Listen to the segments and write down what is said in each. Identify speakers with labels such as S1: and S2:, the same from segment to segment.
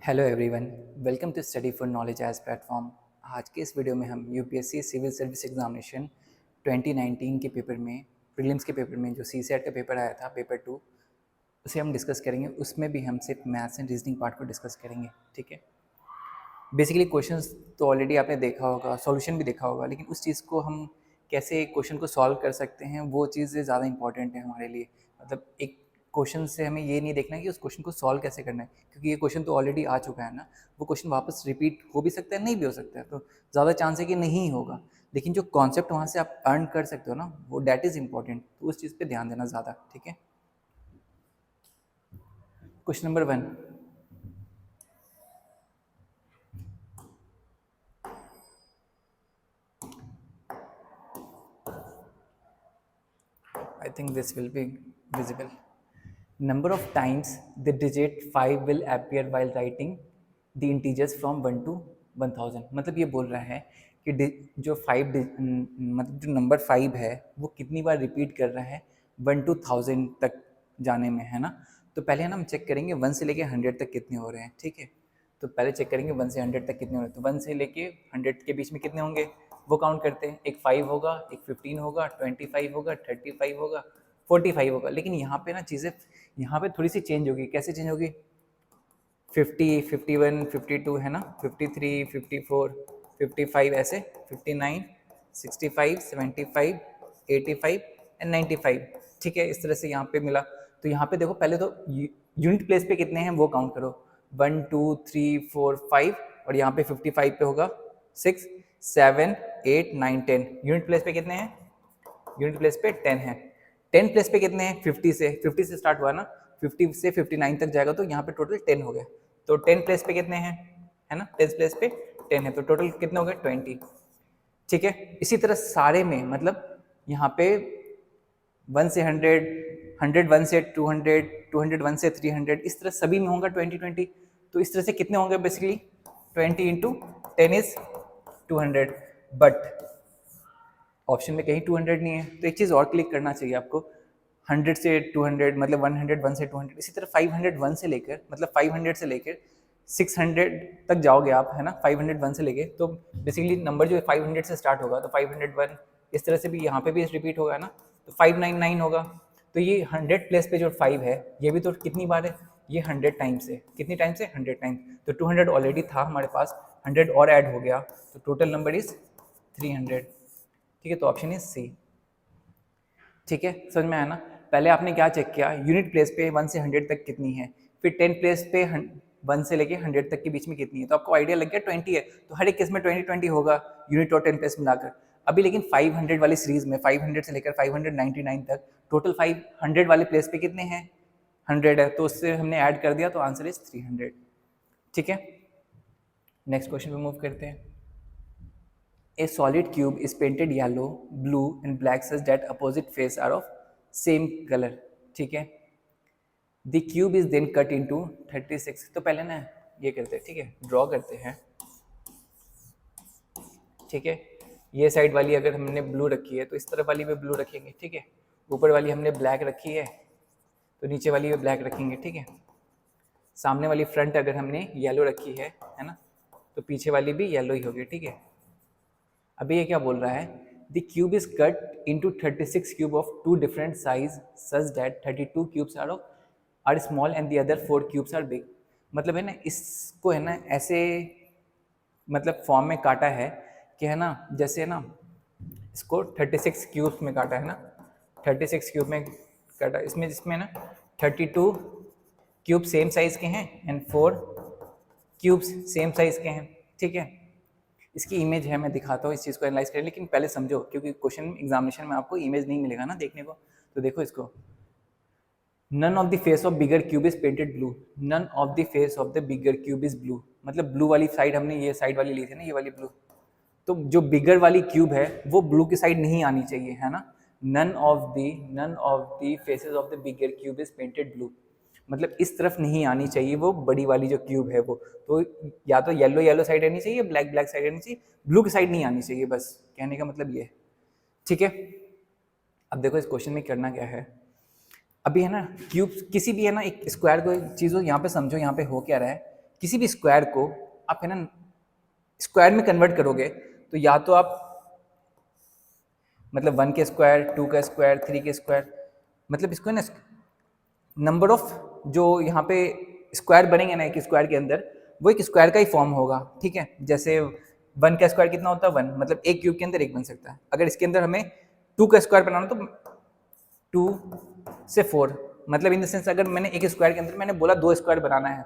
S1: Hello everyone, welcome to study for knowledge edge platform. आज के इस वीडियो में हम यूपीएससी सिविल सर्विस एग्जामिनेशन 2019 के पेपर में, प्रीलिम्स के पेपर में जो सीसेट का पेपर आया था, पेपर 2, उसे हम डिस्कस करेंगे। उसमें भी हम सिर्फ मैथ्स एंड रीजनिंग पार्ट को डिस्कस करेंगे। ठीक है, बेसिकली क्वेश्चंस तो ऑलरेडी आपने देखा होगा, सॉल्यूशन भी देखा होगा, लेकिन उस चीज़ को हम कैसे क्वेश्चन को सॉल्व कर सकते हैं वो चीज़ें ज़्यादा इंपॉर्टेंट है हमारे लिए। मतलब एक क्वेश्चन से हमें ये नहीं देखना है कि उस क्वेश्चन को सॉल्व कैसे करना है, क्योंकि ये क्वेश्चन तो ऑलरेडी आ चुका है ना। वो क्वेश्चन वापस रिपीट हो भी सकता है, नहीं भी हो सकता है, तो ज़्यादा चांस है कि नहीं होगा। लेकिन जो कॉन्सेप्ट वहाँ से आप अर्न कर सकते हो ना, वो डैट इज़ इम्पॉर्टेंट, तो उस चीज़ पर ध्यान देना ज़्यादा। ठीक है, question number 1। I think this will be visible. Number of times the digit 5 will appear while writing the integers from 1 to 1000। मतलब ये बोल रहा है कि जो 5 मतलब जो नंबर 5 है वो कितनी बार रिपीट कर रहा है 1 to 1000 तक जाने में, है ना। तो पहले हम चेक करेंगे 1 से लेके 100 तक कितने हो रहे हैं। ठीक है, तो पहले चेक करेंगे 1 से 100 तक कितने हो रहे हैं। तो 1 से लेके 100 के बीच में कितने होंगे वो काउंट करते हैं। एक 5 होगा, एक 15 होगा, 25 होगा, 35 होगा, 45 होगा। लेकिन यहाँ पे ना चीज़ें यहाँ पे थोड़ी सी चेंज होगी। कैसे चेंज होगी? 50, 51, 52 है ना, 53, 54, 55 ऐसे, 59, 65, 75, 85 एंड 95। ठीक है, इस तरह से यहाँ पे मिला। तो यहाँ पे देखो, पहले तो यूनिट प्लेस पे कितने हैं वो काउंट करो। 1 2 3 4 5, और यहाँ पे 55 पे होगा 6 7 8 9 10। यूनिट प्लेस पे कितने हैं? यूनिट प्लेस पे 10 है। 10 प्लेस पे कितने हैं? 50 से स्टार्ट हुआ ना, 50 से 59 तक जाएगा, तो यहाँ पे टोटल 10 हो गया। तो 10 प्लेस पे कितने हैं, है ना, 10 प्लेस पे 10 है, तो टोटल कितने हो गए? 20। ठीक है, इसी तरह सारे में, मतलब यहाँ पे 1 से 100, 100 1 से 200, 200 1 से 300, इस तरह सभी में होगा 20 20। तो इस तरह से कितने होंगे basically? 20 into 10 is 200। But option में कहीं 200 नहीं है, तो एक चीज़ और क्लिक करना चाहिए आपको। 100 से 200 मतलब 100 1 से 200, इसी तरह 501 से लेकर, मतलब 500 से लेकर 600 तक जाओगे आप, है ना। 501 से लेके, तो बेसिकली नंबर जो है 500 से स्टार्ट होगा, तो 501 इस तरह से भी यहाँ पे भी रिपीट होगा ना, तो 599 होगा। तो ये 100 प्लेस पे जो 5 है, ये भी तो कितनी बार है? ये 100 टाइम्स है। कितनी टाइम्स है? 100 टाइम्स। तो 200 ऑलरेडी था हमारे पास, 100 और ऐड हो गया, तो टोटल नंबर इज 300। ठीक है, तो ऑप्शन इज सी। ठीक है, समझ में आया ना। पहले आपने क्या चेक किया? यूनिट प्लेस पे 1 से 100 तक कितनी है, फिर 10 प्लेस पे 1 से लेके 100 तक के बीच में कितनी है, तो आपको आइडिया लग गया 20 है। तो हर एक केस में 20 20 होगा, यूनिट और 10 प्लेस मिलाकर। अभी लेकिन 500 वाली सीरीज में 500 से लेकर 599 तक टोटल 500 वाले प्लेस पे कितने हैं? 100 है, तो उससे हमने ऐड कर दिया, तो आंसर इज 300। ठीक है, नेक्स्ट क्वेश्चन पे मूव करते हैं। A solid cube is painted yellow, blue and black such that opposite faces are of same color। ठीक है, the cube is then cut into 36। तो पहले ना ये करते हैं, ठीक है, ड्रॉ करते हैं। ठीक है, ये साइड वाली अगर हमने ब्लू रखी है, तो इस तरफ वाली भी ब्लू रखेंगे। ठीक है, ऊपर वाली हमने ब्लैक रखी है, तो नीचे वाली भी ब्लैक रखेंगे। ठीक है, सामने वाली फ्रंट अगर हमने येलो रखी है ना, तो पीछे वाली भी येलो ही होगी। ठीक है, अभी ये क्या बोल रहा है? The cube is cut into 36 cube of 2 different size such that 32 cubes are small and the other 4 cubes are big. मतलब है ना, इसको है ना ऐसे मतलब फॉर्म में काटा है कि, है ना, जैसे ना इसको 36 क्यूब्स में काटा है ना, 36 क्यूब में काटा। इसमें जिसमें ना 32 क्यूब सेम साइज के हैं एंड 4 क्यूब्स सेम साइज के हैं। ठीक है, इसकी इमेज है, मैं दिखाता हूँ, इस चीज़ को एनालाइज करें, लेकिन पहले समझो, क्योंकि क्वेश्चन एग्जामिनेशन में आपको इमेज नहीं मिलेगा ना देखने को। तो देखो इसको, none of the face of bigger cube is painted blue. None of the face of the bigger cube is blue, मतलब ब्लू वाली साइड हमने ये साइड वाली ली थी ना, ये वाली ब्लू, तो जो बिगर वाली क्यूब है वो ब्लू की साइड नहीं आनी चाहिए, है ना। None of the faces of the bigger cube is painted blue, मतलब इस तरफ नहीं आनी चाहिए वो बड़ी वाली जो क्यूब है वो। तो या तो येलो येलो साइड आनी चाहिए, ब्लैक ब्लैक साइड आनी चाहिए, ब्लू की साइड नहीं आनी चाहिए, बस कहने का मतलब ये है। ठीक है, अब देखो इस क्वेश्चन में करना क्या है। अभी है ना, क्यूब किसी भी है ना एक स्क्वायर को चीज़ हो, यहाँ पे समझो यहाँ पे हो क्या रहा है किसी भी स्क्वायर को आप है ना स्क्वायर में कन्वर्ट करोगे तो या तो आप मतलब 1 के स्क्वायर, 2 का स्क्वायर, 3 के स्क्वायर, मतलब इसको है ना नंबर ऑफ जो यहाँ पे स्क्वायर बनेंगे ना एक स्क्वायर के अंदर, वो एक स्क्वायर का ही फॉर्म होगा, ठीक है। जैसे 1 का स्क्वायर कितना होता है 1, मतलब एक क्यूब के अंदर एक बन सकता है। अगर इसके अंदर हमें 2 का स्क्वायर बनाना तो 2 से 4, मतलब इन द सेंस अगर मैंने एक स्क्वायर के अंदर मैंने बोला 2 स्क्वायर बनाना है,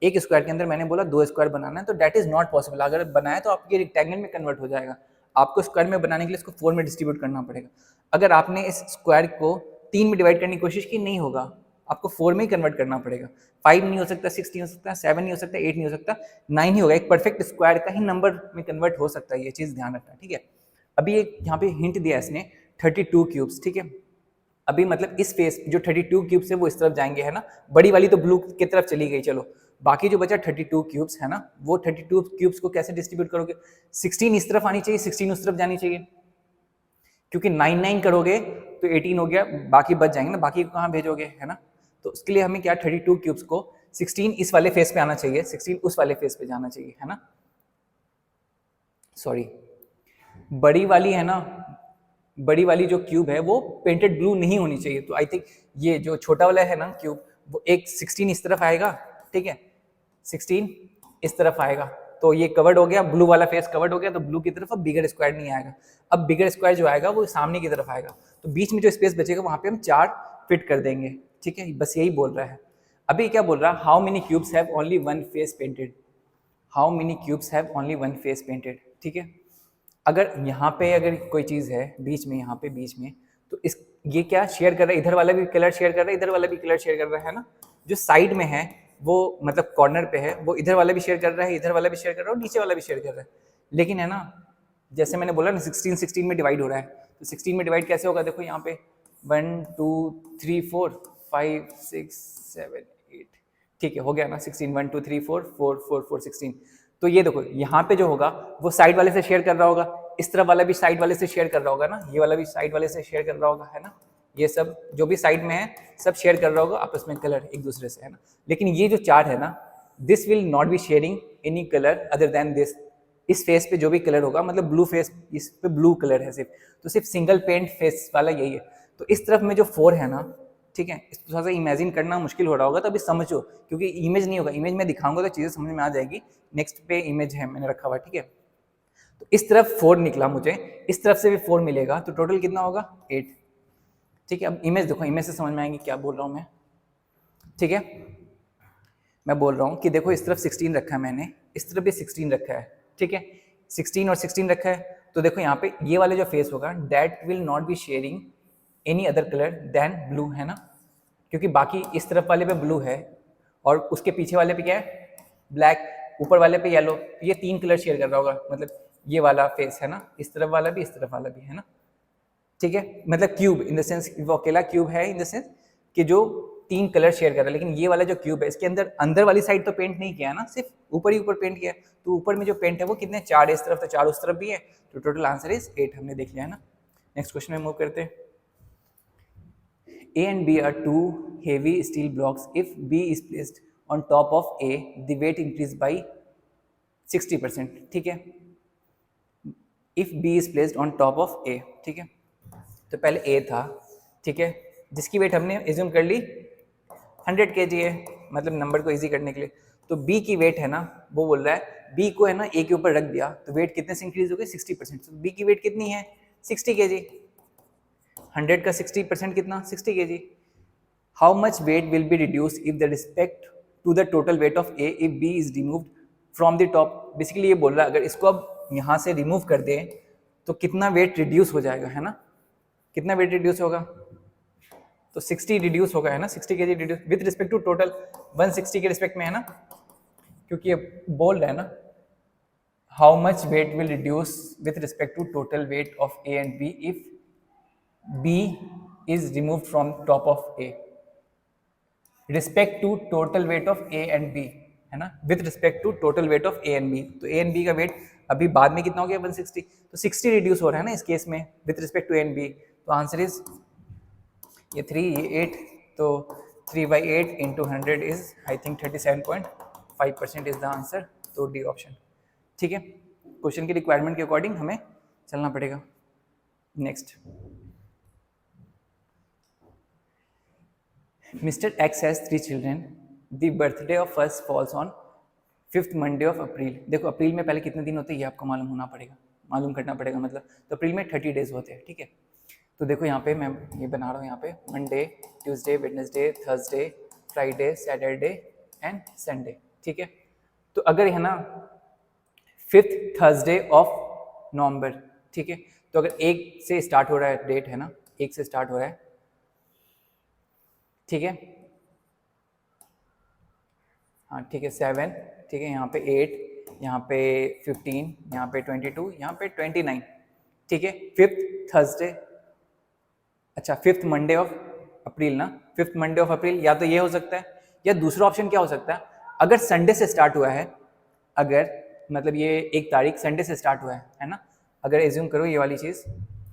S1: एक स्क्वायर के अंदर मैंने बोला 2 स्क्वायर बनाना है, तो दैट इज नॉट पॉसिबल। अगर बनाया तो आपके रेक्टेंगल में कन्वर्ट हो जाएगा, आपको स्क्वायर में बनाने के लिए इसको 4 में डिस्ट्रीब्यूट करना पड़ेगा। अगर आपने इस स्क्वायर को 3 में डिवाइड करने की कोशिश की, नहीं होगा, आपको 4 में ही कन्वर्ट करना पड़ेगा। 5 नहीं हो सकता, 6 नहीं हो सकता, 7 नहीं हो सकता, 8 नहीं हो सकता, 9 ही होगा। एक परफेक्ट स्क्वायर का ही नंबर में कन्वर्ट हो सकता है, ये चीज़ ध्यान रखना, ठीक है। अभी एक यहाँ पे हिंट दिया है इसने 32 क्यूब्स, ठीक है। अभी मतलब इस फेस जो 32 क्यूब्स है वो इस तरफ जाएंगे, है ना, बड़ी वाली तो ब्लू की तरफ चली गई, चलो बाकी जो बचा 32 क्यूब्स है ना, वो 32 क्यूब्स को कैसे डिस्ट्रीब्यूट करोगे? 16 इस तरफ आनी चाहिए, 16 उस तरफ जानी चाहिए, क्योंकि 9 करोगे तो 18 हो गया, बाकी बच जाएंगे ना, बाकी को कहाँ भेजोगे, है ना। तो उसके लिए हमें क्या 32 क्यूब्स को 16 इस वाले फेस पे आना चाहिए, 16 उस वाले फेस पे जाना चाहिए, है ना। सॉरी, बड़ी वाली है ना, बड़ी वाली जो क्यूब है वो पेंटेड ब्लू नहीं होनी चाहिए, तो आई थिंक ये जो छोटा वाला है ना क्यूब, वो एक 16 इस तरफ आएगा, ठीक है, 16 इस तरफ आएगा, तो ये कवर्ड हो गया, ब्लू वाला फेस कवर्ड हो गया, तो ब्लू की तरफ अब बिगर स्क्वायर नहीं आएगा। अब बिगर स्क्वायर जो आएगा वो सामने की तरफ आएगा, तो बीच में जो स्पेस बचेगा वहां पे हम 4 फिट कर देंगे, ठीक है। बस यही बोल रहा है। अभी क्या बोल रहा है? How many cubes have only one face painted, how many cubes have only one face painted, ठीक है। अगर यहाँ पे अगर कोई चीज़ है बीच में, यहाँ पे बीच में, तो इस ये क्या शेयर कर रहा है, इधर वाला भी कलर शेयर कर रहा है, इधर वाला भी कलर शेयर कर रहा है ना। जो साइड में है वो मतलब कॉर्नर पे है, वो इधर वाला भी शेयर कर रहा है, इधर वाला भी शेयर कर रहा है, और नीचे वाला भी शेयर कर रहा है। लेकिन है ना, जैसे मैंने बोला ना 16 16 में डिवाइड हो रहा है, तो 16 में डिवाइड कैसे होगा? देखो यहाँ पे 1 2 3 4 5 6 7 8, ठीक है, हो गया ना 16, 1 2 3 4 4 4 4 16। तो ये देखो यहाँ पे जो होगा वो साइड वाले से शेयर कर रहा होगा, इस तरफ वाला भी साइड वाले से शेयर कर रहा होगा ना, ये वाला भी साइड वाले से शेयर कर रहा होगा, है ना। ये सब जो भी साइड में है सब शेयर कर रहा होगा आपस में कलर एक दूसरे से, है ना। लेकिन ये जो चार्ट है ना, this will not be sharing any colour other than this. इस फेस पे जो भी कलर होगा, मतलब ब्लू फेस, इस पे ब्लू कलर है सिर्फ, तो सिर्फ सिंगल पेंट फेस वाला यही है। तो इस तरफ में जो 4 है ना, ठीक है, इसको थोड़ा सा इमेजिन करना मुश्किल हो रहा होगा, तो अभी समझो, क्योंकि इमेज नहीं होगा, इमेज में दिखाऊंगा तो चीज़ें समझ में आ जाएगी। नेक्स्ट पे इमेज है मैंने रखा हुआ, ठीक है। तो इस तरफ 4 निकला मुझे, इस तरफ से भी 4 मिलेगा, तो टोटल कितना होगा 8, ठीक है। अब इमेज देखो, इमेज से समझ में आएंगे क्या बोल रहा हूँ मैं, ठीक है। मैं बोल रहा हूँ कि देखो इस तरफ 16 रखा है मैंने, इस तरफ भी 16 रखा है, ठीक है, 16 और 16 रखा है। तो देखो यहाँ पे ये वाले जो फेस होगा, that will not be sharing any other colour than blue, है ना, क्योंकि बाकी इस तरफ वाले पे ब्लू है और उसके पीछे वाले पे क्या है, ब्लैक, ऊपर वाले पे येलो, ये 3 कलर शेयर कर रहा होगा, मतलब ये वाला फेस है ना, इस तरफ वाला भी, इस तरफ वाला भी, है ना, ठीक है। मतलब क्यूब इन द सेंस, वो अकेला क्यूब है इन द सेंस कि जो 3 कलर शेयर कर रहा है। लेकिन ये वाला जो क्यूब है इसके अंदर अंदर वाली साइड तो पेंट नहीं किया है ना, सिर्फ ऊपर ही ऊपर पेंट किया है, तो ऊपर में जो पेंट है वो कितने, 4 इस तरफ तो 4 उस तरफ भी है, तो टोटल आंसर इज 8, हमने देख लिया है ना। नेक्स्ट क्वेश्चन में मूव करते हैं। A and B are two heavy steel blocks. If B is placed on top of A, the weight increase by 60%, ठीक है। If B is placed on top of A, ठीक है, तो पहले A था, ठीक है, जिसकी वेट हमने एज्यूम कर ली 100 kg है, मतलब नंबर को इजी करने के लिए। तो B की वेट है ना, वो बोल रहा है B को है ना A के ऊपर रख दिया तो वेट कितने से इंक्रीज हो गई, 60%। तो B की वेट कितनी है, 60 kg, 100 का 60% कितना, 60 kg। How much weight will be reduce if the respect to the total weight of A if B is removed from the top. Basically ये बोल रहा है अगर इसको अब यहाँ से रिमूव कर दें तो कितना वेट रिड्यूस हो जाएगा, है ना, कितना वेट रिड्यूस होगा, तो 60 रिड्यूस होगा, है ना, 60 kg reduce with respect to total 160 के रिस्पेक्ट में, है ना, क्योंकि ये बोल रहा है ना how much weight will reduce with respect to total weight of A and B if B is removed from top of A, respect to total weight of A and B, है ना, with respect to total weight of A and B। तो A and B का wait अभी बाद में कितना हो गया 160, तो 60 रिड्यूस हो रहा है ना इस केस में with respect to A and B। तो आंसर इज ये 3 ये 8, तो 3/8 into 100 is I think 37.5, 5% is the answer, तो डी ऑप्शन। ठीक है, क्वेश्चन की रिक्वायरमेंट के अकॉर्डिंग हमें चलना पड़ेगा। Next, mister x has 3 children, the birthday of first false on 5th Monday of April. देखो अप्रैल में पहले कितने दिन होते हैं ये आपको मालूम होना पड़ेगा, मालूम करना पड़ेगा मतलब। तो अप्रैल में 30 डेज होते हैं। ठीक है, तो देखो यहाँ पे मैं ये बना रहा हूँ, यहाँ पे Monday, Tuesday, Wednesday, Thursday, Friday, Saturday and Sunday. ठीक है, तो अगर है ना 5th थर्सडे ऑफ नवंबर, ठीक है, तो अगर 1 से स्टार्ट हो रहा है, डेट है ना 1 से स्टार्ट हो रहा है, ठीक है, हाँ ठीक है 7, ठीक है, यहाँ पे 8, यहाँ पे 15, यहाँ पे 22, यहाँ पे 29, ठीक है, 5th थर्सडे, अच्छा 5th मंडे ऑफ अप्रैल ना, 5th मंडे ऑफ अप्रैल, या तो ये हो सकता है, या दूसरा ऑप्शन क्या हो सकता है, अगर संडे से स्टार्ट हुआ है, अगर मतलब ये 1 तारीख संडे से स्टार्ट हुआ है ना, अगर एज्यूम करो ये वाली चीज़,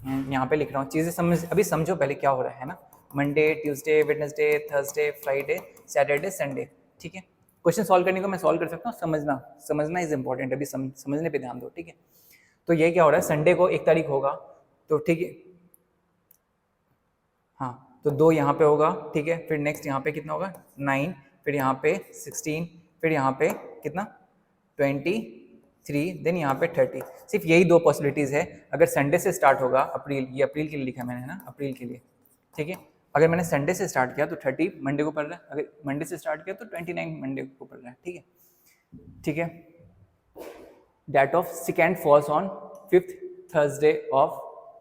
S1: यहाँ पे लिख रहा हूँ, चीज़ें समझ, अभी समझो पहले क्या हो रहा है ना, Monday, Tuesday, Wednesday, Thursday, Friday, Saturday, Sunday. ठीक है, क्वेश्चन सॉल्व करने को मैं सॉल्व कर सकता हूँ, समझना इज इंपॉर्टेंट, अभी समझने पे ध्यान दो। ठीक है, तो ये क्या हो रहा है, संडे को 1 तारीख होगा, तो ठीक है, हाँ तो 2 यहाँ पे होगा, ठीक है, फिर नेक्स्ट यहाँ पे कितना होगा 9, फिर यहाँ पे 16, फिर यहाँ पे कितना 23, देन यहाँ पे 30। सिर्फ यही 2 पॉसिबिलिटीज़ है, अगर संडे से स्टार्ट होगा अप्रैल, ये अप्रैल के लिए लिखा मैंने है ना, अप्रैल के लिए। ठीक है, अगर मैंने संडे से स्टार्ट किया तो 30 मंडे को पड़ रहा है, अगर मंडे से स्टार्ट किया तो 29 मंडे को पड़ रहा है। ठीक है, ठीक है, date of second falls on 5th Thursday of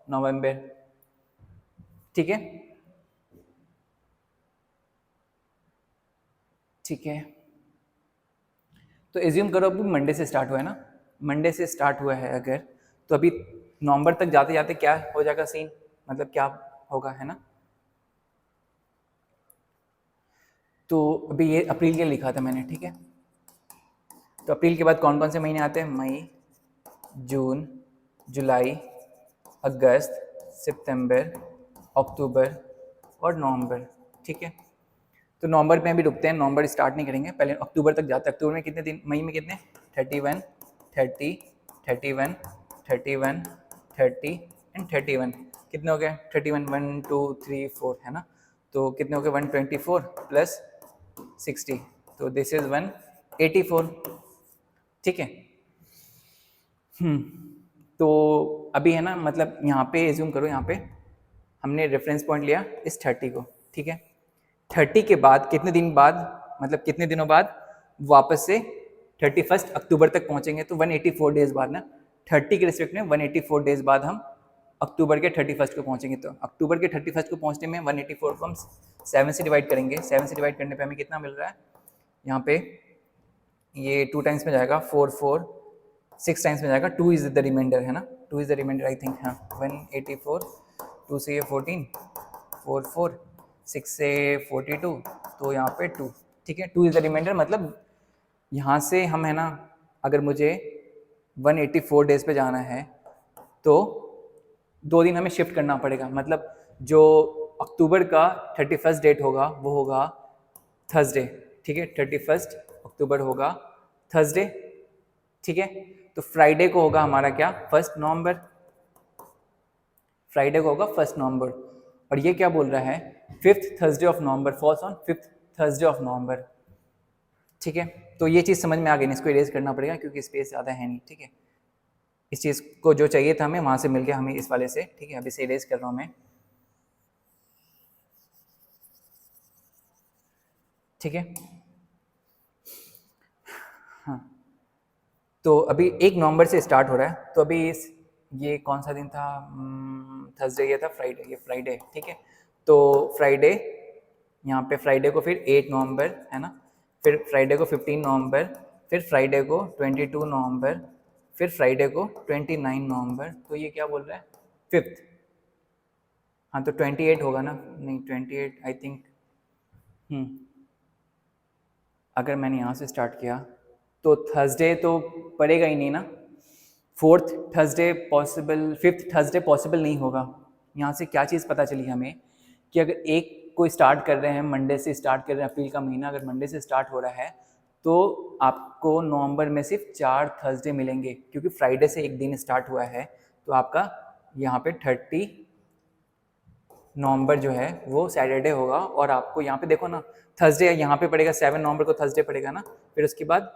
S1: November. ठीक है, ठीक है, तो एज्यूम करो अभी मंडे से स्टार्ट हुआ है ना, मंडे से स्टार्ट हुआ है अगर, तो अभी नवंबर तक जाते जाते क्या हो जाएगा सीन, मतलब क्या होगा है ना, तो अभी ये अप्रैल के लिखा था मैंने। ठीक है, तो अप्रैल के बाद कौन कौन से महीने आते हैं, मई, जून, जुलाई, अगस्त, सितंबर, अक्टूबर और नवंबर। ठीक है, तो नवंबर में अभी रुकते हैं, नवंबर स्टार्ट नहीं करेंगे, पहले अक्टूबर तक जाते हैं। अक्टूबर में कितने दिन, मई में कितने 31, 30, 31, 31, 30 एंड 31, कितने हो गए 31, 1 2 3 4 है ना, तो कितने हो गए 124 प्लस 60, तो दिस इज 184। ठीक है, तो अभी है ना, मतलब यहाँ पे एज्यूम करो, यहाँ पे हमने रेफरेंस पॉइंट लिया इस 30 को। ठीक है, 30 के बाद कितने दिन बाद, मतलब कितने दिनों बाद वापस से 31 अक्टूबर तक पहुंचेंगे, तो 184 डेज बाद ना, 30 के रिस्पेक्ट में 184 डेज बाद हम अक्टूबर के 31 को पहुंचेंगे। तो अक्टूबर के 31 को पहुंचने में 184 को हम 7 से डिवाइड करेंगे, 7 से डिवाइड करने पे हमें कितना मिल रहा है, यहाँ पे ये 2 टाइम्स में जाएगा, 4 4, 6 टाइम्स में जाएगा, 2 इज द रिमाइंडर है ना, 2 is the remainder I think, हाँ 184, 2 से ये 14, 4 4, 6 से 42, तो यहाँ पे 2। ठीक है, 2 इज द रिमाइंडर, मतलब यहाँ से हम है ना, अगर मुझे 184 डेज पे जाना है तो 2 दिन हमें शिफ्ट करना पड़ेगा, मतलब जो अक्टूबर का 31 डेट होगा वो होगा थर्सडे। ठीक है, 31 अक्टूबर होगा थर्सडे। ठीक है, तो फ्राइडे को होगा हमारा क्या, 1 नवंबर, फ्राइडे को होगा 1 नवंबर, और ये क्या बोल रहा है 5th Thursday of November false on 5th Thursday of November. ठीक है, तो ये चीज़ समझ में आ गई, इसको इरेज करना पड़ेगा क्योंकि स्पेस ज़्यादा है नहीं। ठीक है, इस चीज़ को जो चाहिए था हमें वहाँ से मिल गया हमें इस वाले से। ठीक है, अभी से इरेज कर रहा हूँ मैं। ठीक है, हाँ, तो अभी 1 नवंबर से स्टार्ट हो रहा है, तो अभी ये कौन सा दिन था, थर्सडे, ये था फ्राइडे, ये फ्राइडे। ठीक है, तो फ्राइडे, यहाँ पे फ्राइडे को फिर 8 नवंबर है ना, फिर फ्राइडे को 15 नवंबर, फिर फ्राइडे को 22 नवंबर, फिर फ्राइडे को 29 नवंबर, तो ये क्या बोल रहा है 5th, हाँ तो 28 होगा ना, नहीं 28 आई थिंक, अगर मैंने यहाँ से स्टार्ट किया तो थर्सडे तो पड़ेगा ही नहीं ना, 4th Thursday possible, 5th Thursday possible नहीं होगा। यहाँ से क्या चीज़ पता चली हमें कि अगर एक को स्टार्ट कर रहे हैं, मंडे से स्टार्ट कर रहे हैं, अप्रैल का महीना अगर मंडे से स्टार्ट हो रहा है तो आपको नवंबर में सिर्फ 4 थर्सडे मिलेंगे, क्योंकि फ्राइडे से एक दिन स्टार्ट हुआ है। तो आपका यहाँ पे 30 नवंबर जो है वो सैटरडे होगा, और आपको यहाँ पे देखो ना थर्सडे यहाँ पे पड़ेगा, 7 नवंबर को थर्सडे पड़ेगा ना, फिर उसके बाद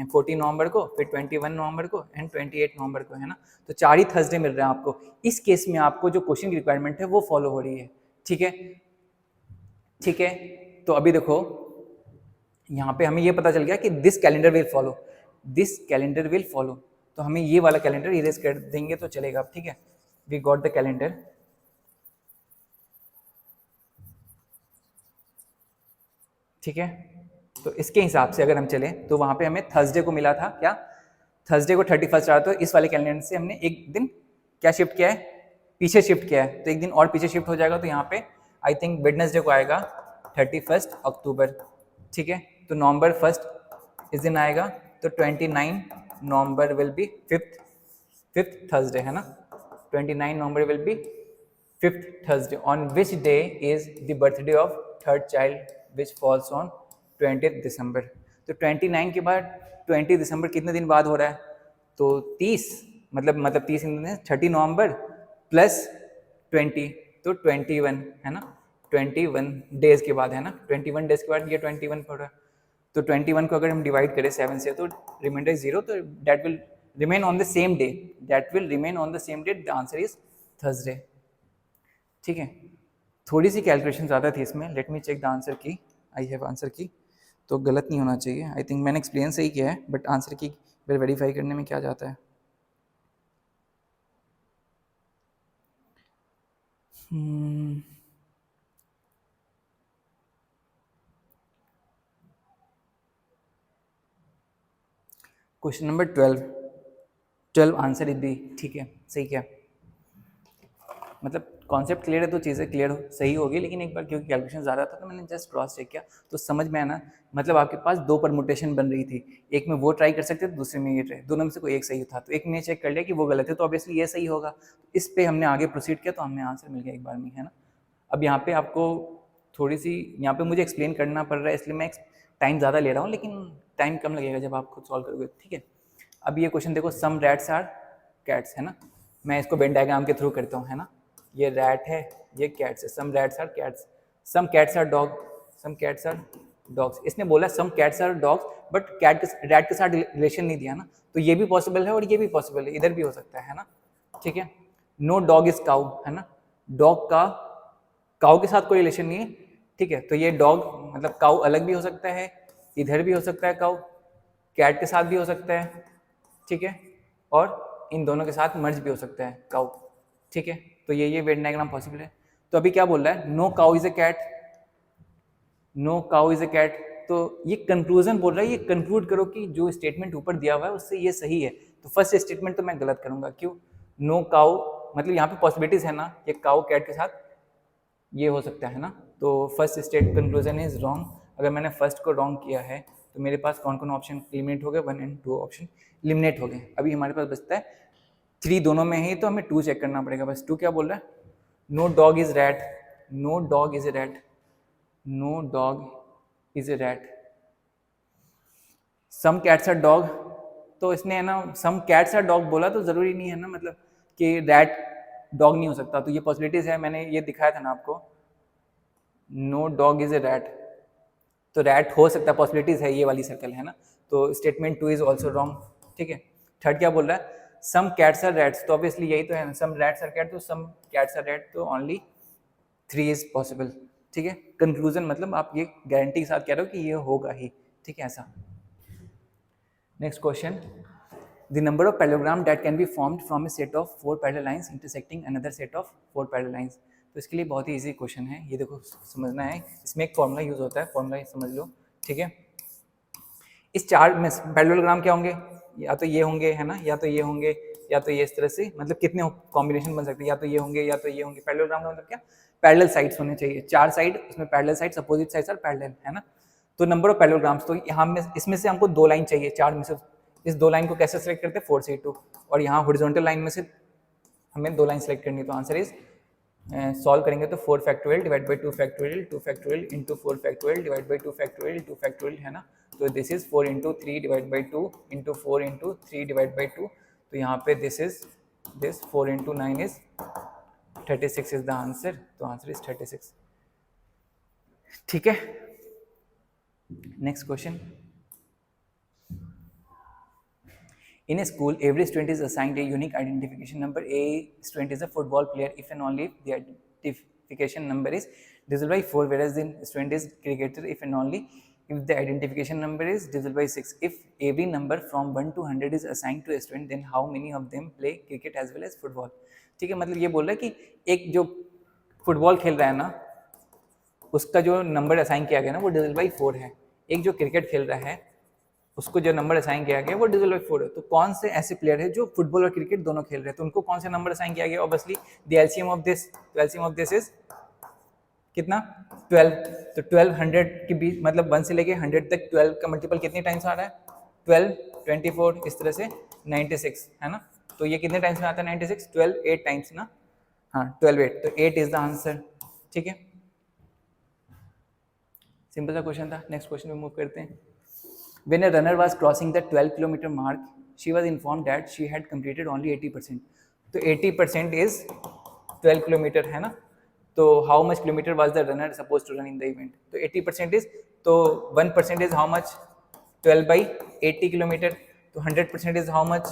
S1: 14 नवंबर को, फिर 21 नवंबर को एंड 28 नवंबर को, है ना। तो 4 ही थर्सडे मिल रहे हैं आपको। इस केस में आपको जो क्वेश्चन की रिक्वायरमेंट है वो फॉलो हो रही है, ठीक है। ठीक है, तो अभी देखो यहाँ पे हमें ये पता चल गया कि this calendar will follow, this calendar will follow, तो हमें ये वाला कैलेंडर इरेज कर देंगे तो चलेगा, ठीक है। We got the calendar. ठीक है, तो इसके हिसाब से अगर हम चलें तो वहाँ पे हमें थर्सडे को मिला था क्या, थर्सडे को 31 रहा, तो इस वाले कैलेंडर से हमने एक दिन क्या शिफ्ट किया है, पीछे शिफ्ट किया है, तो एक दिन और पीछे शिफ्ट हो जाएगा, तो यहाँ पे आई थिंक वेडनेसडे को आएगा 31 अक्टूबर, ठीक है। तो नवंबर 1 इस दिन आएगा, तो 29 November will be fifth Thursday, है ना। 29 November will be fifth Thursday, on which day is the birthday of third child which falls on 20 December. तो 29 के बाद 20 दिसंबर कितने दिन बाद हो रहा है, तो 30, मतलब 30 दिन, 30 नवंबर प्लस 20, तो 21, है ना। 21 डेज के बाद, है ना, 21 डेज के बाद ये 21 पड़ रहा है। तो 21 को अगर हम डिवाइड करें 7 से, तो रिमाइंडर 0, तो that will remain on the same day, that will remain on the same day, the answer is Thursday, ठीक है। थोड़ी सी कैलकुलेशन ज़्यादा थी इसमें, let me check the answer key, I have answer की, तो गलत नहीं होना चाहिए। आई थिंक मैंने एक्सप्लेन सही किया है, बट आंसर की वेरीफाई करने में क्या जाता है। Question number 12 answer is B, ठीक है, सही क्या, मतलब कॉन्सेप्ट क्लियर है तो चीज़ें क्लियर सही होगी, लेकिन एक बार क्योंकि कैलकुलेशन ज़्यादा था तो मैंने जस्ट क्रॉस चेक किया तो समझ में आया ना। मतलब आपके पास 2 परमुटेशन बन रही थी, एक में वो ट्राई कर सकते थे, दूसरे में ये ट्राई, दोनों में से कोई एक सही था, तो एक में चेक कर लिया कि वो गलत है, तो ऑब्वियसली ये सही होगा। इस पर हमने आगे प्रोसीड किया तो हमें आंसर मिल गया एक बार में, है ना। अब यहाँ पे आपको थोड़ी सी यहाँ पे मुझे एक्सप्लेन करना पड़ रहा है, इसलिए मैं टाइम ज़्यादा ले रहा हूँ, लेकिन टाइम कम लगेगा जब आप खुद सॉल्व करोगे, ठीक है। अब ये क्वेश्चन देखो, सम रैट्स आर कैट्स, है ना। मैं इसको वेन डायग्राम के थ्रू करता हूँ, है ना। ये रैट है, ये कैट्स है, some rats are cats, some cats are dog, some cats are dogs. इसने बोला some cats are dogs, but rat के साथ रिलेशन नहीं दिया ना, तो ये भी पॉसिबल है और ये भी पॉसिबल है, इधर भी हो सकता है ना, ठीक है। नो डॉग इज काउ, है ना, डॉग का काउ के साथ कोई रिलेशन नहीं है, ठीक है। तो ये डॉग मतलब काउ अलग भी हो सकता है, इधर भी हो सकता है काउ, कैट के साथ भी हो सकता है, ठीक है, और इन दोनों के साथ मर्ज भी हो सकता है काउ, ठीक है। तो ये वेन डायग्राम पॉसिबल है। तो अभी क्या बोल रहा है, no cow is a cat, no cow is a cat, तो ये कंक्लूजन बोल रहा है, ये कंक्लूड करो कि जो स्टेटमेंट ऊपर दिया हुआ है उससे ये सही है। तो फर्स्ट स्टेटमेंट तो मैं गलत करूंगा, क्यों, नो काउ मतलब यहाँ पे पॉसिबिलिटीज है ना, ये काउ कैट के साथ ये हो सकता है ना, तो first state conclusion is wrong. अगर मैंने फर्स्ट को रॉन्ग किया है तो मेरे पास कौन कौन ऑप्शन एलिमिनेट हो गए, 1 एंड 2 ऑप्शन एलिमिनेट हो गए। अभी हमारे पास बचता है 3 दोनों में ही, तो हमें 2 चेक करना पड़ेगा बस। 2 क्या बोल रहा है, no dog is rat, no dog is a rat, no dog is a rat, some cats are dog, तो इसने है ना सम कैट्स आर डॉग बोला, तो जरूरी नहीं है ना मतलब कि रैट डॉग नहीं हो सकता, तो ये पॉसिबिलिटीज है, मैंने ये दिखाया था ना आपको, no dog is a rat, तो रैट हो सकता है, पॉसिबिलिटीज है, ये वाली सर्कल है ना, तो स्टेटमेंट 2 इज ऑल्सो रॉन्ग, ठीक है। थर्ड क्या बोल रहा है, सम कैट्स आर रैट्स, तो ऑब्वियसली यही तो है, सम रैट्स आर कैट, तो सम कैट्स आर रैट, तो ओनली 3 इज पॉसिबल, ठीक है। कंक्लूजन मतलब आप ये गारंटी के साथ कह रहे हो कि ये होगा ही, ठीक है, ऐसा। Next question, the number of parallelogram that can be formed from a set of 4 parallel lines intersecting another set of 4 parallel lines। तो इसके लिए बहुत ही इजी क्वेश्चन है, ये देखो समझना है, इसमें एक फॉर्मूला यूज होता है, फॉर्मूला समझ लो, ठीक है। इस 4 में पैरेललोग्राम क्या होंगे, या तो ये होंगे, है ना, या तो ये होंगे, या तो ये इस तरह से, मतलब कितने कॉम्बिनेशन बन सकते हैं, या तो ये होंगे या तो ये होंगे। पैरेललोग्राम का मतलब क्या, पैरेलल साइड्स होने चाहिए, 4 साइड, उसमें parallel sides, opposite sides are parallel, है ना। तो नंबर ऑफ पैरेललोग्राम्स, तो यहाँ में इसमें से हमको 2 लाइन चाहिए, 4 में से। इस 2 लाइन को कैसे सेलेक्ट करते हैं, 4 से 2, और यहाँ हॉरिजॉन्टल लाइन में से हमें 2 लाइन सेलेक्ट करनी है, तो आंसर इज सॉल्व करेंगे तो 4 factorial divide by 2 factorial, 2 factorial into 4 factorial divide by 2 factorial, 2 factorial है ना, तो this is 4 into 3 divide by 2 into 4 into 3 divide by 2, तो यहाँ पे this is this 4 into 9 is 36 is the answer, तो answer is 36। ठीक है, next question. In a school, every student is assigned a unique identification number. A student is a football player if and only if the identification number is divisible by 4, whereas the student is cricketer if and only if the identification number is divisible by 6. If every number from 1 to 100 is assigned to a student, then how many of them play cricket as well as football? ठीक है, मतलब ये बोल रहा है कि एक जो फुटबॉल खेल रहा है ना, उसका जो नंबर असाइन किया गया ना वो डिविजिबल बाई 4 है। एक जो क्रिकेट खेल रहा है उसको जो नंबर असाइन किया गया वो डिविजिबल बाई 4 है। तो कौन से ऐसे प्लेयर है जो फुटबॉल और क्रिकेट दोनों खेल रहे हैं, तो उनको कौन से नंबर असाइन किया गया? Obviously the LCM of this, तो एलसीएम ऑफ दिस इज कितना? 12। तो 12 100 के बीच, मतलब 1 से लेके 100 तक 12 का मल्टीपल कितने टाइम्स आ रहा है? 12, 24, इस तरह से 96 है ना। तो ये कितने टाइम्स में आता है 96? 12 8 टाइम्स ना, हाँ 12 8, तो 8 इज द आंसर। ठीक है, सिंपल सा क्वेश्चन था। नेक्स्ट क्वेश्चन में मूव करते हैं। When a runner was crossing the 12-kilometer mark, she was informed that she had completed only 80%. तो 80% is 12 किलोमीटर है ना, तो how much kilometer was the runner supposed to run in the event? तो 80% is, तो 1% is how much? 12 by 80 kilometre, तो 100% is how much?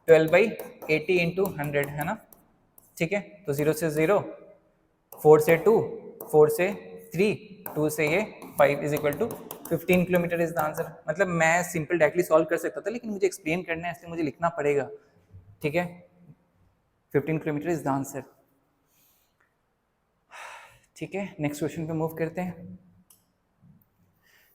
S1: 12 by 80 into 100 है ना। ठीक है, तो 0 से 0, 4 से 2, 4 से 3, 2 से ये 5 is equal to 15 kilometre is the answer. मतलब मैं सिंपल डायरेक्टली सॉल्व कर सकता था, लेकिन मुझे एक्सप्लेन करना है इसलिए मुझे लिखना पड़ेगा। ठीक है, 15 किलोमीटर इज द आंसर। ठीक है, नेक्स्ट क्वेश्चन पे मूव करते हैं।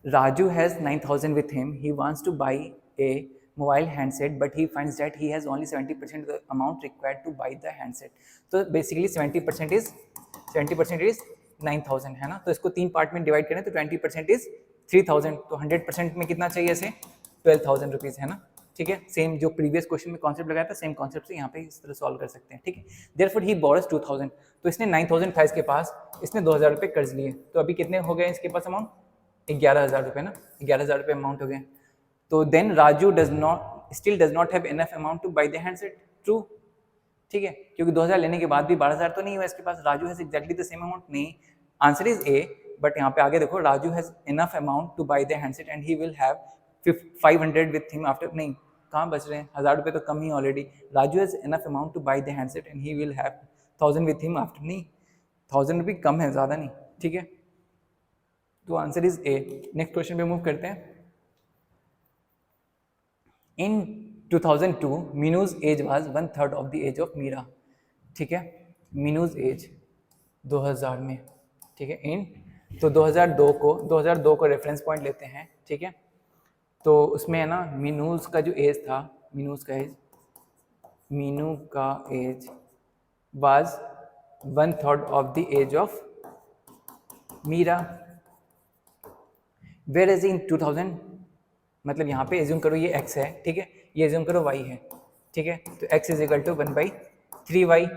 S1: Raju has 9,000 with him. He wants to buy a mobile handset, but he finds that he has only 70% of the amount required to buy the handset. तो basically 70% is 9,000 है ना, तो इसको 3 part में divide करें तो 20% is 3,000, तो 100% में कितना चाहिए इसे? 12,000 रुपीज़ है ना। ठीक है, सेम जो प्रीवियस क्वेश्चन में कॉन्सेप्ट लगाया था, सेम कॉन्सेप्ट से यहाँ पे इस तरह सॉल्व कर सकते हैं। ठीक है, देयरफॉर ही बोरोज 2,000, तो इसने 9,000 था इसके पास, इसने 2,000 रुपये कर्ज लिए, तो अभी कितने हो गए इसके पास अमाउंट? 11,000 रुपये ना, 11,000 रुपये अमाउंट हो गए। तो then Raju still does not have enough amount to buy the handset. True, ठीक है, क्योंकि 2,000 लेने के बाद भी 12,000 तो नहीं हुआ इसके पास। Raju has exactly the same amount, नहीं, आंसर इज ए। बट यहाँ पे आगे देखो, Raju has enough amount to buy the handset and he will have 500 with him after, नहीं कहाँ बच रहे हैं, 1,000 रुपये तो कम ही already. Raju has enough amount to buy the handset and he will have 1,000 with him after, नहीं 1,000 रुपये कम है, ज़्यादा नहीं। ठीक है, तो answer is A. Next question पे मूव करते हैं। In 2002 Meenu's age was 1/3 of the age of Meera. ठीक है, मीनूज एज 2000 में, ठीक है, इन, तो 2002 को रेफरेंस पॉइंट लेते हैं। ठीक है, तो उसमें है ना मीनूज का जो एज था, मीनू का age was 1/3 of the age of Meera. Whereas in 2000, मतलब यहाँ पे एज्यूम करो ये x है, ठीक है, ये एज्यूम करो y है, ठीक है, तो x is equal to 1/3y।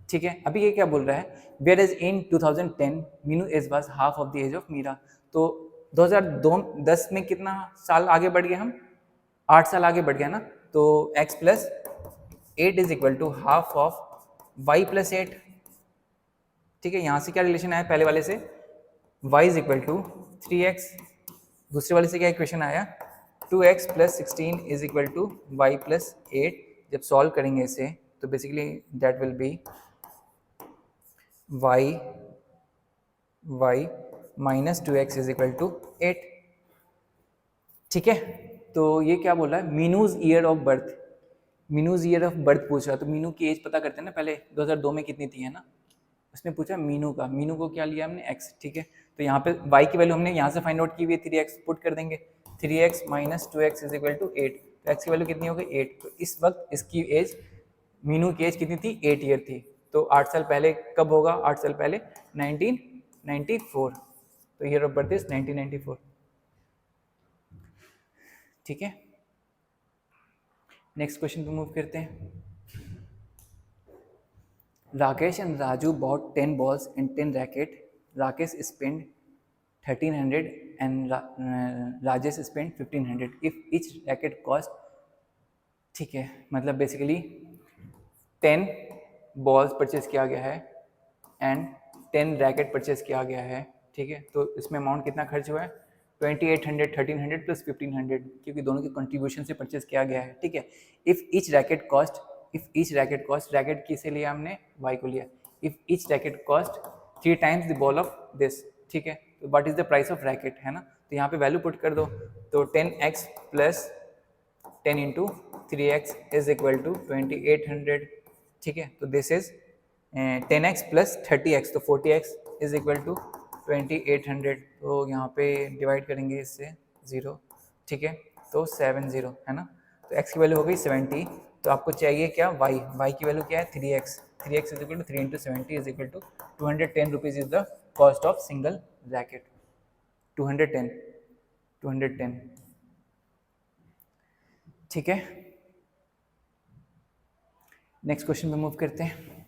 S1: ठीक है, अभी ये क्या बोल रहा है? Whereas in 2010 Meenu age was half of the age of Meera. तो 2010 में कितना साल आगे बढ़ गए हम? 8 साल आगे बढ़ गया ना, तो x plus 8 is equal to half of y plus 8। ठीक है, यहाँ से क्या रिलेशन आया पहले वाले से? y is equal to 3x। दूसरे वाले से क्या इक्वेशन आया? 2x plus 16 is equal to y plus 8। जब सॉल्व करेंगे इसे तो basically that will be y minus 2x is equal to 8। ठीक है, तो ये क्या बोल रहा है? Meenu's year of birth, Meenu's year of birth पूछ रहा है, तो मीनू की एज पता करते हैं ना पहले, 2002 में कितनी थी, है ना। उसने पूछा मीनू का, मीनू को क्या लिया हमने? x। ठीक है, तो यहाँ पे y की वैल्यू हमने यहाँ से फाइंड आउट की हुई है, 3x पुट कर देंगे, 3x minus 2x is equal to 8। तो x की वैल्यू कितनी हो गई? 8। तो इस वक्त इसकी एज, मीनू की एज कितनी थी? 8 ईयर थी। तो 8 साल पहले कब होगा? 8 साल पहले 1994। तो ईयर ऑफ बर्थ इज 1994। ठीक है, नेक्स्ट क्वेश्चन पे मूव करते हैं। Rakesh and Raju bought 10 balls and 10 racket. Rakesh spent 1300 and Rajesh spent 1500. If each racket cost, ठीक है, मतलब बेसिकली 10 बॉल्स परचेज किया गया है एंड 10 रैकेट परचेज किया गया है, ठीक है। तो इसमें अमाउंट कितना खर्च हुआ है? 2800, 1300 प्लस 1500, क्योंकि दोनों के कंट्रीब्यूशन से परचेज किया गया है, ठीक है। If each racket cost, racket किसे लिया हमने? वाई को लिया। If each racket cost 3 times the ball of this, ठीक है। तो what is the price of racket, है ना। तो यहाँ पे वैल्यू पुट कर दो, तो 10x plus 10 into 3x is equal to 2800, ठीक है। तो this is 10x plus 30x, तो 40x इज इक्वल टू 2800। तो यहाँ पे डिवाइड करेंगे इससे 0, ठीक है। तो 70, है ना। तो x की वैल्यू हो गई 70। तो आपको चाहिए क्या? y की वैल्यू क्या है? 3x is equal to 3 into 70 is equal to 210 rupees is the cost of single racket. 210, ठीक है। नेक्स्ट क्वेश्चन पे मूव करते हैं।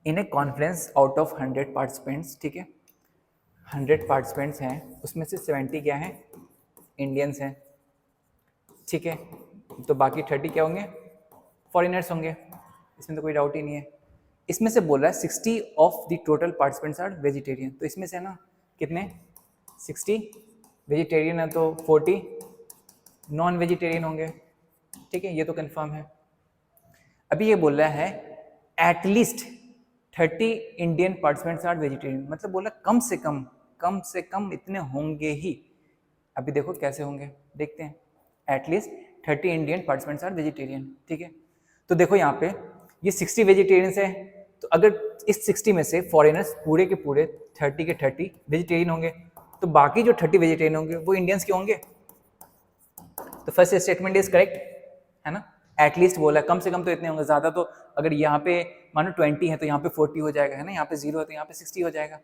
S1: In a conference out of 100 participants, ठीक है, 100 पार्टिसिपेंट्स हैं, उसमें से 70 क्या हैं? इंडियंस हैं, ठीक है। तो बाकी 30 क्या होंगे? फॉरेनर्स होंगे, इसमें तो कोई डाउट ही नहीं है। इसमें से बोल रहा है 60 of the total participants are vegetarian. तो इसमें से ना कितने? 60 वेजिटेरियन है, तो 40 नॉन वेजिटेरियन होंगे, ठीक है। ये तो कंफर्म है। अभी ये बोल रहा है at least 30 Indian participants are vegetarian, मतलब बोला कम से कम इतने होंगे ही। अभी देखो कैसे होंगे, देखते हैं। At least 30 Indian participants are vegetarian, ठीक है। तो देखो यहाँ पे ये 60 वेजिटेरियंस है, तो अगर इस 60 में से फॉरेनर्स पूरे के पूरे 30 के 30 वेजिटेरियन होंगे, तो बाकी जो 30 वेजिटेरियन होंगे वो इंडियंस के होंगे। तो फर्स्ट स्टेटमेंट इज करेक्ट, है ना। एटलीस्ट बोला, कम से कम तो इतने होंगे, ज्यादा तो अगर यहाँ पे मानो 20 है तो यहाँ पे 40 हो जाएगा, है ना। यहाँ पे 0 है तो यहाँ पे 60 हो जाएगा,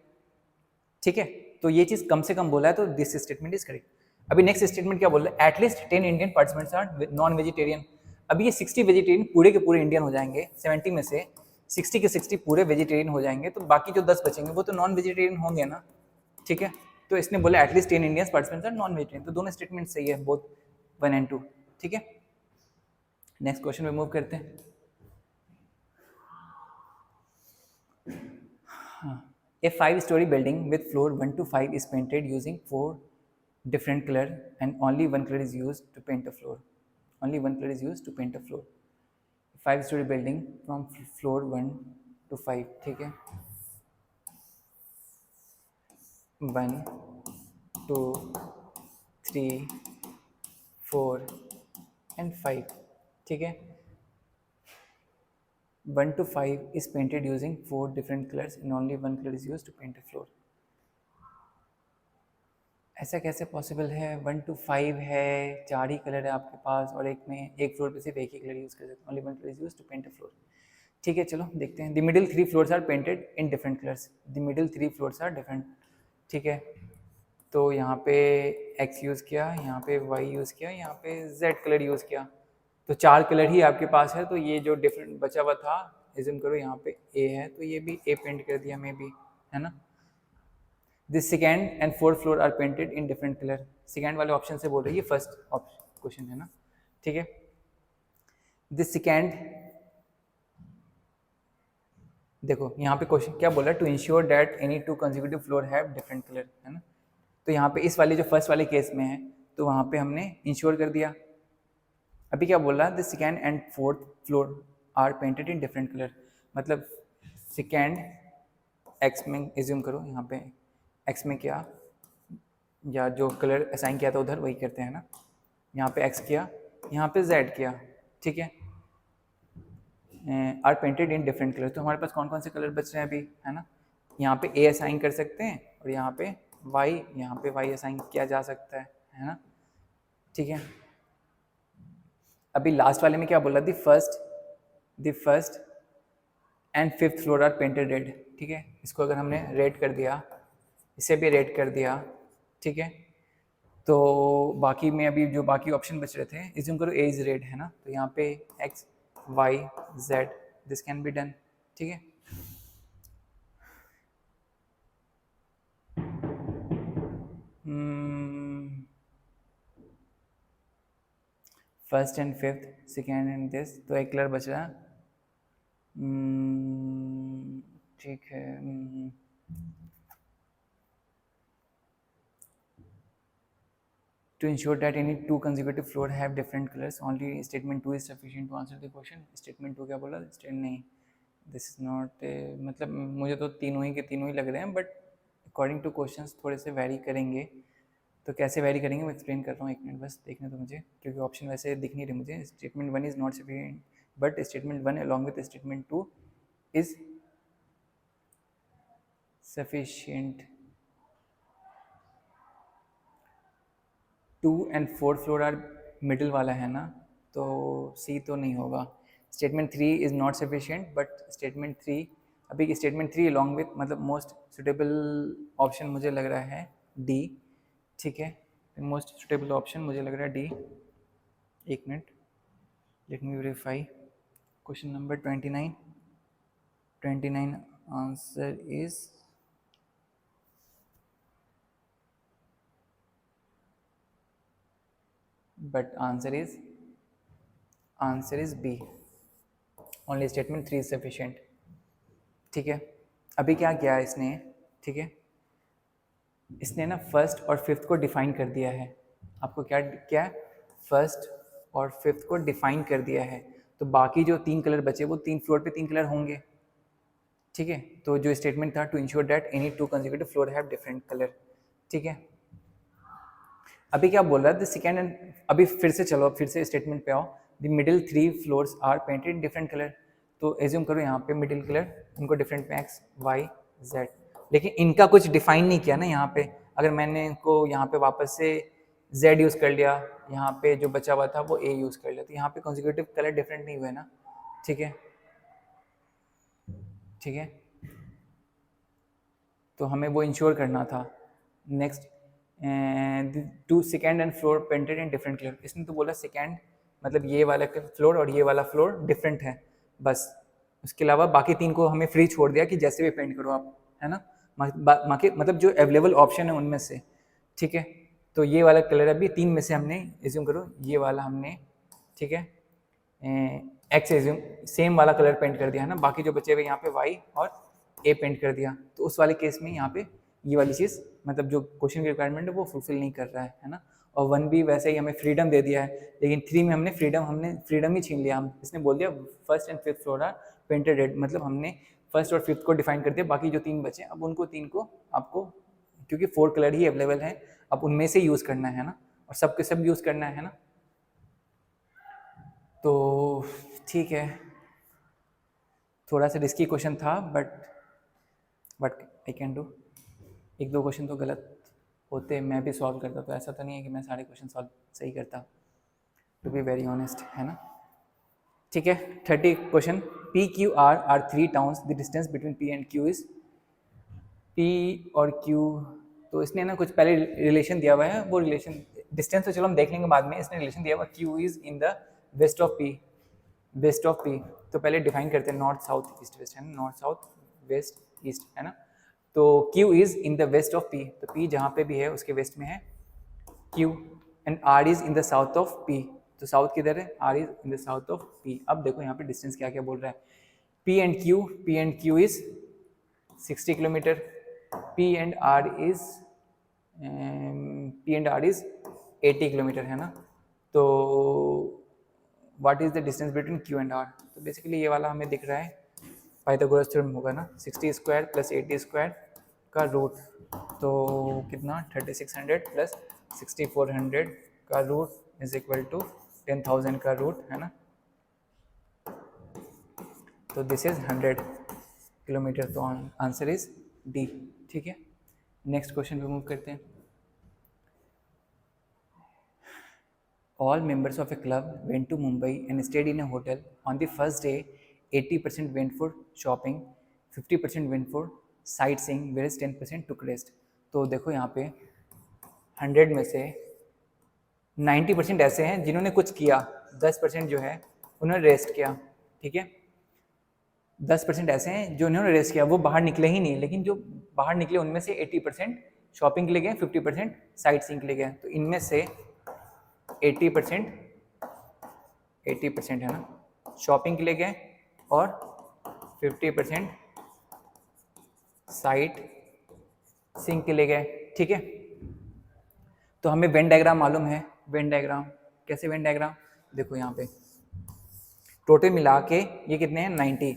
S1: ठीक है। तो ये चीज कम से कम बोला है, तो दिस स्टेटमेंट इज करेक्ट। अभी नेक्स्ट स्टेटमेंट क्या बोल रहा है? At least 10 Indian participants are non vegetarian. अभी ये 60 वेजिटेरियन पूरे के पूरे इंडियन हो जाएंगे, 70 में से 60 के 60 पूरे वेजिटेरियन हो जाएंगे, तो बाकी जो 10 बचेंगे वो तो नॉन वेजिटेरियन होंगे ना, ठीक है। तो इसने बोला at least 10 Indian participants are non vegetarian, तो दोनों स्टेटमेंट सही है, बोथ 1 and 2, ठीक है। नेक्स्ट क्वेश्चन पे मूव करते हैं। A 5-story building with floor 1 to 5 is painted using 4 different color and only one color is used to paint a floor. Only one color is used to paint a floor. 5-story building from floor 1 to 5, ठीक है। 1, 2, 3, 4 and 5, ठीक है। 1 to 5 is painted using 4 different colors and only one color is used to paint a floor. ऐसा कैसे possible है? 1 to 5 है, 4 ही colour है आपके पास, और एक में एक फ्लोर पे सिर्फ एक ही कलर यूज़ कर सकते हैं। Only one colour is use to paint a floor, ठीक है। चलो देखते हैं। The middle 3 floors are painted in different colours. The middle 3 floors are different, ठीक है। तो यहाँ पे एक्स यूज़ किया, यहाँ पे वाई यूज़ किया, यहाँ पे जेड कलर यूज़ किया, तो 4 कलर ही आपके पास है। तो ये जो डिफरेंट बचा हुआ था, एज्यूम करो यहाँ पे ए है, तो ये भी ए पेंट कर दिया, मे बी, है ना। The second and fourth floor are painted in different color. Second वाले ऑप्शन से बोल रही है, फर्स्ट क्वेश्चन है ना, ठीक है। The second, देखो यहाँ पे क्वेश्चन क्या बोला? To ensure that any 2 consecutive floor have different colour, है ना। तो यहाँ पे इस वाले जो फर्स्ट वाले केस में है, तो वहाँ पे हमने इंश्योर कर दिया। अभी क्या बोल रहा है? The second and fourth floor are painted in different colour, मतलब सेकेंड एक्स में एज्यूम करो, यहाँ पे एक्स में क्या, या जो कलर असाइन किया था उधर वही करते हैं ना। यहाँ पे एक्स किया, यहाँ पे जेड किया, ठीक है। Are painted in different colour. तो हमारे पास कौन कौन से कलर बच रहे हैं अभी, है ना। यहाँ पे ए असाइन कर सकते हैं, और यहाँ पे वाई असाइन किया जा सकता है ना, ठीक है। अभी लास्ट वाले में क्या बोला? The first and fifth floor are painted red, ठीक है। इसको अगर हमने रेड कर दिया, इसे भी रेड कर दिया, ठीक है। तो बाकी में अभी जो बाकी ऑप्शन बच रहे थे, इज्यूम करो ए इज रेड, है ना। तो यहाँ पे X Y Z this can be done, ठीक है। First and fifth, second and this, तो एक कलर बच रहा, ठीक है। To ensure that any two consecutive floor have different colors, only statement 2 is sufficient to answer the question. Statement 2 क्या बोला? स्टेटमेंट नहीं, दिस इज नॉट, मतलब मुझे तो तीनों ही के तीनों ही लग रहे हैं, बट अकॉर्डिंग टू क्वेश्चंस थोड़े से वैरी करेंगे। तो कैसे वैरी करेंगे मैं एक्सप्लेन कर रहा हूँ, एक मिनट बस देखने दो मुझे, क्योंकि ऑप्शन वैसे दिख नहीं रहे मुझे। Statement 1 is not sufficient, but statement 1 along with statement 2 is sufficient. 2 and 4 floor are middle वाला है ना, तो सी तो नहीं होगा। Statement 3 is not sufficient, but statement 3, अभी स्टेटमेंट 3 अलॉन्ग विथ, मतलब मोस्ट सुटेबल ऑप्शन मुझे लग रहा है डी, ठीक है। मोस्ट सुटेबल ऑप्शन मुझे लग रहा है डी। एक minute, let me verify. Question number 29 answer is but answer is B, only statement 3 is sufficient, ठीक है। अभी क्या किया इसने, ठीक है, इसने ना फर्स्ट और फिफ्थ को डिफाइन कर दिया है। आपको क्या फर्स्ट और फिफ्थ को डिफाइन कर दिया है, तो बाकी जो 3 कलर बचे वो 3 फ्लोर पे 3 कलर होंगे, ठीक है। तो जो स्टेटमेंट था, to ensure that any 2 consecutive floor have different colour, ठीक है। अभी क्या बोल रहा है, द सेकेंड एंड, अभी फिर से चलो, फिर से स्टेटमेंट पे आओ। The middle 3 floors are painted different colour, तो एज्यूम करो यहाँ पे मिडिल कलर इनको डिफरेंट पे एक्स वाई जेड, लेकिन इनका कुछ डिफाइन नहीं किया ना यहाँ पे। अगर मैंने इनको यहाँ पे वापस से जेड यूज़ कर लिया, यहाँ पे जो बचा हुआ था वो ए यूज़ कर लिया, तो यहाँ पे कॉन्जिक्यूटिव कलर डिफरेंट नहीं हुए ना, ठीक है, ठीक है। तो हमें वो इंश्योर करना था। Next, to second and floor painted in different colour, इसने तो बोला सेकेंड मतलब ये वाला फ्लोर और ये वाला फ्लोर डिफरेंट है, बस उसके अलावा बाकी 3 को हमें फ्री छोड़ दिया कि जैसे भी पेंट करो आप, है ना। बाकी मतलब जो अवेलेबल ऑप्शन है उनमें से, ठीक है। तो ये वाला कलर अभी 3 में से हमने एज्यूम करो, ये वाला हमने, ठीक है, एक्स एज्यूम सेम वाला कलर पेंट कर दिया है ना, बाकी जो बचे हुए यहाँ पे वाई और ए पेंट कर दिया, तो उस वाले केस में यहाँ पे ये वाली चीज़, मतलब जो क्वेश्चन की रिक्वायरमेंट है वो फुलफिल नहीं कर रहा है ना। और 1 भी वैसे ही हमें फ्रीडम दे दिया है, लेकिन 3 में हमने फ्रीडम ही छीन लिया। हम इसने बोल दिया first and fifth floor are painted red, मतलब हमने फर्स्ट और फिफ्थ को डिफाइन कर दिया, बाकी जो 3 बचे अब उनको 3 को आपको, क्योंकि 4 कलर ही अवेलेबल है, अब उनमें से यूज़ करना है ना, और सब के सब यूज़ करना है ना। तो ठीक है, थोड़ा सा रिस्की क्वेश्चन था, but I can do. 1-2 question तो गलत होते मैं भी सॉल्व करता, तो ऐसा तो नहीं है कि मैं सारे क्वेश्चन सॉल्व सही करता, टू बी वेरी ऑनेस्ट, है ना। ठीक है, 30 question. P Q R 3 towns, the distance between P and Q is, P और क्यू, तो इसने ना कुछ पहले रिलेशन दिया हुआ है, वो रिलेशन डिस्टेंस तो चलो हम देख लेंगे बाद में, इसने रिलेशन दिया हुआ Q is in the west of P, west of P, तो पहले डिफाइन करते हैं नॉर्थ साउथ ईस्ट वेस्ट, है ना, नॉर्थ साउथ वेस्ट ईस्ट, है ना। तो Q is in the west of P, तो P जहाँ पे भी है उसके वेस्ट में है Q, and R is in the south of P, तो साउथ किधर है, R is in the south of P। अब देखो यहाँ पे डिस्टेंस क्या क्या बोल रहा है, P and Q is 60 kilometre, P and R is 80 kilometre, है ना। तो what is the distance between Q and R, तो बेसिकली ये वाला हमें दिख रहा है, पाइथागोरस थ्योरम होगा ना, 60 स्क्वायर प्लस 80 स्क्वायर का रूट, तो कितना 3600 प्लस 6400 का रूट इज इक्वल टू 10,000 का रूट, है ना। तो दिस इज 100 किलोमीटर, तो आंसर इज डी, ठीक है। नेक्स्ट क्वेश्चन पे मूव करते हैं। All members of a club went to Mumbai and stayed in a hotel. On the first day, 80% went for shopping, 50% went for sightseeing, whereas 10% took rest. तो देखो यहाँ पे 100 में से 90% ऐसे हैं जिन्होंने कुछ किया, 10% जो है उन्होंने रेस्ट किया, ठीक है। 10% ऐसे हैं जो इन्होंने रेस किया, वो बाहर निकले ही नहीं, लेकिन जो बाहर निकले उनमें से 80% शॉपिंग के लिए गए, 50% साइट सीइंग के लिए गए। तो इनमें से 80% है ना शॉपिंग के लिए गए और 50% साइट सीइंग के लिए गए। ठीक है, तो हमें वेन डायग्राम मालूम है। वेन डायग्राम कैसे? वेन डायग्राम देखो यहाँ पे टोटल मिला के ये कितने हैं 90,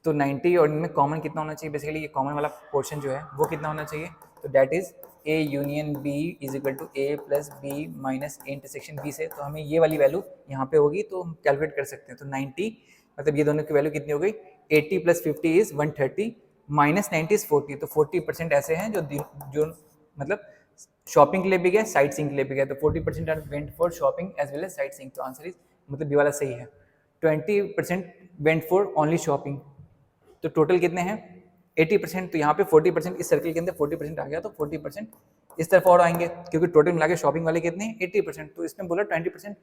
S1: तो 90 और इनमें कॉमन कितना होना चाहिए? बेसिकली ये कॉमन वाला पोर्शन जो है वो कितना होना चाहिए? तो that is A union B is equal to A plus B minus A intersection B से। तो हमें ये वाली वैल्यू यहाँ पे होगी तो हम कैलकुलेट कर सकते हैं। तो 90 मतलब ये दोनों की वैल्यू कितनी हो गई? 80 प्लस 50 इज 130 माइनस 90 इज 40। तो 40% ऐसे हैं जो मतलब शॉपिंग के लिए भी गए, साइट सीइंग के लिए भी गए। तो 40% are went for shopping as well as sightseeing. तो आंसर इज मतलब ये वाला सही है। 20% वेंट फॉर ओनली शॉपिंग। तो टोटल कितने हैं? 80%। तो यहाँ पे 40% इस सर्कल के अंदर 40% आ गया, तो 40% इस तरफ और आएंगे क्योंकि टोटल मिला के शॉपिंग वाले कितने हैं? 80%। तो इसमें बोला 20%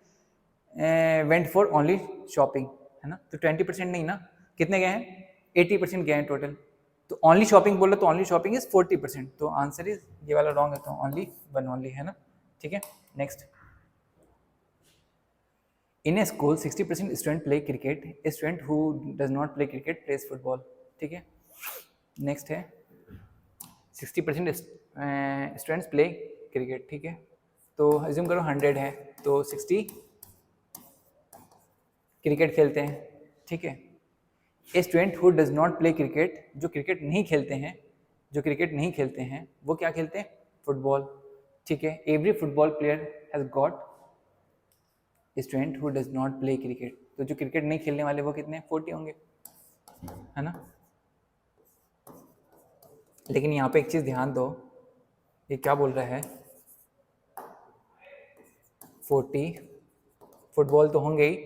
S1: वेंट फॉर ओनली शॉपिंग, है ना। तो 20% नहीं ना, कितने गए हैं? 80% गए हैं टोटल। तो ओनली शॉपिंग बोला तो ओनली शॉपिंग इज 40%। तो आंसर इज ये वाला रॉन्ग है, तो ओनली वन ओनली, है ना। ठीक है, next. In a school, 60% student play cricket. A student who does not play cricket plays football. ठीक है, नेक्स्ट है 60% स्टूडेंट्स प्ले क्रिकेट। ठीक है, तो अज्यूम करो 100 है तो 60 क्रिकेट खेलते हैं। ठीक है, a student who does not play cricket, जो क्रिकेट नहीं खेलते हैं, जो क्रिकेट नहीं खेलते हैं वो क्या खेलते हैं? फुटबॉल। ठीक है, every football player has got student who does not play cricket. तो जो क्रिकेट नहीं खेलने वाले वो कितने? 40 होंगे, है ना। लेकिन यहाँ पे एक चीज़ ध्यान दो, ये क्या बोल रहा है? 40 फुटबॉल तो होंगे ही।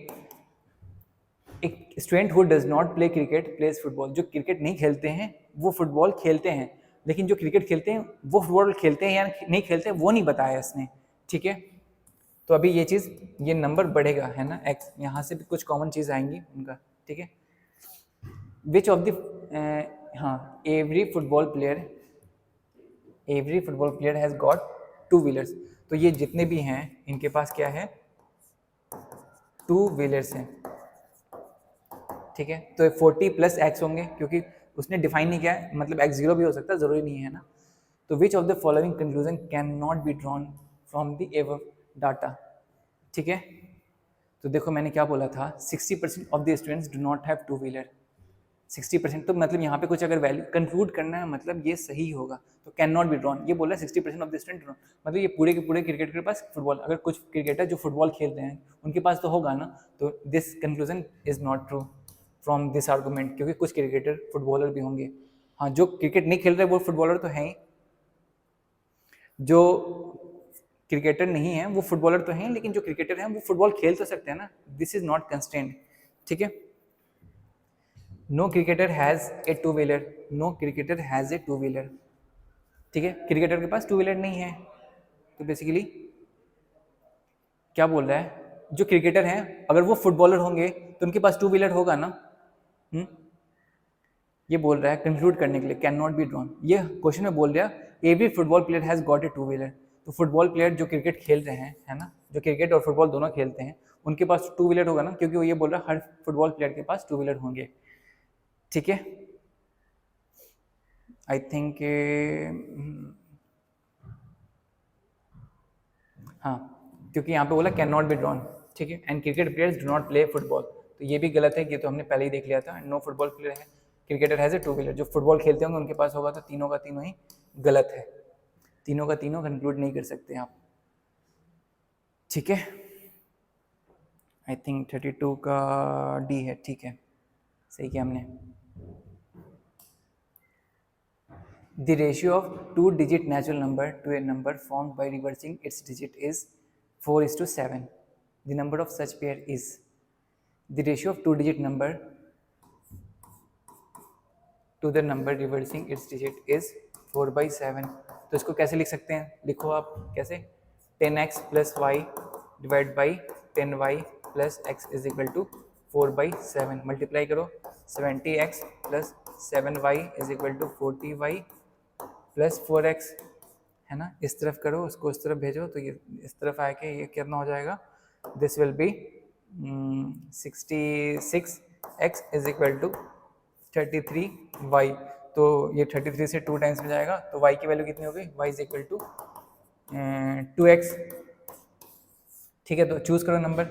S1: एक student who does not play cricket plays football, जो क्रिकेट नहीं खेलते हैं वो फुटबॉल खेलते हैं, लेकिन जो क्रिकेट खेलते हैं वो फुटबॉल खेलते हैं या नहीं खेलते हैं वो नहीं बताया इसने। ठीक है, तो अभी ये चीज़, ये नंबर बढ़ेगा, है ना। एक्स यहाँ से भी कुछ कॉमन चीज़ आएंगी उनका। ठीक है, विच ऑफ द हाँ every football player has got 2 wheelers. तो ये जितने भी हैं इनके पास क्या है? 2 व्हीलर्स हैं। ठीक है, तो 40 प्लस एक्स होंगे क्योंकि उसने डिफाइन नहीं किया है, मतलब एक्स 0 भी हो सकता है, ज़रूरी नहीं है ना। तो विच of the following conclusion can not be drawn from the ever data. ठीक है, तो देखो मैंने क्या बोला था, 60% of the students do not have 2 wheeler. 60%, तो मतलब यहाँ पे कुछ अगर वैल्यू कंक्लूड करना है मतलब ये सही होगा। तो कैन नॉट बी ड्रॉन, ये बोला 60% ऑफ द स्टूडेंट ड्रॉन, मतलब ये पूरे के पूरे क्रिकेटर के पास फुटबॉल, अगर कुछ क्रिकेटर जो फुटबॉल खेलते हैं उनके पास तो होगा ना। तो this conclusion is not true from this argument, क्योंकि कुछ क्रिकेटर फुटबॉलर भी होंगे। हाँ, जो क्रिकेट नहीं खेल रहे वो फुटबॉलर तो हैं ही, जो क्रिकेटर नहीं है वो फुटबॉलर तो हैं, लेकिन जो क्रिकेटर हैं वो फुटबॉल खेल तो सकते हैं ना। This is not constant. ठीक है, no cricketer has a 2 wheeler, no cricketer has a 2 wheeler. ठीक है, क्रिकेटर के पास 2 व्हीलर नहीं है। तो बेसिकली क्या बोल रहा है, जो क्रिकेटर हैं अगर वो फुटबॉलर होंगे तो उनके पास 2 व्हीलर होगा ना। ये बोल रहा है कंक्लूड करने के लिए कैन नॉट बी ड्रॉन, ये क्वेश्चन में बोल रहा है every football player has got a 2 wheeler. तो फुटबॉल प्लेयर जो क्रिकेट खेल रहे हैं, है ना, जो क्रिकेट और फुटबॉल दोनों खेलते हैं उनके पास 2 व्हीलर होगा ना, क्योंकि वो ये बोल रहा है हर फुटबॉल प्लेयर के पास 2 व्हीलर होंगे। ठीक है, आई थिंक हाँ, क्योंकि यहाँ पे बोला कैन नॉट बी ड्रॉन। ठीक है, and cricket players do not play football, तो ये भी गलत है, ये तो हमने पहले ही देख लिया था। नो फुटबॉल प्लेयर है, क्रिकेटर हैज़ ए 2 व्हीलर, जो फुटबॉल खेलते होंगे उनके पास होगा। तो तीनों का तीनों ही गलत है, तीनों का तीनों कंक्लूड नहीं कर सकते आप। ठीक है, आई थिंक 32 का डी है। ठीक है, सही किया हमने। The ratio of 2-digit natural number to a number formed by reversing its digit is 4:7. The number of such pair is, the ratio of 2-digit number to the number reversing its digit is 4/7. तो इसको कैसे लिख सकते हैं? लिखो आप कैसे, 10x plus y divided by 10y plus x is equal to 4/7। Multiply करो 70x plus 7y is equal to 40y plus 4x, है ना। इस तरफ करो, उसको इस तरफ भेजो, तो ये इस तरफ आके ये कितना हो जाएगा, this will be 66x is equal to 33y। तो ये 33 से 2 टाइम्स में जाएगा, तो y की वैल्यू कितनी होगी, y is equal to 2x। ठीक है, तो चूज़ करो नंबर।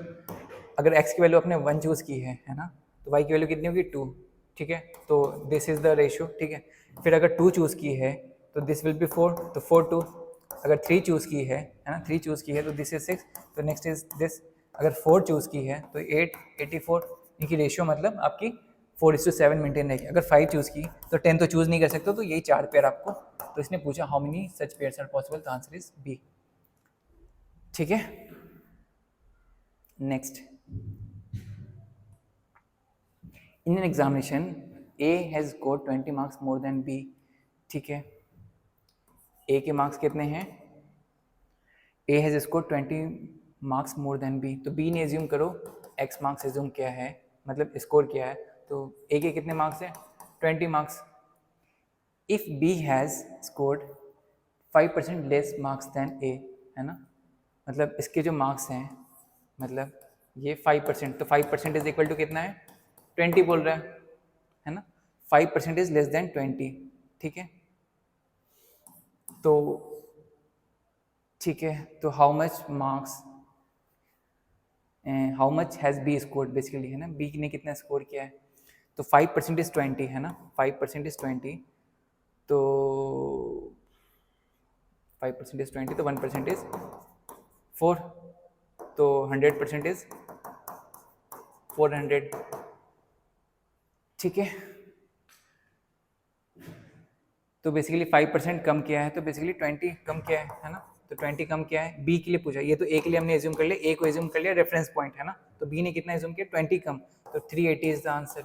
S1: अगर x की वैल्यू आपने 1 चूज़ की है ना, तो y की वैल्यू कितनी होगी 2। ठीक है, तो दिस इज़ द रेशियो। ठीक है, फिर अगर 2 चूज़ की है तो दिस विल बी 4, तो 4 2। अगर 3 चूज़ की है ना, 3 चूज़ की है तो दिस इज 6, तो नेक्स्ट इज दिस। अगर 4 चूज़ की है तो 8 84। इनकी रेशियो मतलब आपकी 4:7 मेंटेन रहेगी। अगर 5 चूज़ की तो 10 तो चूज़ नहीं कर सकते, तो यही 4 पेयर आपको। तो इसने पूछा how many such pairs are possible, तो आंसर इज बी। ठीक है, next. In an examination, A has scored 20 marks more than B. ठीक है, A के मार्क्स कितने हैं, A has scored 20 marks more than B, तो B ने एज्यूम करो X मार्क्स एज्यूम किया है, मतलब स्कोर किया है, तो A के कितने मार्क्स हैं, 20 marks. If B has scored 5% less marks than A, है ना, मतलब इसके जो मार्क्स हैं, मतलब ये 5%, तो 5% इज इक्वल टू कितना है, 20 बोल रहा है ना। 5% इज लेस देन 20। ठीक है, तो ठीक है, तो how much marks, how much has B scored basically, है ना, बी ने कितना स्कोर किया है, तो 5% इज 20, है ना, 5% इज 20, तो 5% इज 20, तो 1% इज 4, तो 100% इज 400। ठीक है, तो बेसिकली 5% कम किया है, तो बेसिकली 20 कम किया है ना, तो 20 कम किया है। बी के लिए पूछा, ये तो ए के लिए हमने एज्यूम कर लिया, ए को एज्यूम कर लिया रेफरेंस पॉइंट, है ना, तो बी ने कितना एज्यूम किया, 20 कम, तो 380 इज द आंसर।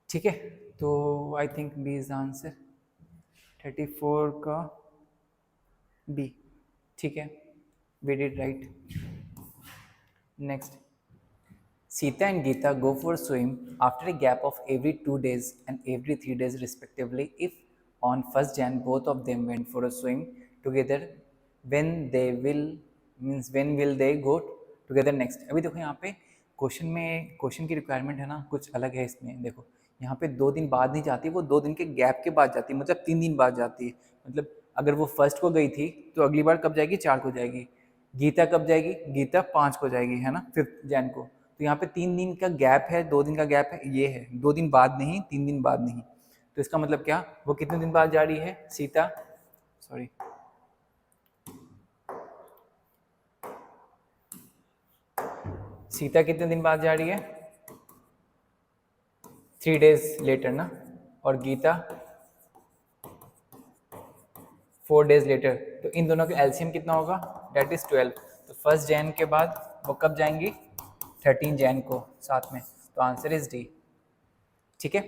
S1: ठीक है, तो I think B is the answer, 34 का बी। ठीक है, we did right. Next, Sita and Geeta go for a swim after a gap of every 2 days and every 3 days respectively. If on 1st Jan both of them went for a swim together, when will they go together next? अभी देखो यहाँ पे question की requirement है ना, कुछ अलग है इसमें। देखो यहाँ पे 2 दिन बाद नहीं जाती, वो 2 दिन के गैप के बाद जाती है, मतलब 3 दिन बाद जाती है। मतलब अगर वो 1st को गई थी तो अगली बार कब जाएगी, 4 को जाएगी। गीता कब जाएगी, गीता 5 को जाएगी, है ना, 5th जैन को। तो यहाँ पे 3 दिन का गैप है, 2 दिन का गैप है, ये है 2 दिन बाद नहीं, 3 दिन बाद नहीं। तो इसका मतलब क्या, वो कितने दिन बाद जा रही है, सीता कितने दिन बाद जा रही है, 3 डेज लेटर ना, और गीता 4 डेज लेटर। तो इन दोनों का एलसीएम कितना होगा, डेट इज 12। तो 1st जैन के बाद वो कब जाएंगी, 13 जैन को साथ में, तो आंसर इज डी। ठीक है,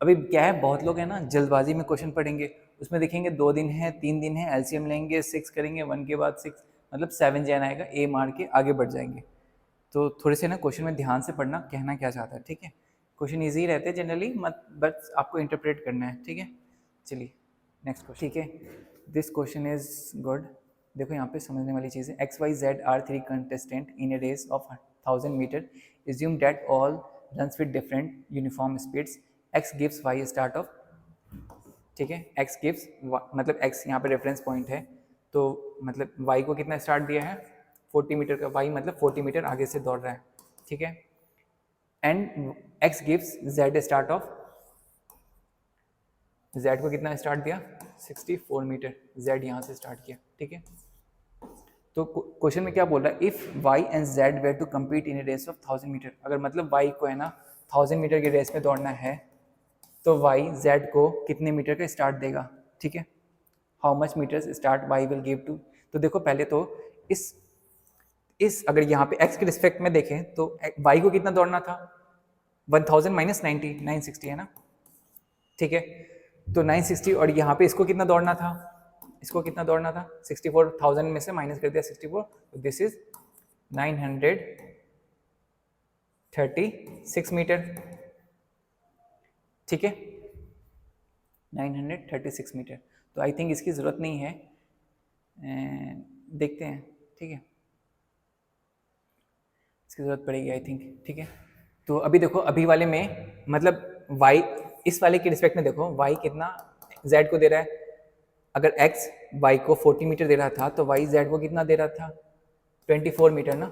S1: अभी क्या है, बहुत लोग हैं ना जल्दबाजी में क्वेश्चन पढ़ेंगे, उसमें देखेंगे 2 दिन है, 3 दिन है, एलसीएम लेंगे, 6 करेंगे, 1 के बाद 6, मतलब 7 जैन आएगा, ए मार के आगे बढ़ जाएंगे। तो थोड़े से ना क्वेश्चन में ध्यान से पढ़ना, कहना क्या चाहता है। ठीक है, क्वेश्चन ईजी रहते हैं जनरली, मत बस आपको इंटरप्रेट करना है। ठीक है, चलिए नेक्स्ट क्वेश्चन। ठीक है, दिस क्वेश्चन इज गुड। देखो यहाँ पे समझने वाली चीज़ है, XYZ are 3 contestant in a race of 1000 metre, assume that all runs with different uniform speeds, X gives Y start off. ठीक है, X गिव्स मतलब X यहाँ पे रेफरेंस पॉइंट है, तो मतलब Y को कितना स्टार्ट दिया है, 40 मीटर का, Y मतलब 40 मीटर आगे से दौड़ रहा है। ठीक है, and X gives Z start of, Z को कितना स्टार्ट दिया, 64 मीटर, Z यहाँ से स्टार्ट किया। ठीक है, तो क्वेश्चन में क्या बोल रहा है, if Y and Z were to compete in a race of 1000 metre, अगर मतलब Y को है ना 1000 मीटर की रेस में दौड़ना है, तो Y Z को कितने मीटर का स्टार्ट देगा। ठीक है, how much metres start Y will give to. तो देखो पहले तो इस अगर यहाँ पे X के रिस्पेक्ट में देखें तो Y को कितना दौड़ना था, 1000 माइनस 90, 960 है ना। ठीक है, तो 960, और यहाँ पे इसको कितना दौड़ना था, 64,000 में से माइनस कर दिया 64, तो दिस इज 900 36 मीटर, ठीक है, 936 मीटर। तो आई थिंक इसकी ज़रूरत नहीं है, देखते हैं, ठीक है, इसकी ज़रूरत पड़ेगी आई थिंक, ठीक है। तो अभी देखो, अभी वाले में मतलब y, इस वाले के रिस्पेक्ट में देखो y कितना z को दे रहा है। अगर x y को 40 मीटर दे रहा था तो y z को कितना दे रहा था, 24 मीटर ना,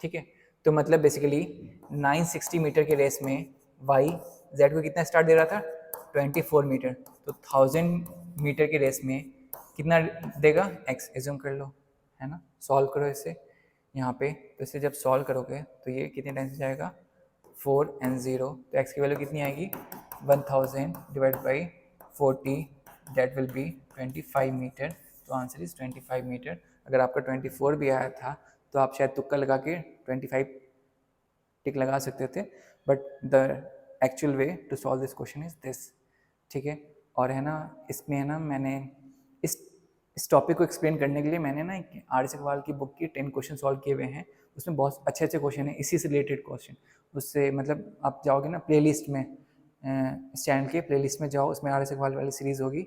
S1: ठीक है। तो मतलब बेसिकली 960 मीटर के रेस में y z को कितना स्टार्ट दे रहा था, 24 मीटर। तो 1000 मीटर के रेस में कितना देगा x, एज्यूम कर लो, है ना, सॉल्व करो इसे यहाँ पे। तो इसे जब सॉल्व करोगे तो ये कितने टाइम से जाएगा, 4 and 0, तो x की वैल्यू कितनी आएगी, 1000 divide by 40, that will be 25 metre. तो आंसर इज 25 मीटर। अगर आपका 24 भी आया था तो आप शायद तुक्का लगा के 25 टिक लगा सकते थे, but the actual way to solve this question is this, ठीक है। और है ना, इसमें है ना, मैंने इस टॉपिक को एक्सप्लेन करने के लिए मैंने ना आर एस अग्रवाल की बुक की 10 क्वेश्चन सॉल्व किए हुए हैं। उसमें बहुत अच्छे अच्छे क्वेश्चन हैं इसी से रिलेटेड क्वेश्चन। उससे मतलब आप जाओगे ना प्लेलिस्ट में, इस चैनल के प्लेलिस्ट में जाओ, उसमें आर एस अग्रवाल वाली सीरीज़ होगी।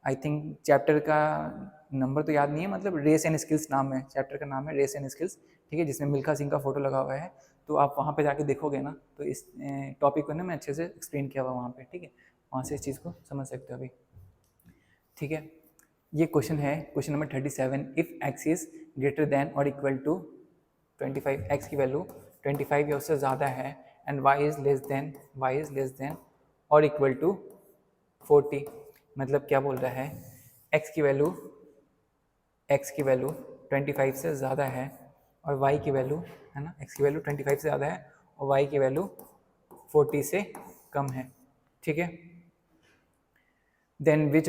S1: आई थिंक चैप्टर का नंबर तो याद नहीं है, मतलब रेस एंड स्किल्स नाम है, चैप्टर का नाम है रेस एंड स्किल्स, ठीक है, जिसमें मिल्खा सिंह का फोटो लगा हुआ है। तो आप वहाँ पे जाके देखोगे ना, तो इस टॉपिक को ना मैं अच्छे से एक्सप्लेन किया हुआ वहाँ पे, ठीक है, वहाँ से इस चीज़ को समझ सकते हो अभी, ठीक है। ये क्वेश्चन है, question number 37, if x is greater than और इक्वल टू 25, x की वैल्यू 25 या उससे ज़्यादा है, and y is less than और इक्वल टू 40। मतलब क्या बोल रहा है, x की वैल्यू 25 से ज़्यादा है और y की वैल्यू, है ना, x की वैल्यू 25 से ज़्यादा है और y की वैल्यू 40 से कम है, ठीक है। Then which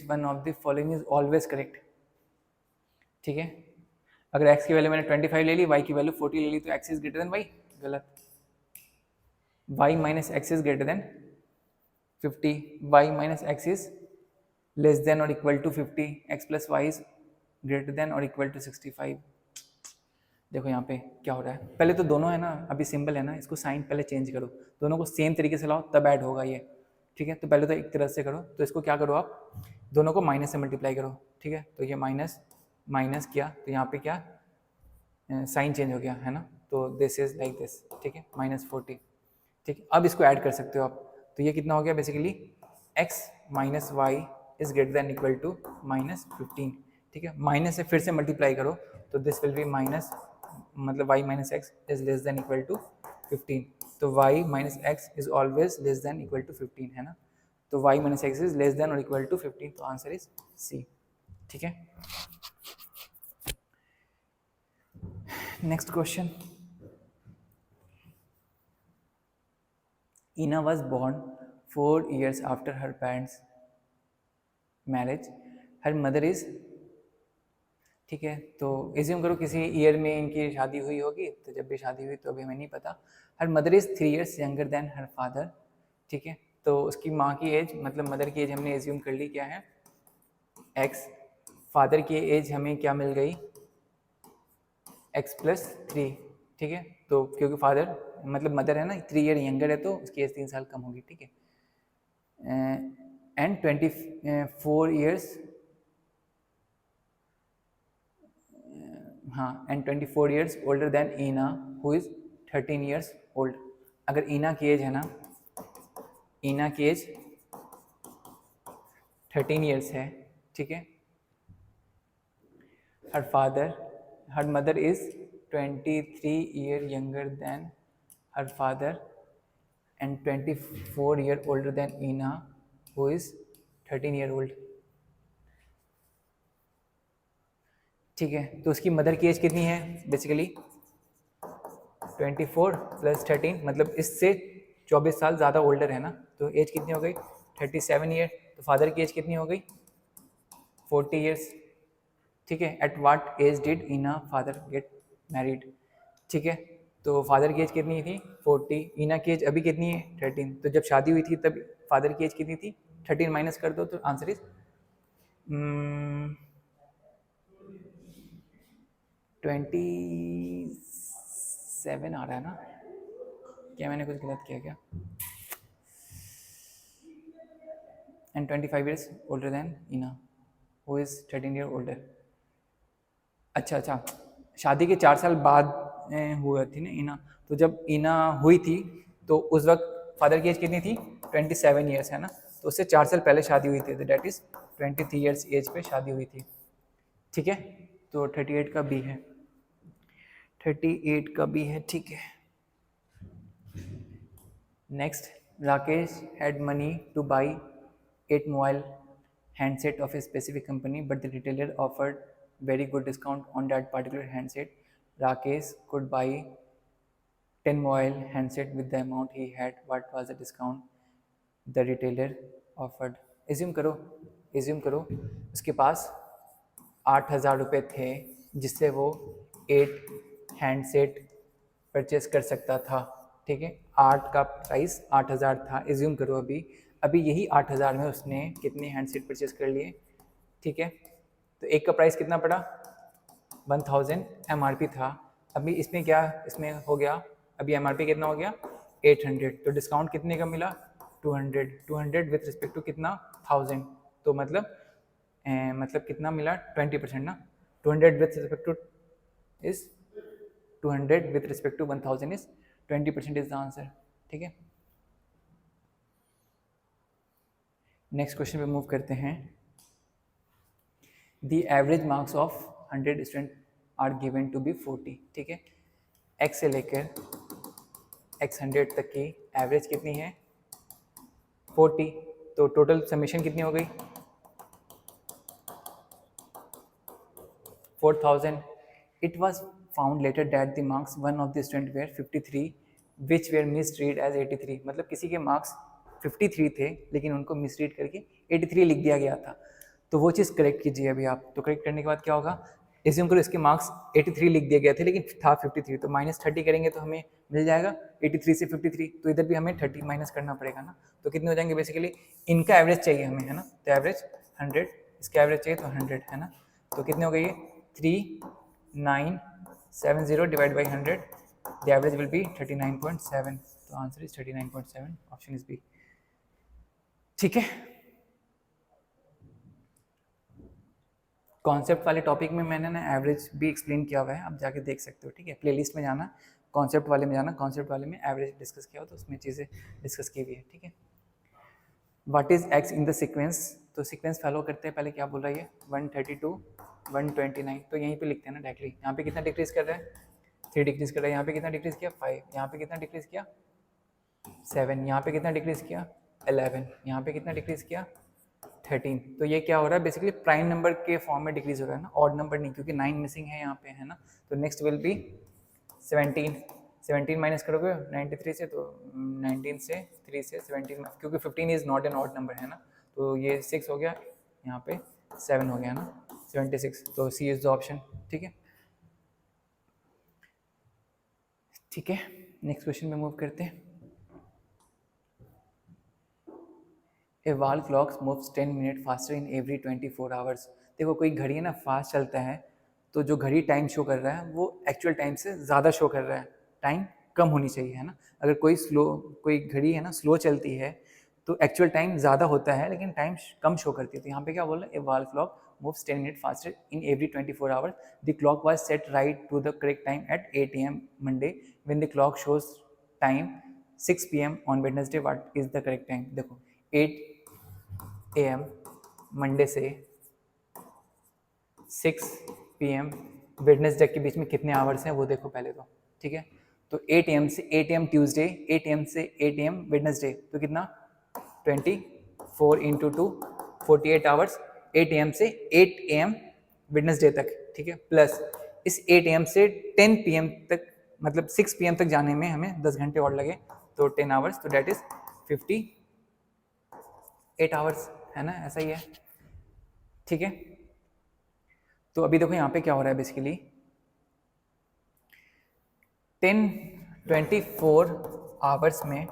S1: one of the following is always correct, ठीक है। अगर x की वैल्यू मैंने 25 ले ली, y की वैल्यू 40 ले ली, तो x is greater than y, गलत। y minus x is greater than 50, y minus x is less than और equal to 50, x plus y is greater than और इक्वल टू 65। देखो यहाँ पे क्या हो रहा है, पहले तो दोनों है ना, अभी सिंबल है ना, इसको साइन पहले चेंज करो, दोनों को सेम तरीके से लाओ तब ऐड होगा ये, ठीक है। तो पहले तो एक तरह से करो, तो इसको क्या करो आप, दोनों को माइनस से मल्टीप्लाई करो, ठीक है। तो ये माइनस माइनस किया तो यहाँ पे क्या साइन चेंज हो गया, है ना, तो दिस इज लाइक दिस, ठीक है, -40, ठीक है। अब इसको ऐड कर सकते हो आप, तो ये कितना हो गया basically, x minus Y is greater than equal to -15, ठीक है। माइनस से फिर से मल्टीप्लाई करो तो दिस विल बी माइनस, मतलब y minus x is less than equal to 15, तो y minus x is always less than equal to 15, है ना। तो y minus x is less than और इक्वल टू 15, तो आंसर इज सी, ठीक है। Next question, Ina was born 4 years after her parents' marriage. Her mother is, ठीक है, तो एज्यूम करो किसी ईयर में इनकी शादी हुई होगी, तो जब भी शादी हुई तो अभी हमें नहीं पता। Her mother is 3 years younger than her father, ठीक है। तो उसकी माँ की एज, मतलब मदर की एज हमने एज्यूम कर ली, क्या है, x। फादर की एज हमें क्या मिल गई, x प्लस 3, ठीक है। तो क्योंकि फादर मतलब मदर है ना 3 year यंगर है, तो उसकी एज 3 साल कम होगी, ठीक है। एंड 24 years, हाँ, and 24 years older than Ina who is 13 years old. अगर ईना की एज है ना, ईना की एज 13 years है, ठीक है। Her mother is 23 year younger than her father and 24 year older than Ina who is 13 year old, ठीक है। तो उसकी मदर की एज कितनी है बेसिकली, 24 प्लस 13, मतलब इससे 24 साल ज़्यादा ओल्डर है ना, तो एज कितनी हो गई, 37 ईयर। तो फादर की एज कितनी हो गई, 40 ईयर्स, ठीक है। एट वाट एज डिड इना फादर गेट मैरिड, ठीक है। तो फादर की एज कितनी थी, 40, इना की एज अभी कितनी है, 13। तो जब शादी हुई थी तब फादर की एज कितनी थी, 13 माइनस कर दो तो आंसर इज 27 7 आ रहा है ना, क्या मैंने कुछ गलत किया क्या? And 25 years older than Eena who is 13 year older। अच्छा अच्छा, शादी के 4 साल बाद हुआ थी ना ईना, तो जब ईना हुई थी तो उस वक्त फादर की एज कितनी थी? 27 ईयर्स है ना, तो उससे 4 साल पहले शादी हुई थी, तो डेट इज 23 ईयर्स एज पे शादी हुई थी। ठीक है, तो 38 का बी है, 38 का बी है। ठीक है, next, Rakesh had money two by 8 mobile handset of a specific company, but the retailer offered very good discount on that particular handset. Rakesh could buy 10 mobile handset with the amount he had. What was the discount the retailer offered? assume करो उसके पास 8,000 रुपये थे जिससे वो 8 handset purchase कर सकता था। ठीक है, 8 का प्राइस 8,000 था। एज्यूम करो अभी यही 8,000 में उसने कितने हैंडसेट परचेस कर लिए? ठीक है, तो एक का प्राइस कितना पड़ा? 1,000 MRP था। अभी इसमें हो गया, अभी MRP कितना हो गया? 800। तो डिस्काउंट कितने का मिला? 200 विथ रिस्पेक्ट टू कितना? 1000। तो मतलब कितना मिला? 20% ना। 200 with respect to is 200 with respect to 1000 is 20% is the answer. ठीक है, नेक्स्ट क्वेश्चन पे मूव करते हैं। The average marks of 100 student are given to be 40। ठीक है, x से लेकर x100 तक की एवरेज कितनी है? 40। तो टोटल समीशन कितनी हो गई? 4000। It was found later that the marks one of the student were 53 which were misread as 83। मतलब किसी के मार्क्स 53 थे लेकिन उनको मिसरीड करके 83 लिख दिया गया था। तो वो चीज़ करेक्ट कीजिए अभी आप। तो करेक्ट करने के बाद क्या होगा? एज्यूम करो इसके मार्क्स 83 लिख दिए गए थे लेकिन था 53, तो -30 करेंगे तो हमें मिल जाएगा 83 से 53। तो इधर भी हमें 30 माइनस करना पड़ेगा ना। तो कितने हो जाएंगे? बेसिकली इनका एवरेज चाहिए हमें, है ना, तो एवरेज 100, इसका एवरेज चाहिए तो 100, है ना। तो कितने हो गए? 3970 divide by 100, the average will be 39.7। तो answer is 39.7, option is B. ठीक है, कॉन्सेप्ट वाले टॉपिक में मैंने ना एवरेज भी एक्सप्लेन किया हुआ है, आप जाके देख सकते हो। ठीक है, प्लेलिस्ट में जाना, कॉन्सेप्ट वाले में जाना, कॉन्सेप्ट वाले में एवरेज डिस्कस किया हो तो उसमें चीज़ें डिस्कस की हुई है। ठीक है, what is x in the sequence? तो सीक्वेंस फॉलो करते हैं। पहले क्या बोल रहा है ये? 132 129। तो यहीं पे लिखते हैं ना डायरेक्टली। यहाँ पे कितना डिक्रीज कर रहा है? 3 डिक्रीज कर रहा है। यहाँ पे कितना डिक्रीज किया? 5। यहाँ पे कितना डिक्रीज किया? 7। यहाँ पे कितना डिक्रीज किया? 11। यहाँ पे कितना डिक्रीज किया? 13। तो ये क्या हो रहा है? बेसिकली प्राइम नंबर के फॉर्म में डिक्रीज हो रहा है ना, ऑड नंबर नहीं, क्योंकि 9 मिसिंग है यहाँ पे, है ना। तो नेक्स्ट विल बी 17। 17 माइनस करोगे 93 से, तो 19 से 3 से 17, क्योंकि 15 is not an odd number, है ना। तो ये 6 हो गया, यहाँ पे 7 हो गया ना, 76। तो सी इज द ऑप्शन। ठीक है, ठीक है, नेक्स्ट क्वेश्चन में मूव करते हैं। A wall clocks moves 10 minute faster in every 24 hours. देखो कोई घड़ी है ना, फास्ट चलता है, तो जो घड़ी टाइम शो कर रहा है वो एक्चुअल टाइम से ज़्यादा शो कर रहा है, टाइम कम होनी चाहिए, है ना। अगर कोई घड़ी है ना स्लो चलती है तो एक्चुअल टाइम ज़्यादा होता है लेकिन टाइम कम शो करती है। तो यहाँ पे क्या बोल रहा है? A wall clock moves 10 minute faster in every 24 hours. The clock was set right to the correct time at 8 AM Monday when the clock shows time 6 PM on Wednesday. What is the correct time? देखो 8 AM Monday से 6 PM Wednesday के बीच में कितने hours हैं वो देखो पहले तो। ठीक है, तो 8 AM से 8 AM ट्यूसडे, 8 AM से 8 AM वेडनेसडे, तो कितना? 24 इंटू 2 48 आवर्स 8 AM से 8 AM वेडनेसडे तक। ठीक है, प्लस इस 8 AM से 10 PM तक, मतलब 6 PM तक जाने में हमें 10 घंटे और लगे, तो 10 आवर्स, तो डेट इज 58 आवर्स, है ना, ऐसा ही है। ठीक है, तो अभी देखो यहाँ पे क्या हो रहा है, बेसिकली 24 आवर्स में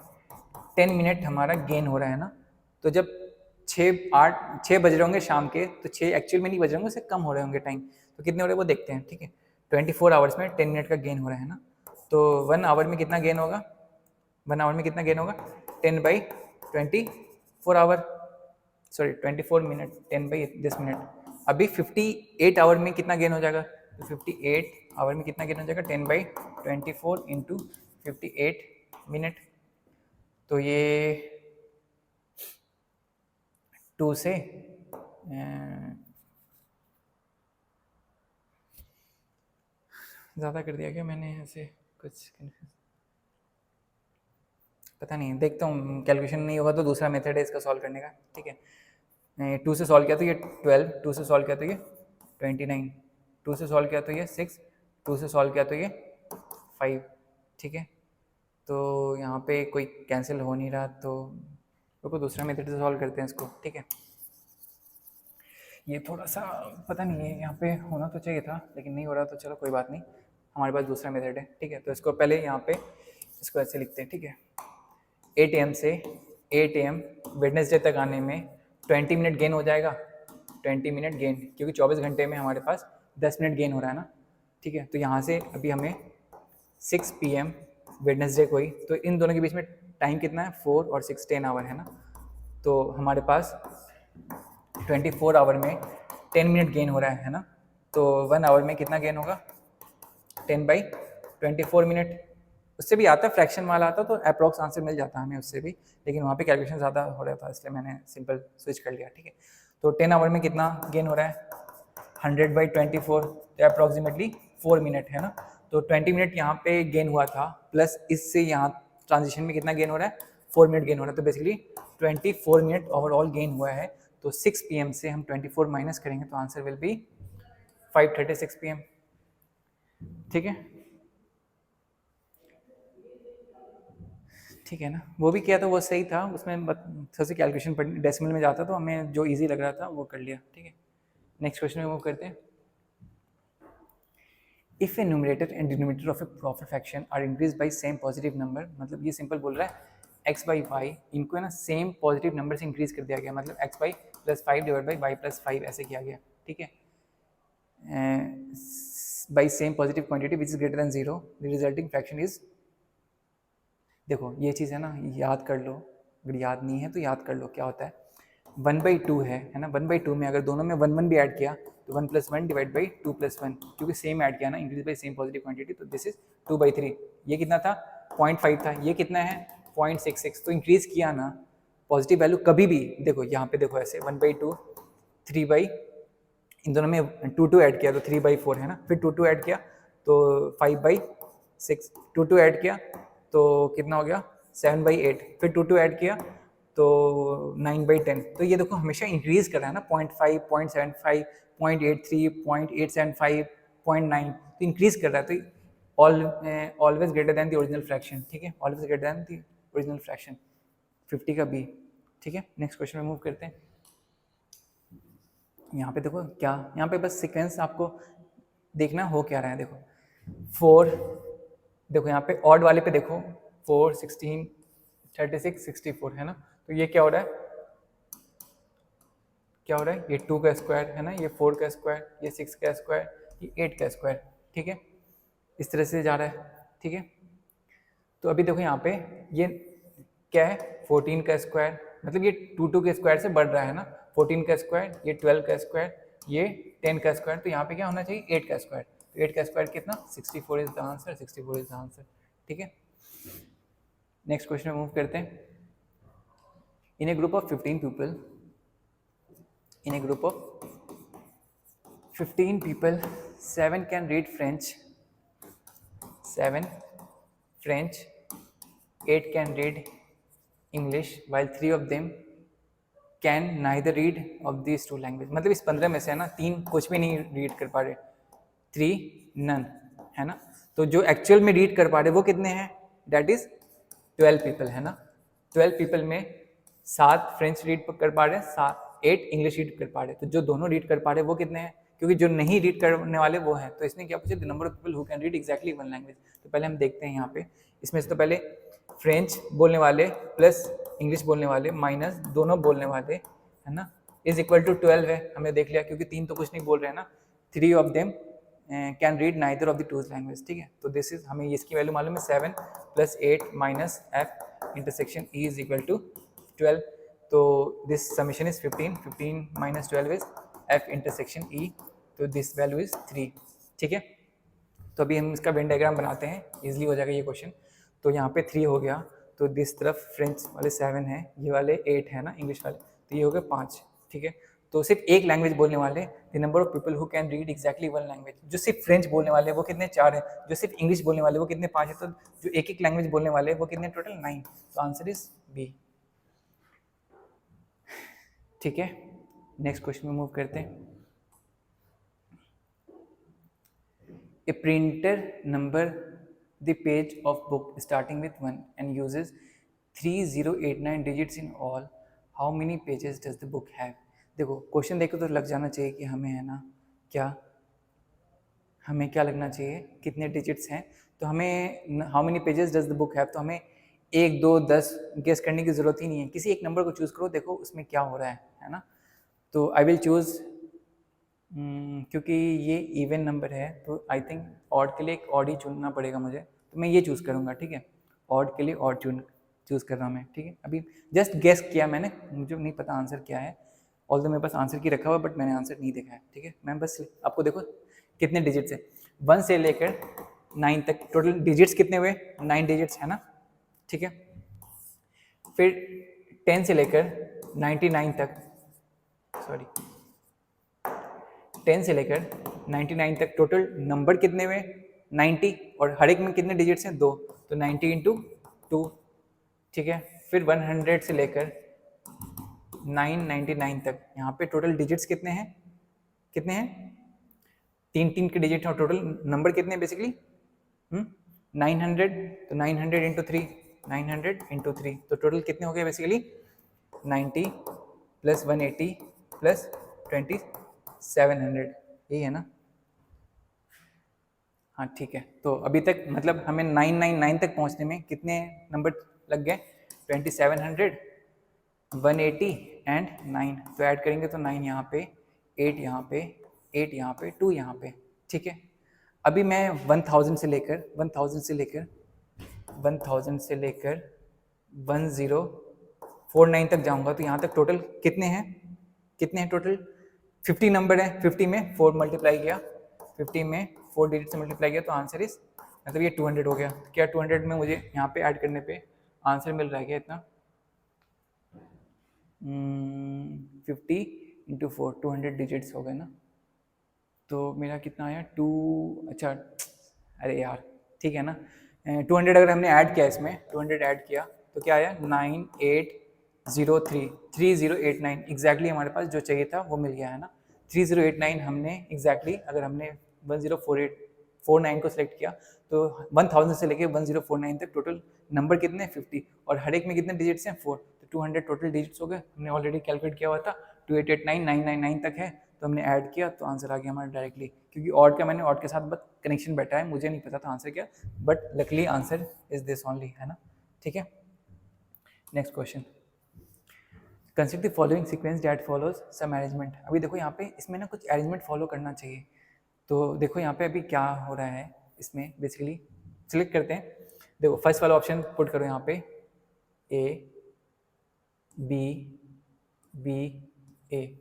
S1: 10 मिनट हमारा गेन हो रहा है ना। तो जब 6 बज रहे होंगे शाम के, तो 6 एक्चुअल में नहीं बज रहे होंगे, उससे कम हो रहे होंगे टाइम। तो कितने हो रहे हैं वो देखते हैं। ठीक है, 24 आवर्स में 10 मिनट का गेन हो रहा है ना। तो 1 आवर में कितना गेन होगा, 1 आवर में कितना गेन होगा 10/24 आवर, सॉरी 24 मिनट, 10/10 मिनट। अभी 58 आवर में कितना गेन हो जाएगा, तो 58 आवर में कितना गेन हो जाएगा 10/24 इंटू 58 मिनट। तो ये 2 से ज़्यादा कर दिया क्या मैंने, ऐसे कुछ पता नहीं, देखता हूँ कैलकुलेशन नहीं होगा तो दूसरा मेथड है इसका सॉल्व करने का, ठीक है। 2 से सॉल्व किया तो ये 12, 2 से सॉल्व किया तो ये 29, 2 से सॉल्व किया तो ये 6, 2 से सॉल्व किया तो ये 5, ठीक है। तो यहाँ पे कोई कैंसिल हो नहीं रहा, तो रुको दूसरा मेथड से सॉल्व करते हैं इसको, ठीक है। ये थोड़ा सा पता नहीं है, यहाँ पे होना तो चाहिए था लेकिन नहीं हो रहा, तो चलो कोई बात नहीं, हमारे पास दूसरा मेथड है, ठीक है। तो इसको पहले यहाँ पे इसको ऐसे लिखते हैं, ठीक है। 8 AM से 8 AM वेडनेसडे तक आने में 20 मिनट गेन हो जाएगा, 20 मिनट गेन, क्योंकि 24 घंटे में हमारे पास 10 मिनट गेन हो रहा है ना, ठीक है। तो यहाँ से अभी हमें 6 PM वेडनेसडे को ही, तो इन दोनों के बीच में टाइम कितना है 4 और 6 10 आवर है ना, तो हमारे पास 24 आवर में 10 मिनट गेन हो रहा है ना। तो 1 आवर में कितना गेन होगा 10/24 मिनट। उससे भी आता है, फ्रैक्शन वाला आता तो अप्रॉक्स आंसर मिल जाता है हमें उससे भी, लेकिन वहाँ पे कैलकुलेशन ज़्यादा हो रहा था इसलिए मैंने सिंपल स्विच कर लिया, ठीक है। तो 10 आवर में कितना गेन हो रहा है 100/24, तो अप्रॉक्सीमेटली 4 मिनट है ना। तो 20 मिनट यहाँ पे गेन हुआ था, प्लस इससे यहाँ ट्रांजिशन में कितना गेन हो रहा है 4 मिनट गेन हो रहा है, तो बेसिकली 24 मिनट ओवरऑल गेन हुआ है। तो 6 PM से हम 24 माइनस करेंगे तो आंसर विल बी 5:36 PM, ठीक है, ठीक है ना। वो भी किया था, वो सही था, उसमें थोड़ा सी कैलकुलेशन पढ़ डेसिमल में जाता तो हमें जो इजी लग रहा था वो कर लिया, ठीक है। नेक्स्ट क्वेश्चन में मूव करते हैं। If a numerator and denominator of a proper fraction are increase by same positive number, मतलब ये सिंपल बोल रहा है x/y इनको है ना सेम पॉजिटिव नंबर से इंक्रीज कर दिया गया, मतलब x/y + 5 डिवाइड बाई y + 5 ऐसे किया गया, ठीक है। By same positive quantity which is greater then 0, the resulting fraction is, देखो ये चीज़ है ना याद कर लो, अगर याद नहीं है तो याद कर लो क्या होता है। 1/2 है ना, 1/2 में अगर दोनों में 1 1 भी ऐड किया तो 1 + 1 डिवाइड बाई 2 + 1, क्योंकि सेम ऐड किया ना, increase by same positive quantity, तो दिस इज 2/3। ये कितना था 0.5 था, ये कितना है 0.66, तो इंक्रीज किया ना पॉजिटिव वैल्यू कभी भी, देखो यहाँ पे देखो ऐसे 1/2 3 बाई, इन दोनों में 2 ऐड किया तो 3/4 है ना, फिर 2 ऐड किया तो 5/6, 2 ऐड किया तो कितना हो गया 7/8, फिर 2 ऐड किया तो 9/10। तो ये देखो हमेशा इंक्रीज कर रहा है ना, 0.5 0.75 0.83 0.875 0.9, तो इंक्रीज कर रहा है, तो always greater than the original fraction, ठीक है, always greater than the original fraction, 50 का बी, ठीक है। नेक्स्ट क्वेश्चन में मूव करते हैं। यहाँ पे देखो क्या, यहाँ पे बस सीक्वेंस आपको देखना हो क्या रहा है, देखो 4, देखो यहाँ पे ऑड वाले पे देखो 4 16 36 64 है ना, तो ये क्या हो रहा है, क्या हो रहा है, ये 2 का स्क्वायर है ना, ये 4 का स्क्वायर, ये 6 का स्क्वायर, ये 8 का स्क्वायर, ठीक है, इस तरह से जा रहा है, ठीक है। तो अभी देखो यहाँ पे ये क्या है 14 का स्क्वायर, मतलब ये 2 के स्क्वायर से बढ़ रहा है ना, 14 का स्क्वायर, ये 12 का स्क्वायर, ये 10 का स्क्वायर, तो यहाँ पे क्या होना चाहिए 8 का स्क्वायर, तो 8 का स्क्वायर कितना 64 is the answer, 64 is the answer, ठीक है। नेक्स्ट क्वेश्चन में मूव करते हैं। In a group of 15 people, in a group of 15 people 7 can read French, 7 French, 8 can read English while 3 of them can neither read of these two language, मतलब इस 15 में से है ना 3 कुछ भी नहीं रीड कर पा रहे, 3 none है ना, तो जो एक्चुअल में रीड कर पा रहे वो कितने हैं, दैट इज 12 पीपल है ना। 12 पीपल में 7 फ्रेंच रीड कर पा रहे हैं, 8 इंग्लिश रीड कर पा रहे, तो जो दोनों रीड कर पा रहे वो कितने हैं, क्योंकि जो नहीं रीड करने वाले वो हैं, तो इसने क्या पूछा the number of people who can read exactly one language. तो पहले हम देखते हैं यहाँ पे, इसमें से तो पहले फ्रेंच बोलने वाले प्लस इंग्लिश बोलने वाले माइनस दोनों बोलने वाले है ना, इज इक्वल टू 12 है, हमने देख लिया क्योंकि 3 तो कुछ नहीं बोल रहे हैं ना, 3 of them can read neither of the two language, ठीक है। तो दिस इज, हमें इसकी वैल्यू मालूम है 7 + 8 - f intersection e is equal to 12। तो this summation is 15, 15 - 12 is f intersection e, तो दिस वैल्यू इज 3, ठीक है। तो अभी हम इसका वेन डायग्राम बनाते हैं, इजीली हो जाएगा ये क्वेश्चन। तो यहाँ पे 3 हो गया, तो दिस तरफ फ्रेंच वाले 7 है, ये वाले 8 है ना इंग्लिश वाले, तो ये हो गए 5, ठीक है। तो सिर्फ एक लैंग्वेज बोलने वाले, the number of people who can read exactly one language, जो सिर्फ फ्रेंच बोलने वाले वो कितने, 4 है। जो सिर्फ इंग्लिश बोलने वाले वो कितने, 5 है। तो जो एक एक लैंग्वेज बोलने वाले वो कितने, टोटल 9। तो आंसर इज बी, ठीक है। नेक्स्ट क्वेश्चन में मूव करते हैं। A printer number the page of book starting with 1 and uses 3089 digits in all. How many pages does the book have? देखो क्वेश्चन देखो तो लग जाना चाहिए कि हमें, है ना, क्या हमें क्या लगना चाहिए, कितने डिजिट्स हैं। तो हमें how many pages does the book have, तो हमें 1 2 10 गेस करने की ज़रूरत ही नहीं है, किसी एक नंबर को चूज़ करो, देखो उसमें क्या हो रहा है ना। तो आई विल चूज़, क्योंकि ये इवन नंबर है तो आई थिंक ऑड के लिए एक ऑड ही चुनना पड़ेगा मुझे, तो मैं ये चूज़ करूँगा, ठीक है। ऑड के लिए ऑड चूज़ कर रहा हूँ मैं, ठीक है। अभी जस्ट गेस किया मैंने, मुझे नहीं पता आंसर क्या है, ऑल्दो मेरे पास आंसर की रखा हुआ, बट मैंने आंसर नहीं देखा है, ठीक है। मैं बस आपको देखो कितने डिजिट्स है, 1 से लेकर 9 तक टोटल डिजिट्स कितने हुए, 9 डिजिट्स है ना, ठीक है। फिर 10 से लेकर 99 तक, सॉरी 10 से लेकर 99 तक टोटल नंबर कितने हुए, 90, और हर एक में कितने डिजिट्स हैं, 2, तो 90 × 2, ठीक है। फिर 100 से लेकर 999 तक, यहाँ पे टोटल डिजिट्स कितने हैं, कितने हैं, 3 के डिजिट और टोटल नंबर कितने बेसिकली 900, तो 900 × 3, 900 × 3, तो टोटल कितने हो गए बेसिकली 90 + 180 + 2700, यही है ना। हाँ ठीक है, तो अभी तक मतलब हमें 999 तक पहुंचने में कितने नंबर लग गए, 2700, 180 एंड 9, तो ऐड करेंगे तो 9 यहाँ पे, 8 यहाँ पे, 8 यहाँ पे, 2 यहाँ पे, ठीक है। अभी मैं 1000 से लेकर 1049 तक जाऊंगा, तो यहाँ तक टोटल कितने हैं टोटल 50 नंबर है, 50 में 4 मल्टीप्लाई किया, 50 में 4 डिजिट से मल्टीप्लाई किया, तो आंसर इस मतलब ये 200 हो गया। क्या 200 में मुझे यहाँ पे ऐड करने पे आंसर मिल रहा है क्या इतना, 50 × 4, 200 डिजिट्स हो गए ना। तो मेरा कितना आया 2, अच्छा अरे यार ठीक है ना, 200 अगर हमने ऐड किया, इसमें 200 ऐड किया तो क्या आया 9803 3089, एग्जैक्टली हमारे पास जो चाहिए था वो मिल गया है ना। 3089 हमने एग्जैक्टली अगर हमने 104849 को सिलेक्ट किया तो 1000 से लेके 1049 तक टोटल नंबर कितने 50, और हर एक में कितने डिजिट्स हैं 4, तो 200 टोटल डिजिट्स हो गए। हमने ऑलरेडी कैलकुलेट किया हुआ था 2889999 तक है, तो हमने ऐड किया तो आंसर आ गया हमारा डायरेक्टली, क्योंकि ऑड का मैंने ऑड के साथ बस कनेक्शन बैठा है, मुझे नहीं पता था आंसर क्या, but luckily answer is this only, है ना, ठीक है। Next question, consider the following sequence that follows some arrangement. अभी देखो यहाँ पे इसमें ना कुछ अरेंजमेंट फॉलो करना चाहिए, तो देखो यहाँ पे अभी क्या हो रहा है इसमें, बेसिकली सिलेक्ट करते हैं। देखो फर्स्ट वाला ऑप्शन पुट करो यहाँ पे, ए बी बी ए,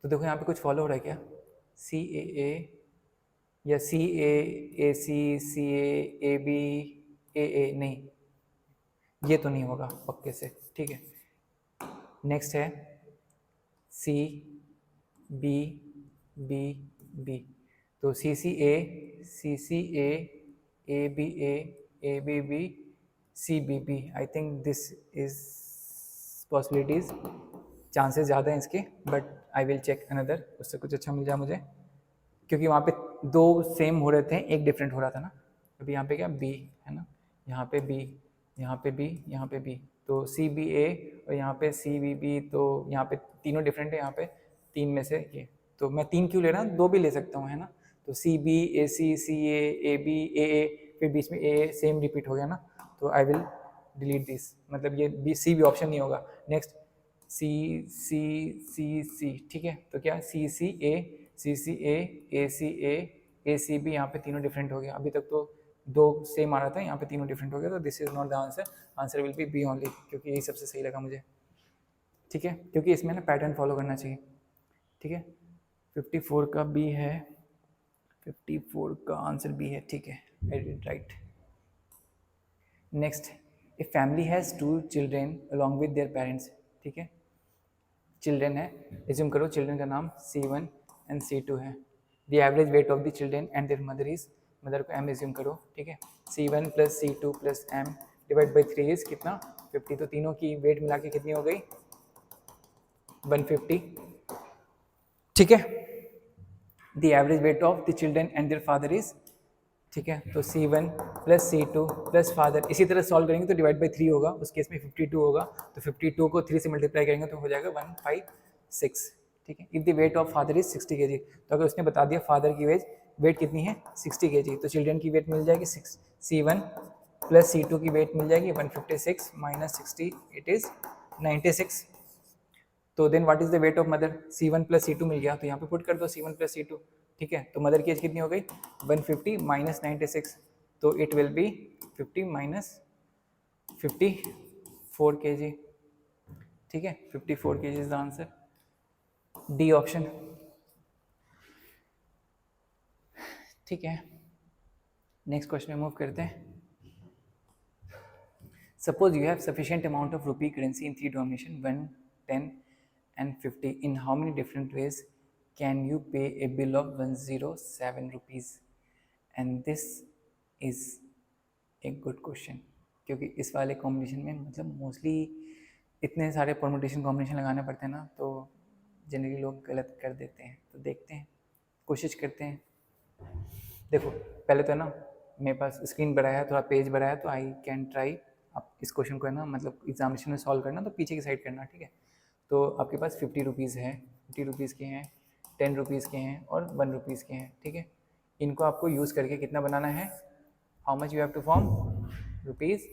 S1: तो देखो यहाँ पे कुछ फॉलो हो रहा है क्या, सी ए या सी ए सी ए बी ए, नहीं ये तो नहीं होगा पक्के से, ठीक है। नेक्स्ट है सी बी बी बी, तो C C A B B C B B, I think this is possibilities, chances ज़्यादा हैं इसके, but I will check another, उससे कुछ अच्छा मिल जाए मुझे, क्योंकि वहाँ पे 2 सेम हो रहे थे, एक डिफरेंट हो रहा था ना। अभी यहाँ पे क्या बी है ना, यहाँ पे बी, यहाँ पे बी, यहाँ पे बी, तो सी बी ए, और यहाँ पे सी बी बी, तो यहाँ पे तीनों डिफरेंट है, यहाँ पे 3 में से ये, तो मैं 3 क्यों ले रहा हूँ, 2 भी ले सकता हूँ, है ना। तो C B A C A B ए, फिर बीच में ए सेम रिपीट हो गया ना, तो आई विल डिलीट दिस, मतलब ये बी सी भी ऑप्शन नहीं होगा। नेक्स्ट सी सी सी सी, ठीक है, तो क्या सी सी ए सी सी ए सी ए ए सी बी, यहाँ पे तीनों डिफरेंट हो गया। अभी तक तो दो सेम आ रहा था, यहाँ पे तीनों डिफरेंट हो गया, तो this is not the answer, answer will be B only, क्योंकि यही सबसे सही लगा मुझे। ठीक है, क्योंकि इसमें ना पैटर्न फॉलो करना चाहिए। ठीक है, 54 का बी है, 54 का आंसर बी है। ठीक है, I did right. Next, a family has 2 children along with their parents. ठीक है, चिल्ड्रेन है, एज्यूम करो चिल्ड्रेन का नाम C1 एंड C2 है। The average weight of the children and there mother is, mother को M एज्यूम करो। ठीक है, C1 प्लस C2 plus M divide by 3 is कितना, 50। तो तीनों की वेट मिला के कितनी हो गई, 150। ठीक है, the average weight of the children and their father is, ठीक है, तो C1 प्लस C2 प्लस फादर, इसी तरह सॉल्व करेंगे तो डिवाइड बाई 3 होगा, उस केस में 52 होगा, तो 52 को 3 से मल्टीप्लाई करेंगे तो हो जाएगा 156। ठीक है, if the weight of father is 60 kg, तो अगर उसने बता दिया फादर की वेट कितनी है 60 kg, तो चिल्ड्रन की वेट मिल जाएगी C1 प्लस C2 की वेट मिल जाएगी 156 माइनस 60, इट इज 96। तो then what is the weight of mother, C1 प्लस C2 मिल गया, तो यहाँ पे पुट कर दो C1 प्लस C2। ठीक है, तो मदर की एज कितनी हो गई 150 माइनस 96, तो it will be 50 minus 54 kg। ठीक है, 54 kg is the answer, D option. ठीक है, नेक्स्ट क्वेश्चन में मूव करते हैं। Suppose you have sufficient amount of rupee currency in 3 denomination 1, 10 and 50, in how many different ways can you pay a bill of 107 rupees? And this is a good question, क्योंकि इस वाले combination में मतलब mostly इतने सारे permutation combination लगाने पड़ते हैं ना, तो जनरली लोग गलत कर देते हैं। तो देखते हैं, कोशिश करते हैं। देखो पहले तो है ना, मेरे पास स्क्रीन बड़ा है, थोड़ा पेज बड़ा है, तो आई कैन ट्राई। आप इस क्वेश्चन को है ना मतलब एग्जामिनेशन में सॉल्व करना तो पीछे की साइड करना। ठीक है, तो आपके पास 50 रुपीज़ है, 50 रुपीज़ के हैं, 10 रुपीज़ के हैं और 1 रुपीज़ के हैं। ठीक है, इनको आपको यूज़ करके कितना बनाना है, how much you have to form, rupees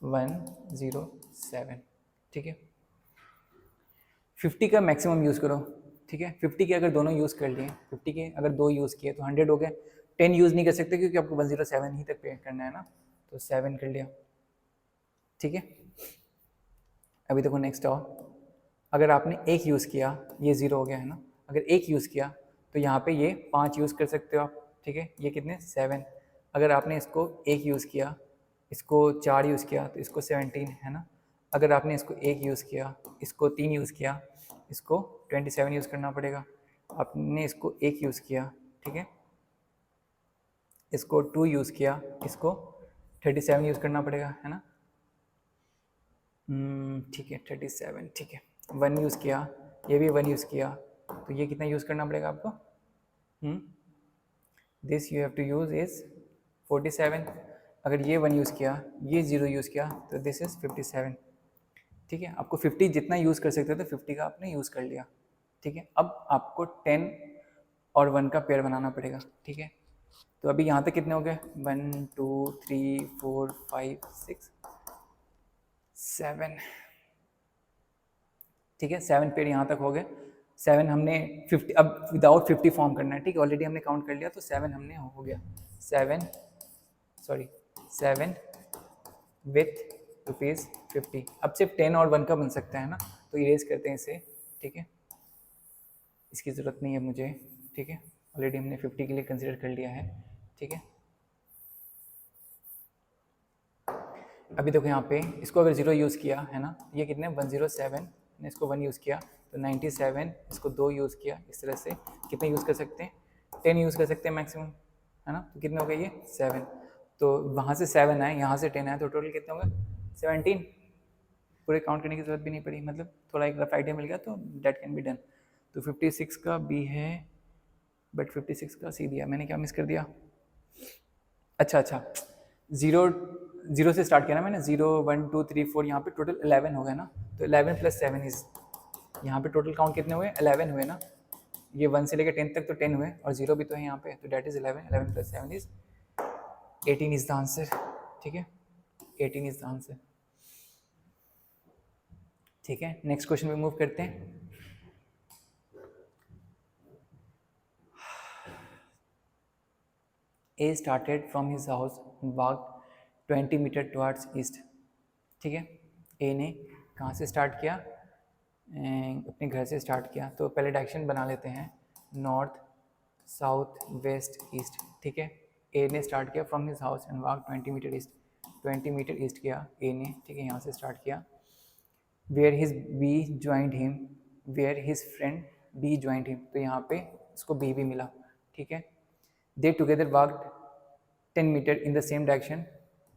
S1: 107। ठीक है, 50 का मैक्सिमम यूज़ करो। ठीक है, 50 के अगर दोनों यूज़ कर लिए, 50 के अगर 2 यूज़ किए तो 100 हो गए। 10 यूज़ नहीं कर सकते क्योंकि आपको 107 ही तक पे करना है ना, तो 7 कर लिया। ठीक है, अभी देखो नेक्स्ट आओ, अगर आपने एक यूज़ किया, ये 0 हो गया है ना, अगर एक यूज़ किया तो यहाँ पे ये 5 यूज़ कर सकते हो आप। ठीक है, ये कितने 7। अगर आपने इसको एक यूज़ किया, इसको 4 यूज़ किया तो इसको 17 है ना। अगर आपने इसको एक यूज़ किया, इसको 3 यूज़ किया, इसको 27 यूज़ करना पड़ेगा। आपने इसको एक यूज़ किया, ठीक है, इसको 2 यूज़ किया, इसको 37 यूज़ करना पड़ेगा, है ना। ठीक है 37। ठीक है, 1 यूज़ किया, ये भी 1 यूज़ किया, तो ये कितना यूज़ करना पड़ेगा आपको, this you have to use is 47। अगर ये 1 यूज़ किया, ये 0 यूज़ किया, तो दिस इज़ 57। ठीक है, आपको 50 जितना यूज़ कर सकते थे 50 का आपने यूज़ कर लिया। ठीक है, अब आपको 10 और 1 का पेयर बनाना पड़ेगा। ठीक है, तो अभी यहाँ तक कितने हो गए, 1 2 3 4 5 6 7। ठीक है, 7 पेयर यहाँ तक हो गए। 7 हमने 50, अब विदाउट 50 फॉर्म करना है। ठीक है, ऑलरेडी हमने काउंट कर लिया, तो 7 हमने हो गया, 7 विथ ₹50। अब सिर्फ 10 और 1 का बन सकता है ना, तो इरेज करते हैं इसे। ठीक है, इसकी ज़रूरत नहीं है मुझे। ठीक है, ऑलरेडी हमने 50 के लिए कंसिडर कर लिया है। ठीक है, अभी देखो यहाँ पे इसको अगर 0 यूज़ किया है ना, ये कितने 107 ने, इसको 1 यूज़ किया तो 97, इसको 2 यूज़ किया, इस तरह से कितने यूज़ कर सकते हैं, 10 यूज़ कर सकते हैं मैक्सिमम, है ना। तो कितने हो गए ये 7, तो वहाँ से 7 आए, यहाँ से 10 आए, तो टोटल कितने होंगे 17। पूरे काउंट करने की ज़रूरत भी नहीं पड़ी, मतलब थोड़ा एक रफ आइडिया मिल गया, तो डेट कैन बी डन। तो 56 का बी है, बट 56 का सी दिया मैंने, क्या मिस कर दिया, अच्छा 0 से स्टार्ट किया ना मैंने, 0 1 2 3 4, यहाँ पे टोटल 11 हो गए ना, तो 11 + 7 इज, यहाँ पे टोटल काउंट कितने हुए 11 हुए ना, ये 1 से लेकर 10 तक तो 10 हुए, और 0 भी तो है यहाँ पे, तो that is 11 + 7 is 18 is the answer. ठीक है, 18 इज द आंसर। ठीक है, नेक्स्ट क्वेश्चन पे मूव करते हैं। A started from his house walk 20 meter towards east. ठीक है, ए ने कहाँ से स्टार्ट किया, अपने घर से स्टार्ट किया। तो पहले डायरेक्शन बना लेते हैं, नॉर्थ साउथ वेस्ट ईस्ट। ठीक है, ए ने स्टार्ट किया from his house and walk 20 metre east, 20 metre east किया ए ने। ठीक है, यहाँ से स्टार्ट किया। Where his B joined him, where his friend B joined him, तो यहाँ पे उसको बी भी मिला। ठीक है, they together walked 10 metre in the same direction,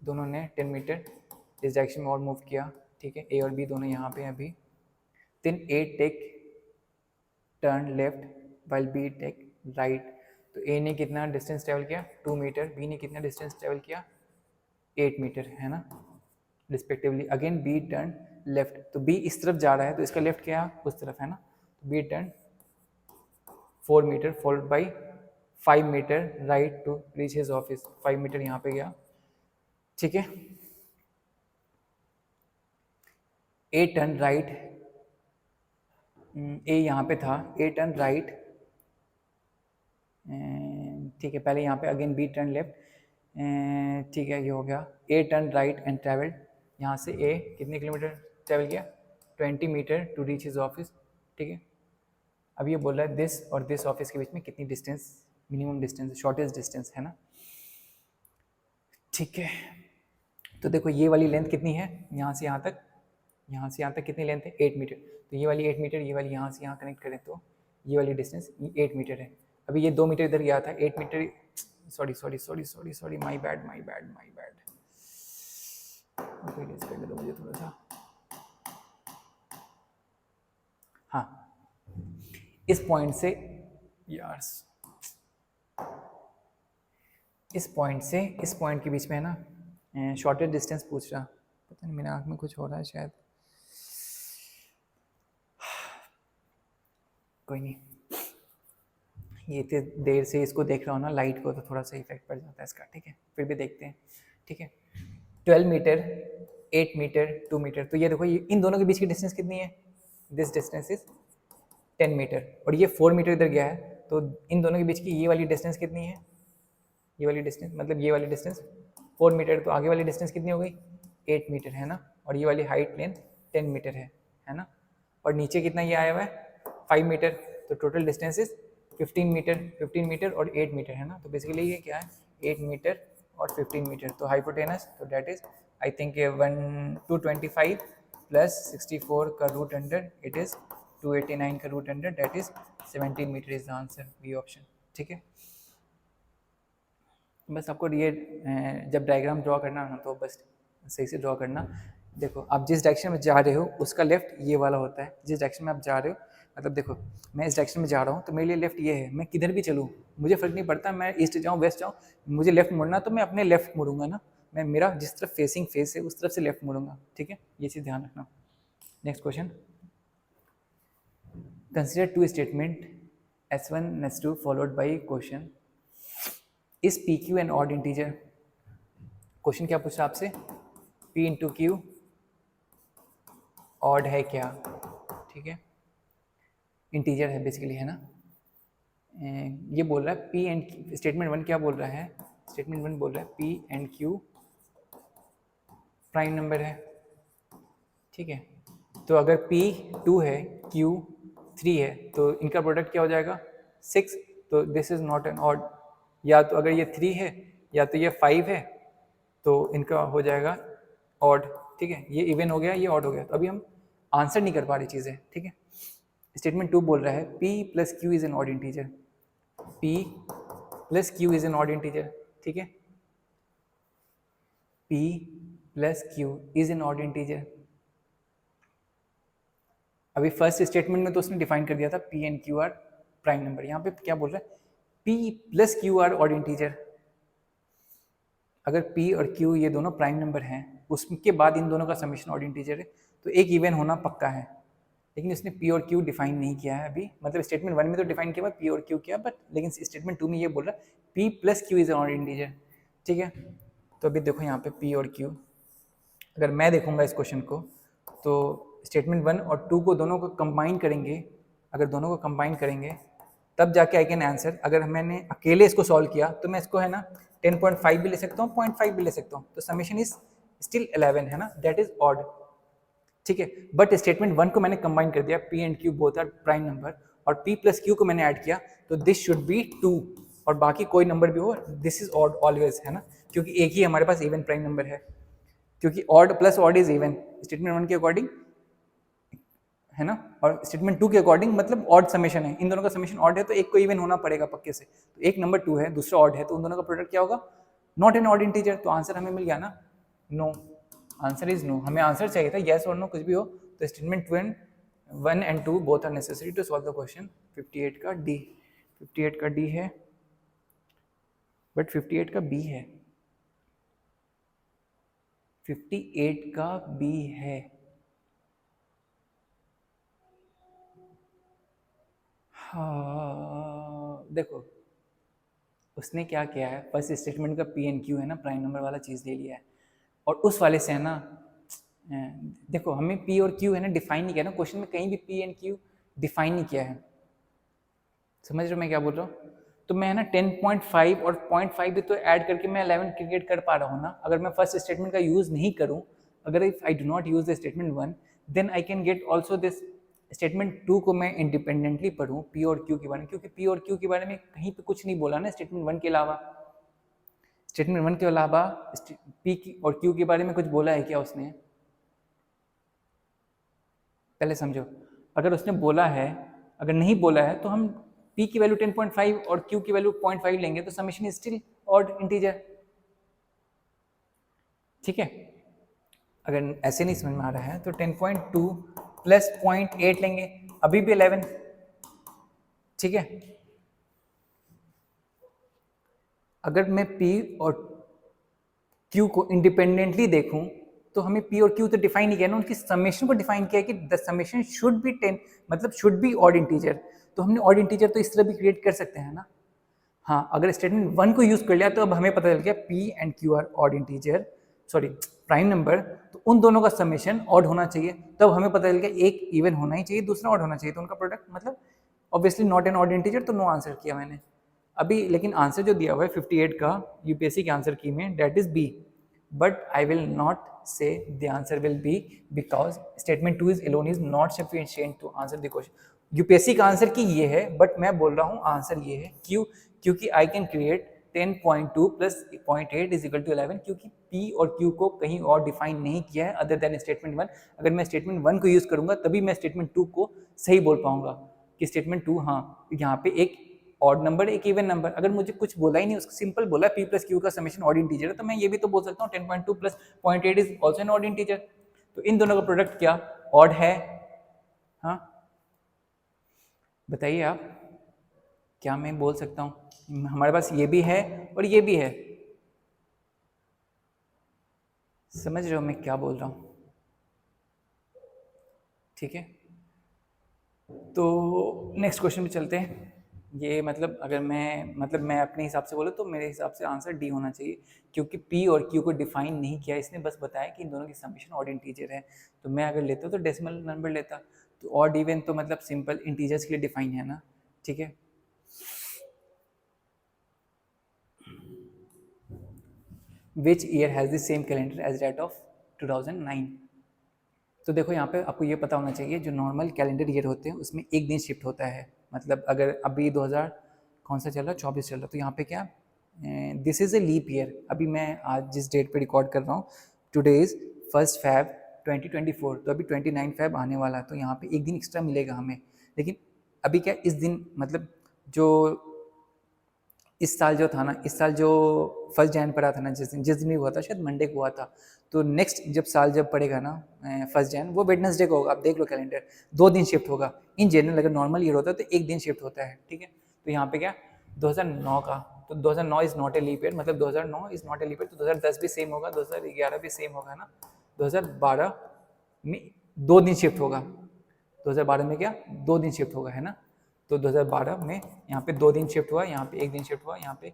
S1: दोनों ने 10 मीटर इस डायरेक्शन में और मूव किया। ठीक है, ए और बी दोनों यहाँ पे हैं अभी। Then A take turn left while B take right, तो ए ने कितना डिस्टेंस ट्रेवल किया 2 मीटर, बी ने कितना डिस्टेंस ट्रेवल किया 8 मीटर, है ना, respectively. Again be turn left, तो बी इस तरफ जा रहा है तो इसका लेफ्ट क्या उस तरफ, है ना, तो B turn 4 metre followed by 5 metre right to reach his office, 5 metre यहाँ पे गया। ठीक है, ए टर्न राइट, ए यहाँ पे था, ए टर्न राइट। ठीक है, पहले यहाँ पे अगेन बी टर्न लेफ्ट। ठीक है, ये हो गया। A turn right and travelled, यहाँ से ए कितने किलोमीटर ट्रैवल किया 20 metre to reach his office. ठीक है, अब ये बोल रहा है दिस और दिस ऑफिस के बीच में कितनी distance, minimum distance, shortest distance, है ना। ठीक है, तो देखो ये वाली लेंथ कितनी है, यहाँ से यहाँ तक, यहाँ से यहाँ तक कितनी लेंथ है 8 मीटर, तो ये वाली 8 मीटर, ये वाली यहाँ से यहाँ कनेक्ट करें तो ये वाली डिस्टेंस 8 मीटर है। अभी ये 2 मीटर इधर गया था, 8 मीटर, सॉरी माई बैड, कर दो मुझे थोड़ा सा। हाँ, इस पॉइंट से यार, इस पॉइंट से इस पॉइंट के बीच में है ना, शॉर्टेस्ट डिस्टेंस पूछ रहा, पता नहीं मेरे आँख में कुछ हो रहा है शायद, कोई नहीं, ये इतनी देर से इसको देख रहा हूँ ना लाइट को, तो थोड़ा सा इफेक्ट पड़ जाता है इसका। ठीक है, फिर भी देखते हैं। ठीक है, 12 मीटर 8 मीटर 2 मीटर, तो ये देखो ये इन दोनों के बीच की डिस्टेंस कितनी है, दिस डिस्टेंस इज 10 मीटर, और ये 4 मीटर इधर गया है, तो इन दोनों के बीच की ये वाली डिस्टेंस कितनी है, ये वाली डिस्टेंस, मतलब ये वाली डिस्टेंस 4 मीटर, तो आगे वाली डिस्टेंस कितनी हो गई 8 मीटर, है ना, और ये वाली हाइट लेंथ 10 मीटर है ना, और नीचे कितना ये आया हुआ है 5 मीटर, तो टोटल डिस्टेंस इज 15 मीटर और 8 मीटर, है ना। तो बेसिकली ये क्या है 8 मीटर और 15 मीटर, तो हाइपोटेनस, तो that is I think 225 plus 64 का रूट अंडर, इट इज़ 289 का root under, that is 17 metre is the answer, B option. ठीक है, बस आपको ये जब डायग्राम ड्रॉ करना है तो बस सही से ड्रॉ करना। देखो आप जिस डायरेक्शन में जा रहे हो उसका लेफ्ट ये वाला होता है, जिस डायरेक्शन में आप जा रहे हो, मतलब देखो मैं इस डायरेक्शन में जा रहा हूँ तो मेरे लिए लेफ्ट ये है, मैं किधर भी चलूँ मुझे फ़र्क नहीं पड़ता, मैं ईस्ट जाऊँ वेस्ट जाऊँ, मुझे लेफ्ट मुड़ना तो मैं अपने लेफ्ट मुड़ूंगा ना, मैं मेरा जिस तरफ फेसिंग फेस है उस तरफ से लेफ्ट मुड़ूंगा। ठीक है, ये चीज़ ध्यान रखना। Next question, consider two statement S1 S2 followed by question, is P Q an odd integer. Question क्या पूछ रहा है आपसे, P इंटू क्यू ऑड है क्या, ठीक है, इंटीजर है बेसिकली, है ना। ये बोल रहा है P एंड, स्टेटमेंट 1 क्या बोल रहा है, स्टेटमेंट 1 बोल रहा है P and Q prime number है। ठीक है, तो अगर P 2 है Q 3 है तो इनका प्रोडक्ट क्या हो जाएगा 6, तो this is not an odd, या तो अगर ये 3 है या तो ये 5 है तो इनका हो जाएगा ऑड। ठीक है, ये इवन हो गया, ये ऑड हो गया, तो अभी हम आंसर नहीं कर पा रही चीज़ें। ठीक है, स्टेटमेंट 2 बोल रहा है P plus Q is an odd integer, P plus Q is an odd integer. ठीक है, P plus Q is an odd integer. अभी फर्स्ट स्टेटमेंट में तो उसने डिफाइन कर दिया था P and Q are prime number, यहाँ पे क्या बोल रहा है P plus Q are odd integer. अगर P और Q ये दोनों प्राइम नंबर हैं, उसके बाद इन दोनों का समेशन ऑड इंटीजर है, तो एक इवन होना पक्का है, लेकिन इसने P और Q डिफाइन नहीं किया है अभी, मतलब स्टेटमेंट 1 में तो डिफाइन किया P और Q किया, बट लेकिन स्टेटमेंट 2 में ये बोल रहा है P plus Q is an odd integer. ठीक है, तो अभी देखो यहाँ पे P और Q, अगर मैं देखूंगा इस क्वेश्चन को तो स्टेटमेंट 1 और 2 को दोनों को कंबाइन करेंगे, अगर दोनों को कंबाइन करेंगे तब जाके आई कैन आंसर। अगर मैंने अकेले इसको सॉल्व किया तो मैं इसको है ना 10.5 भी ले सकता हूँ, 0.5 भी ले सकता हूँ, तो समेशन इज स्टिल 11 है ना, दैट इज ऑड, ठीक है। बट स्टेटमेंट 1 को मैंने कंबाइन कर दिया, P and Q both are prime number, और P प्लस Q को मैंने ऐड किया, तो दिस शुड बी 2, और बाकी कोई नंबर भी हो दिस इज ऑड ऑलवेज, है ना, क्योंकि एक ही हमारे पास इवन प्राइम नंबर है, क्योंकि odd plus odd is even statement 1 के अकॉर्डिंग, है ना, और स्टेटमेंट 2 के अकॉर्डिंग मतलब ऑड समेशन है, इन दोनों का समेशन ऑड है तो एक को इवन होना पड़ेगा पक्के से, तो एक नंबर 2 है, दूसरा ऑड है, तो उन दोनों का प्रोडक्ट क्या होगा, नॉट एन ऑड इंटीजर, तो आंसर हमें मिल गया ना, नो, आंसर इज नो, हमें आंसर चाहिए था येस और नो कुछ भी हो, तो statement 1 and 2 both are necessary to solve the question. 58 का डी, 58 का डी है, बट 58 का बी है, 58 का बी है, हाँ देखो उसने क्या किया है, फर्स्ट स्टेटमेंट का P एंड Q है ना, प्राइम नंबर वाला चीज़ ले लिया है, और उस वाले से है ना, देखो हमें P और Q है ना डिफाइन नहीं किया ना, क्वेश्चन में कहीं भी P एंड Q डिफाइन नहीं किया है, समझ रहे हो मैं क्या बोल रहा हूँ, तो मैं है ना 10.5 और 0.5 भी तो ऐड करके मैं 11 क्रिएट कर पा रहा हूँ ना, अगर मैं फर्स्ट स्टेटमेंट का यूज़ नहीं करूँ, अगर if I do not use the statement 1, then I can get also this statement 2 को मैं इंडिपेंडेंटली पढ़ूँ P और Q के बारे में, क्योंकि P और Q के बारे में कहीं पे कुछ नहीं बोला ना स्टेटमेंट 1 के अलावा, स्टेटमेंट 1 के अलावा P और Q के बारे में कुछ बोला है क्या उसने, पहले समझो, अगर उसने बोला है, अगर नहीं बोला है तो हम P की वैल्यू 10.5 और Q की वैल्यू 0.5 लेंगे, तो summation is still odd integer, ठीक है। अगर ऐसे नहीं समझ में आ रहा है तो 10.2 प्लस 0.8 लेंगे, अभी भी 11, ठीक है। अगर मैं P और Q को इंडिपेंडेंटली देखूं तो हमें P और Q तो डिफाइन नहीं किया ना, उनकी समेशन को डिफाइन किया कि द समेशन शुड बी 10, मतलब शुड बी ऑड इंटीजर, तो हमने ऑड इंटीजर तो इस तरह भी क्रिएट कर सकते हैं ना, हाँ अगर स्टेटमेंट 1 को यूज कर लिया तो अब हमें पता चल गया P and Q are odd integer, sorry prime number, तो उन दोनों का समेशन ऑड होना चाहिए, तब हमें पता चल गया एक इवन होना ही चाहिए, दूसरा ऑड होना चाहिए, तो उनका प्रोडक्ट मतलब obviously not an odd integer, तो नो आंसर किया मैंने अभी, लेकिन आंसर जो दिया हुआ है 58 का यूपीएससी के आंसर की में, that is B, but I will not say the answer will be because statement 2 is alone is not sufficient to answer the question, UPSC का आंसर की ये है, बट मैं बोल रहा हूँ आंसर ये है, क्यों, क्योंकि I can create 10.2 plus 0.8 is equal to 11, क्योंकि P और Q को कहीं और डिफाइन नहीं किया है अदर देन स्टेटमेंट 1, अगर मैं स्टेटमेंट 1 को यूज करूंगा तभी मैं स्टेटमेंट 2 को सही बोल पाऊंगा कि स्टेटमेंट 2 हाँ यहाँ पे एक ऑड नंबर एक इवन नंबर, अगर मुझे कुछ बोला ही नहीं, उसको सिंपल बोला P प्लस Q का समेशन ऑड इंटीजर है, तो मैं ये भी तो बोल सकता हूँ 10.2 plus 0.8 is also an odd integer, तो इन दोनों का प्रोडक्ट क्या ऑड है, हाँ बताइए आप, क्या मैं बोल सकता हूँ हमारे पास ये भी है और ये भी है, समझ रहे हो मैं क्या बोल रहा हूँ, ठीक है। तो नेक्स्ट क्वेश्चन पे चलते हैं, ये मतलब अगर मैं अपने हिसाब से बोलूँ तो मेरे हिसाब से आंसर डी होना चाहिए, क्योंकि P और Q को डिफाइन नहीं किया, इसने बस बताया कि इन दोनों की समेशन ऑड इंटीजर है, तो मैं अगर लेता तो डेसिमल नंबर लेता, तो ऑड इवन तो मतलब सिंपल इंटीजर्स के लिए डिफाइन है ना, ठीक है। Which year has the same calendar as that of 2009, तो देखो यहाँ पे आपको ये पता होना चाहिए, जो नॉर्मल कैलेंडर ईयर होते हैं उसमें एक दिन शिफ्ट होता है, मतलब अगर अभी 2000 कौन सा चल रहा है 24 चल रहा है, तो यहाँ पे क्या this is a leap year, अभी मैं आज जिस डेट पे रिकॉर्ड कर रहा हूँ टुडे इज़ 1 Feb 2024, तो अभी 29 Feb आने वाला है, तो यहाँ पे एक दिन एक्स्ट्रा मिलेगा हमें, लेकिन अभी क्या इस दिन मतलब जो इस साल जो था ना, इस साल जो 1 Jan पड़ा था ना, जिस दिन भी हुआ था, शायद मंडे को हुआ था, तो नेक्स्ट जब साल जब पड़ेगा ना 1 Jan, वो वेडनेसडे को होगा, आप देख लो कैलेंडर, 2 दिन शिफ्ट होगा, इन जनरल अगर नॉर्मल ईयर होता है तो एक दिन शिफ्ट होता है, ठीक है। तो यहाँ पे क्या 2009 का, तो 2009 is not a leap year, मतलब 2009 is not a leap year, तो 2010 भी सेम होगा, 2011 भी सेम होगा ना, 2012 में 2 दिन शिफ्ट होगा, 2012 में क्या 2 दिन शिफ्ट होगा, है ना, तो 2012 में यहाँ पे 2 दिन शिफ्ट हुआ, यहाँ पे 1 दिन शिफ्ट हुआ, यहाँ पे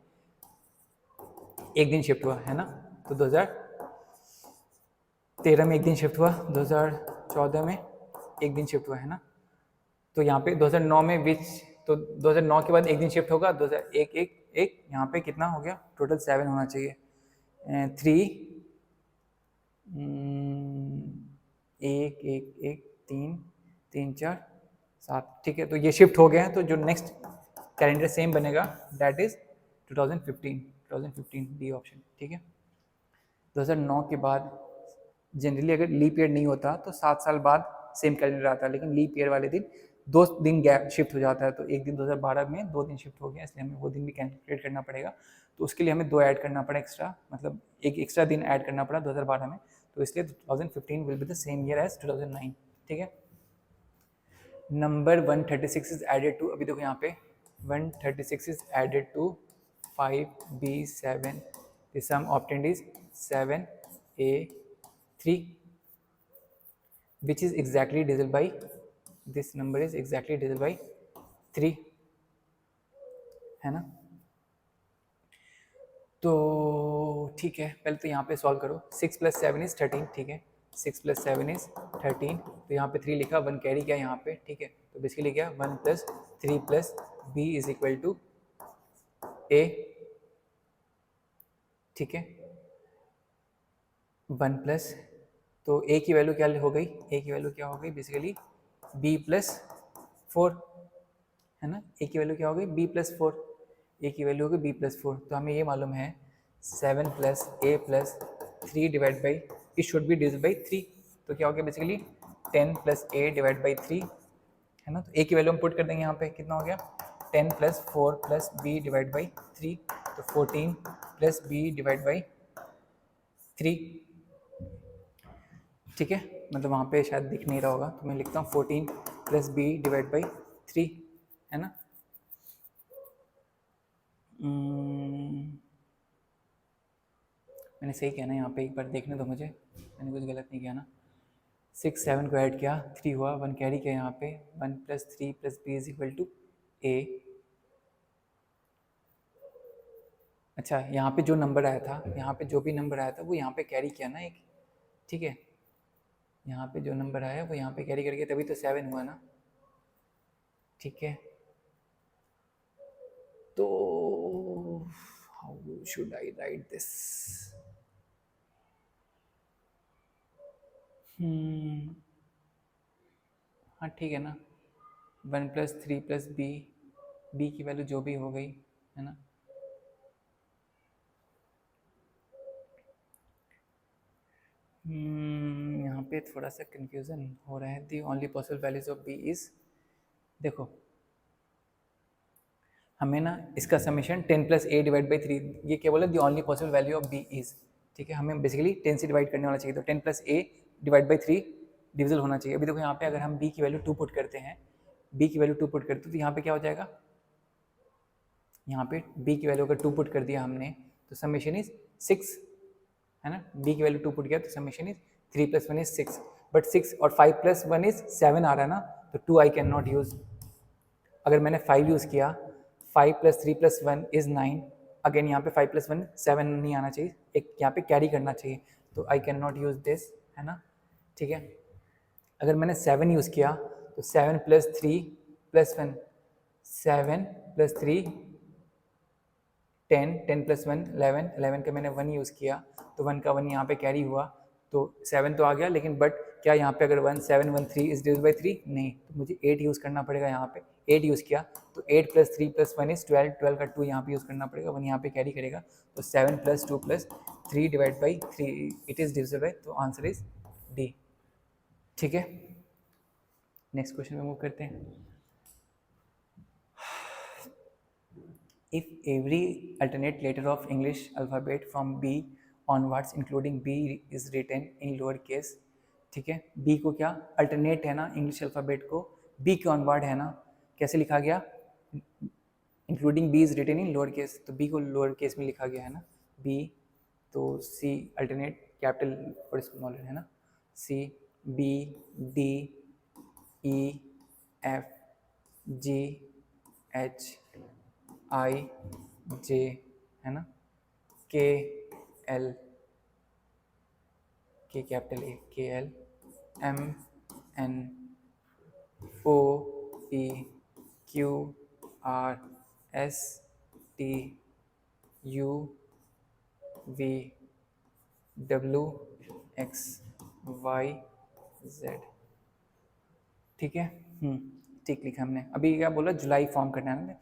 S1: 1 दिन शिफ्ट हुआ, है ना, तो 2013 में 1 दिन शिफ्ट हुआ, 2014 में 1 दिन शिफ्ट हुआ, है ना, तो यहाँ पे 2009 में विच, तो 2009 के बाद 1 दिन शिफ्ट होगा, 2001 1 एक यहाँ पे कितना हो गया, टोटल 7 होना चाहिए, 3 एक एक एक 3 3 4 7, ठीक है। तो ये शिफ्ट हो गया है, तो जो नेक्स्ट कैलेंडर सेम बनेगा, दैट इज 2015 डी ऑप्शन, ठीक है। 2009 के बाद जनरली अगर लीप ईयर नहीं होता तो 7 साल बाद सेम कैलेंडर आता है, लेकिन लीप ईयर वाले दिन 2 दिन गैप शिफ्ट हो जाता है, तो एक दिन 2012 में 2 दिन शिफ्ट हो गया, इसलिए हमें वो दिन भी कैलकुलेट करना पड़ेगा। तो उसके लिए हमें 2 ऐड करना पड़ा एक्स्ट्रा, मतलब एक एक्स्ट्रा दिन ऐड करना पड़ा 2012 में, तो इसलिए 2015 will be the same year as 2009, ठीक है। नंबर 136 इज एडेड टू, अभी देखो यहाँ पे 136 is added to 5b7, the sum obtained is 7a3, which is exactly divisible by, this number is exactly divisible by 3, है ना। तो ठीक है, पहले तो यहाँ पे सॉल्व करो, 6 + 7 इज 13, ठीक है, 6 + 7 इज 13, तो यहाँ पे 3 लिखा, 1 कैरी किया यहाँ पे, ठीक है। तो बेसिकली क्या, 1 + 3 + b is equal to a, ठीक है। 1 प्लस, तो a की वैल्यू क्या हो गई, a की वैल्यू क्या हो गई बेसिकली b + 4, है ना। a की वैल्यू क्या हो गई, b + 4, a की वैल्यू हो गई b + 4, तो हमें ये मालूम है 7 + a + 3 divide by, it should be divide by 3, तो क्या हो गया बेसिकली 10 + a डिवाइड बाई 3, है ना। तो a की वैल्यू हम पुट कर देंगे यहाँ पे, कितना हो गया 10 + 4 + b डिवाइड बाई 3, तो 14 + b डिवाइड बाई 3, ठीक है। मतलब वहाँ पे शायद दिख नहीं रहा होगा, तो मैं लिखता हूँ 14 + b डिवाइड बाई 3, है ना। मैंने सही किया ना, यहाँ पे एक बार देखने दो मुझे, मैंने कुछ गलत नहीं किया ना। 6 7 को ऐड किया, 3 हुआ, 1 कैरी किया यहाँ पे, 1 + 3 + b is equal to a। अच्छा, यहाँ पे जो नंबर आया था, यहाँ पे जो भी नंबर आया था वो यहाँ पे कैरी किया ना एक, ठीक है। यहाँ पे जो नंबर आया वो यहाँ पे कैरी करके तभी तो 7 हुआ ना, ठीक है। तो how should I right this, हाँ ठीक है ना, 1 + 3 + b, b की वैल्यू जो भी हो गई, है ना। यहाँ पे थोड़ा सा कंफ्यूजन हो रहा है, the only possible values of b is, देखो हमें ना इसका समीशन 10 + a डिवाइड बाई 3, ये क्या बोला, the only possible value of b is, ठीक है। हमें बेसिकली 10 से डिवाइड करने वाला चाहिए, तो 10 + a डिवाइड बाई 3 डिविजल होना चाहिए। अभी देखो यहाँ पे अगर हम b की वैल्यू 2 पुट करते हैं, b की वैल्यू 2 पुट करते हैं, तो यहाँ पे क्या हो जाएगा, यहाँ पे b की वैल्यू अगर 2 पुट कर दिया हमने, तो समीशन इज 6, है ना। b की वैल्यू 2 पुट किया तो समीशन इज 3 + 1 इज 6, बट 6 और 5 + 1 इज 7 आ रहा है ना, तो 2 आई कैन नॉट यूज। अगर मैंने 5 यूज़ किया, 5 + 3 + 1 इज़ 9, अगेन यहाँ पे 5 + 1 7 नहीं आना चाहिए, एक यहाँ पे कैरी करना चाहिए, तो I can not use this, है ना, ठीक है। अगर मैंने 7 यूज़ किया तो 7 + 3 + 1, 7 + 3 10, 10 + 1 11, 11 का मैंने 1 यूज़ किया, तो 1 का 1 यहाँ पे कैरी हुआ, तो 7 तो आ गया, लेकिन बट क्या यहाँ पे अगर 1 7 1 3 इज डिवाइड बाई 3, नहीं, तो मुझे 8 यूज़ करना पड़ेगा यहाँ पे। 8 यूज़ किया तो 8 + 3 + 1 इज 12, 12 का 2 यहाँ पे यूज़ करना पड़ेगा, 1 यहाँ पे कैरी करेगा, तो 7 + 2 + 3 divide by 3 it is divisible by, तो आंसर इज डी, ठीक है। नेक्स्ट क्वेश्चन में मूव करते हैं। If every alternate letter of English alphabet from B onwards including B is written in lower case, ठीक है, B को क्या अल्टरनेट है ना, इंग्लिश अल्फ़ाबेट को B के ऑनवर्ड है ना, कैसे लिखा गया, including B is written in lower case, तो B को लोअर केस में लिखा गया है ना, B, तो C अल्टरनेट कैपिटल और स्मॉल है ना, C B D E F G H I J, है ना, K L, K capital A, K L M N O P Q R S T U V W X Y Z। ठीक है, ठीक लिखा हमने। अभी क्या बोला, जुलाई फॉर्म करना है ना,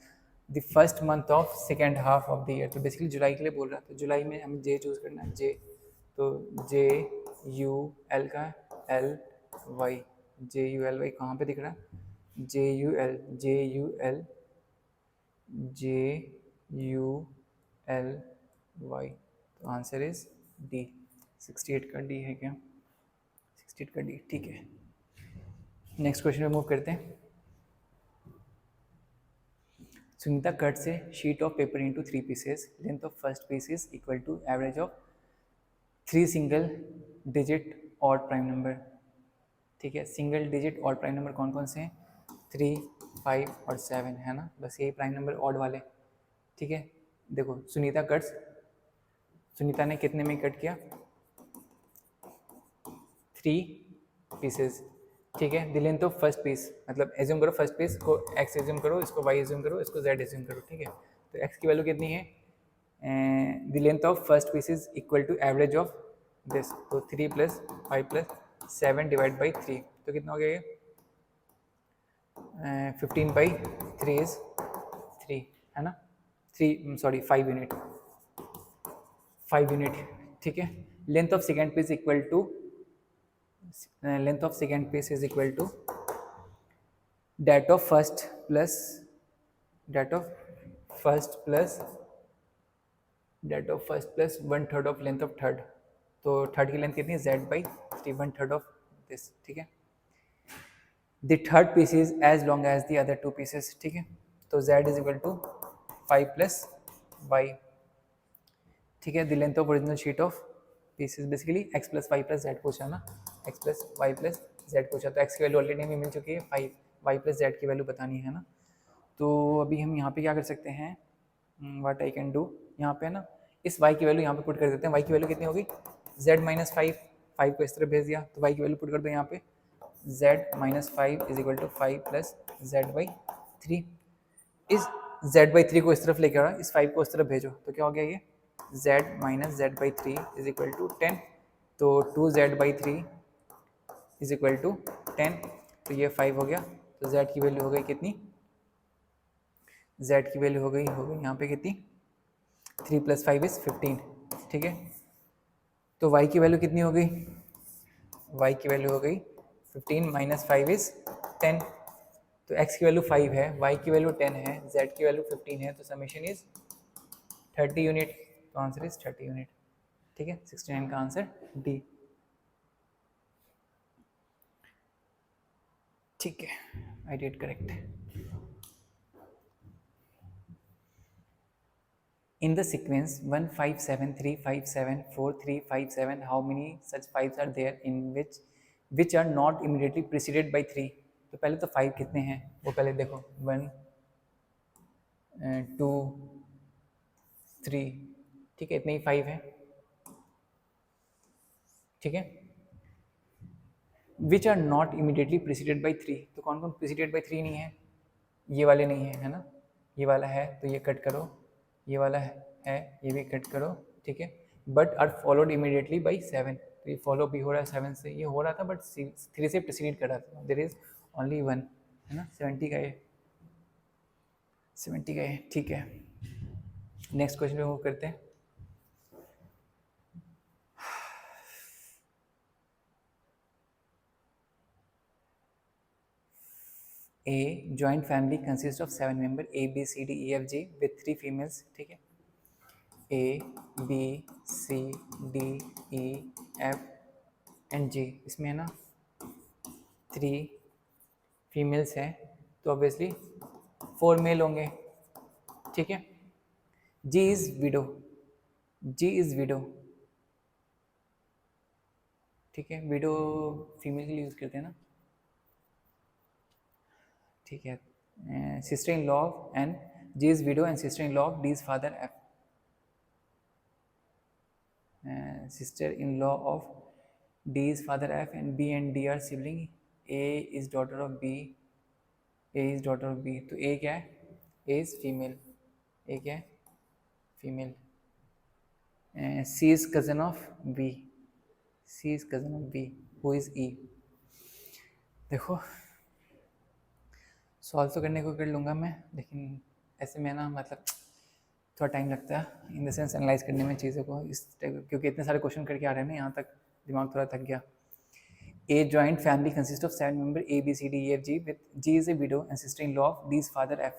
S1: the first month of second half of the year. तो बेसिकली जुलाई के लिए बोल रहा था। जुलाई में हमें जे चूज़ करना है, जे। तो जे यू एल का एल वाई, जे यू एल वाई कहाँ पे दिख रहा है? जे यू एल, जे यू एल, जे यू एल वाई। तो आंसर इज डी। 68 का डी है क्या? 68 का डी, ठीक है। नेक्स्ट क्वेश्चन में मूव करते हैं। Sunita cuts a sheet of paper into 3 pieces. Length of first piece is equal to average of 3 single digit odd prime number। ठीक है, single digit odd prime number कौन कौन से हैं? 3, 5 और 7 है ना, बस यही प्राइम नंबर ऑड वाले। ठीक है, देखो सुनीता ने कितने में कट किया? 3 पीसेस। ठीक है, the length of first piece, मतलब एज्यूम करो फर्स्ट पीस को x एज्यूम करो, इसको y एज्यूम करो, इसको z एज्यूम करो। ठीक है, तो x की वैल्यू कितनी है? The length of first piece is equal to average of this. तो 3 प्लस 5 प्लस 7 डिवाइड बाई 3, तो कितना हो गया ये? 15/3 इज 3, है ना? 3 सॉरी 5 यूनिट, 5 यूनिट। ठीक है, length of second piece equal to length of second piece is equal to that of first plus that of first plus that of first plus 1/3 of length of third. तो third की length कितनी है? z/3, 1/3 of this. ठीक है, the third piece is as long as the other 2 pieces. ठीक है, तो z is equal to 5 plus y। ठीक है, the length of original sheet of pieces, basically x plus y plus z पूछा ना, x plus y plus z पूछा। तो x की वैल्यू ऑलरेडी हमें मिल चुकी है 5, y प्लस जेड की वैल्यू बतानी है ना। तो अभी हम यहाँ पे क्या कर सकते हैं? व्हाट आई कैन डू, यहाँ पे ना इस y की वैल्यू यहाँ पे पुट कर देते हैं। y की वैल्यू कितनी होगी? z माइनस 5 को इस तरह भेज दिया, तो y की वैल्यू पुट कर दो यहाँ पे। z minus 5 is equal to 5 plus z/3। इस z/3 को इस तरफ लेकर आओ, इस 5 को इस तरफ भेजो, तो क्या हो गया ये? z minus z/3 is equal to 10। तो 2z/3 इज इक्वल टू 10, तो ये 5 हो गया। तो z की वैल्यू हो गई कितनी? z की वैल्यू हो गई यहाँ पे कितनी? 3 प्लस 5 इज 15। ठीक है, तो y की वैल्यू कितनी हो गई? y की वैल्यू हो गई 15 माइनस 5 इज 10। तो x की वैल्यू 5 है, y की वैल्यू 10 है, z की वैल्यू 15 है, तो समेशन इज 30 यूनिट। तो आंसर इज 30 यूनिट। ठीक है, 69 का आंसर डी। ठीक है, I did correct. In the sequence 1 5 7 3 5 7 4 3 5 7, how many such 5s are there in which are not immediately preceded by 3? तो पहले तो 5 कितने हैं वो पहले देखो, 1 2 3। ठीक है, इतने ही 5 है। ठीक है, which are not immediately preceded by 3, तो कौन कौन प्रिसीडेड बाई 3 नहीं है? ये वाले नहीं है, है ना? ये वाला है तो ये कट करो, ये वाला है ये भी कट करो। ठीक है, but are followed immediately by 7, तो ये फॉलो भी हो रहा है 7 से, ये हो रहा था बट 3 से प्रिसीड कर रहा था। देयर इज ओनली 1, है ना? 70 का ये, 70 का ये। ठीक है, नेक्स्ट क्वेश्चन पे मूव करते हैं। A joint family consists of 7 members A B C D E F G with 3 females। ठीक है, A B C D E F and G, इसमें है ना 3 फीमेल्स हैं, तो ऑब्वियसली 4 मेल होंगे। ठीक है, G is widow, G is widow. ठीक है, विडो फीमेल के लिए यूज़ करते हैं ना। ठीक है, sister in law and G is widow and sister in law D is father F। Sister in law of D is father F and B and D are sibling। A is daughter of B, A is daughter of B। तो A क्या है? A is female, A क्या है? Female। C is cousin of B. C is cousin of B. Who is E? देखो solve तो करने को कर लूँगा मैं, लेकिन ऐसे में ना मतलब थोड़ा टाइम लगता है इन द सेंस एनालाइज करने में चीज़ों को इस क्योंकि इतने सारे क्वेश्चन करके आ रहे हैं ना, यहाँ तक दिमाग थोड़ा थक गया. A joint family consists of 7 members A, B, C, D, E, F, G. With G is a widow and sister-in-law of D's father F.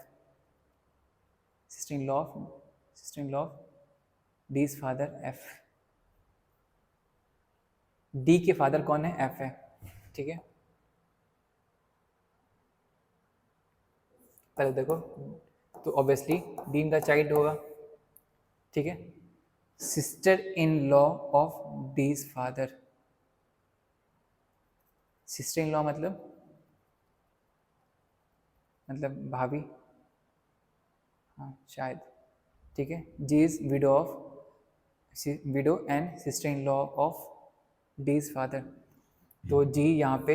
S1: Sister-in-law of D's father F. D के फादर कौन है? F है. ठीक है, पहले देखो तो obviously D इनका चाइल्ड होगा. ठीक है, sister in law of D's father. Sister in law मतलब भाभी, हाँ शायद. ठीक है, G is widow and sister in law of D's father. तो जी यहाँ पे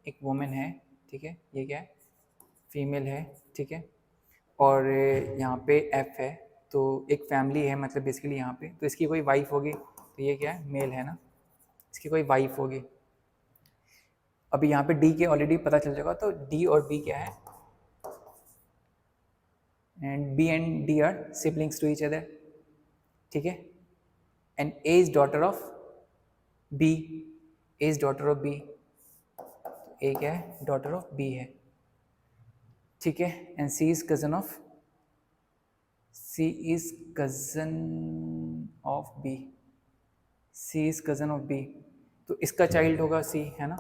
S1: एक वुमेन है. ठीक है, ये क्या है? फीमेल है. ठीक है, और यहाँ पे एफ है, तो एक फैमिली है, मतलब बेसिकली यहाँ पे तो इसकी कोई वाइफ होगी. तो ये क्या है? मेल है ना, इसकी कोई वाइफ होगी. अभी यहाँ पे डी के ऑलरेडी पता चल जाएगा, तो डी और बी क्या है? And B and D are siblings to each other. ठीक है, and A is daughter of B. A is daughter of B. A क्या है? डॉटर ऑफ बी है. ठीक है, and C is cousin of B. C is cousin of B, तो इसका child होगा सी, है ना?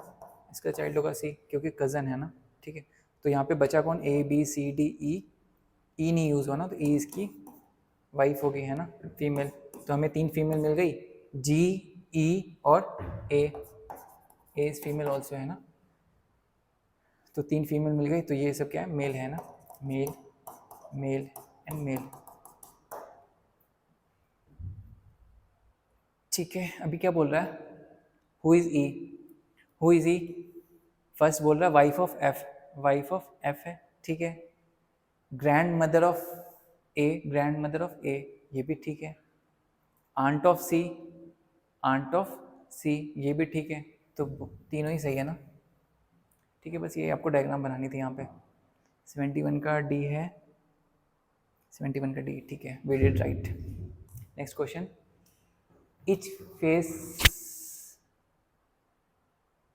S1: इसका चाइल्ड होगा सी, क्योंकि कज़न है ना. ठीक है, तो यहाँ पे बचा कौन? ए बी सी डी ई. ई नहीं यूज़ हुआ ना, तो ई इसकी वाइफ हो गई, है ना, फीमेल. तो हमें 3 फीमेल मिल गई, जी, ई और ए. ए इज फीमेल ऑल्सो, है ना. तो 3 फीमेल मिल गई, तो ये सब क्या है? मेल है ना. Male, male and male. ठीक है, अभी क्या बोल रहा है? Who is E? Who is E? First बोल रहा है wife of F. Wife of F है. ठीक है, grandmother of A. Grandmother of A, ये भी ठीक है. Aunt of C. Aunt of C, ये भी ठीक है. तो तीनों ही सही है ना. ठीक है, बस ये आपको डायग्राम बनानी थी यहाँ पे. 71 का डी है. 71 का डी, ठीक है, we did right. Next question. Each face.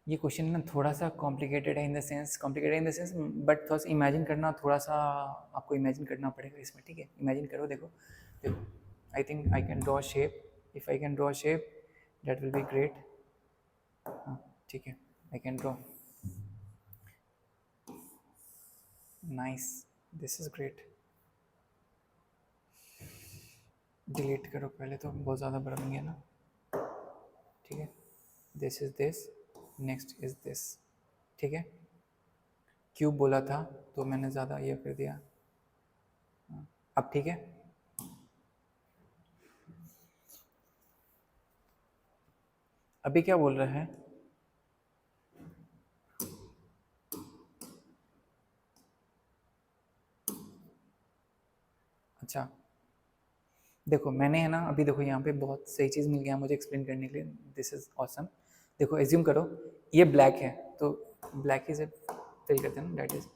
S1: ये क्वेश्चन ना थोड़ा सा कॉम्प्लिकेटेड है इन द सेंस बट थोड़ा सा इमेजिन करना, थोड़ा सा आपको इमेजिन करना पड़ेगा इसमें. ठीक है, इमेजिन करो. देखो आई think I can draw shape. If I can draw shape that will be great. हाँ ठीक है, I can draw. Nice, this is great. Delete करो पहले, तो बहुत ज़्यादा बड़ा बन गया ना. ठीक है, this is this, next is this. ठीक है, क्यूब बोला था तो मैंने ज़्यादा ये कर दिया. अब ठीक है. अभी क्या बोल रहा है? अच्छा देखो, मैंने है ना अभी देखो यहाँ पे बहुत सही चीज़ मिल गया मुझे एक्सप्लेन करने के लिए. This is awesome. देखो एज्यूम करो ये ब्लैक है, तो ब्लैक ही से फिल करते हैं ना, दैट इज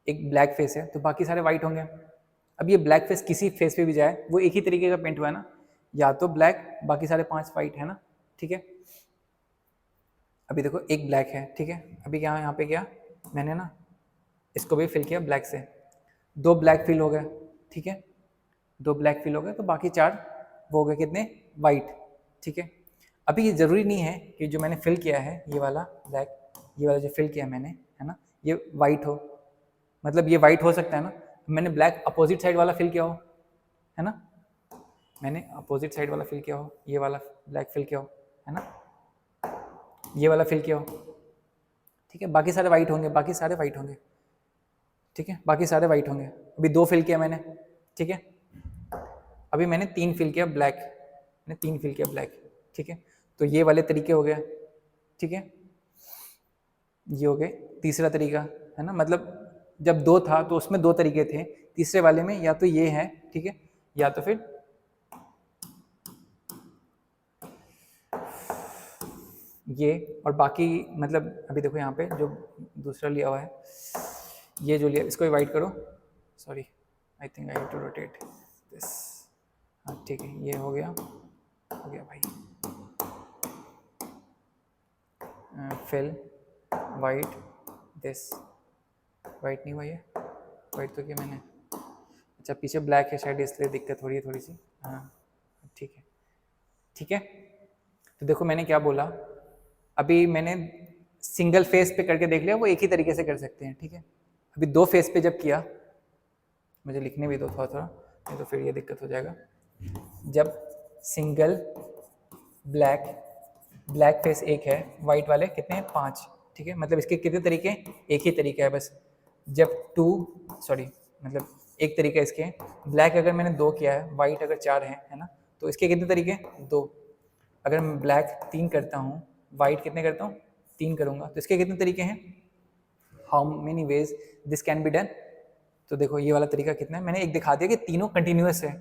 S1: एक ब्लैक फेस है, तो बाकी सारे वाइट होंगे. अब ये ब्लैक फेस किसी फेस पे भी जाए, वो एक ही तरीके का पेंट हुआ है ना, या तो ब्लैक, बाकी सारे 5 वाइट है ना. ठीक है, अभी देखो एक ब्लैक है. ठीक है, अभी क्या यहाँ पे क्या मैंने ना इसको भी फिल किया ब्लैक से, 2 ब्लैक फिल हो गए. ठीक है, 2 ब्लैक फिल हो गए, तो बाकी 4 वो हो गए कितने? वाइट. ठीक है, अभी ये ज़रूरी नहीं है कि जो मैंने फिल किया है ये वाला ब्लैक, ये वाला जो फिल किया मैंने, है ना, ये वाइट हो. मतलब ये वाइट हो सकता है ना, मैंने ब्लैक अपोजिट साइड वाला फिल किया हो, है ना, मैंने अपोजिट साइड वाला फिल किया हो, ये वाला ब्लैक फिल किया हो, है ना, ये वाला फिल किया हो. ठीक है, बाकी सारे वाइट होंगे, बाकी सारे वाइट होंगे. ठीक है, बाकी सारे वाइट होंगे. अभी 2 फिल किया मैंने. ठीक है, अभी मैंने 3 फिल किया ब्लैक. मैंने 3 फिल किया ब्लैक. ठीक है, तो ये वाले तरीके हो गया. ठीक है, ये हो गए तीसरा तरीका, है ना. मतलब जब 2 था तो उसमें 2 तरीके थे, तीसरे वाले में या तो ये है, ठीक है, या तो फिर ये और बाकी मतलब अभी देखो यहाँ पे जो दूसरा लिया हुआ है, ये जो लिया इसको भी वाइट करो, sorry I think I have to rotate this. हाँ ठीक है, ये हो गया भाई। फिल वाइट दिस, वाइट नहीं हुआ ये, वाइट तो किया मैंने, अच्छा पीछे ब्लैक है शायद इसलिए दिक्कत हो रही है थोड़ी सी। हाँ ठीक है ठीक है। तो देखो मैंने क्या बोला, अभी मैंने सिंगल फेस पे करके देख लिया, वो एक ही तरीके से कर सकते हैं, ठीक है। अभी दो फेस पे जब किया, मुझे लिखने भी दो थोड़ा थोड़ा, नहीं तो फिर ये दिक्कत हो जाएगा। जब सिंगल ब्लैक फेस एक है, वाइट वाले कितने हैं 5, ठीक है। मतलब इसके कितने तरीके हैं, एक ही तरीका है बस। जब मतलब एक तरीका इसके, ब्लैक अगर मैंने 2 किया है, वाइट अगर 4 है ना, तो इसके कितने तरीके 2। अगर मैं ब्लैक 3 करता हूँ, वाइट कितने करता हूँ 3 करूँगा, तो इसके कितने तरीके हैं, how many ways this can be done. तो देखो ये वाला तरीका कितना है, मैंने एक दिखा दिया कि तीनों कंटिन्यूअस है,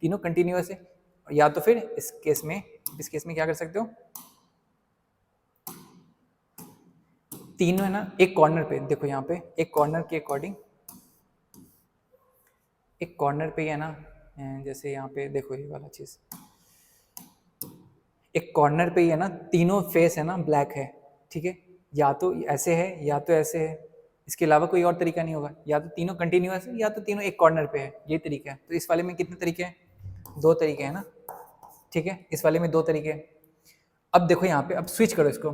S1: तीनों कंटिन्यूअस है। या तो फिर इस केस में क्या कर सकते हो, तीनों है ना एक कॉर्नर पे, देखो यहाँ पे एक कॉर्नर के अकॉर्डिंग, एक कॉर्नर पे है ना, जैसे यहाँ पे देखो ये वाला चीज़, एक कॉर्नर पे ही है ना, तीनों फेस है ना ब्लैक है, ठीक है। या तो ऐसे है या तो ऐसे है, इसके अलावा कोई और तरीका नहीं होगा, या तो तीनों कंटिन्यूअस है या तो तीनों एक कॉर्नर पे है, ये तरीका है। तो इस वाले में कितने तरीके हैं, 2 तरीके हैं ना, ठीक है। इस वाले में 2 तरीके हैं। अब देखो यहाँ पे, अब स्विच करो इसको,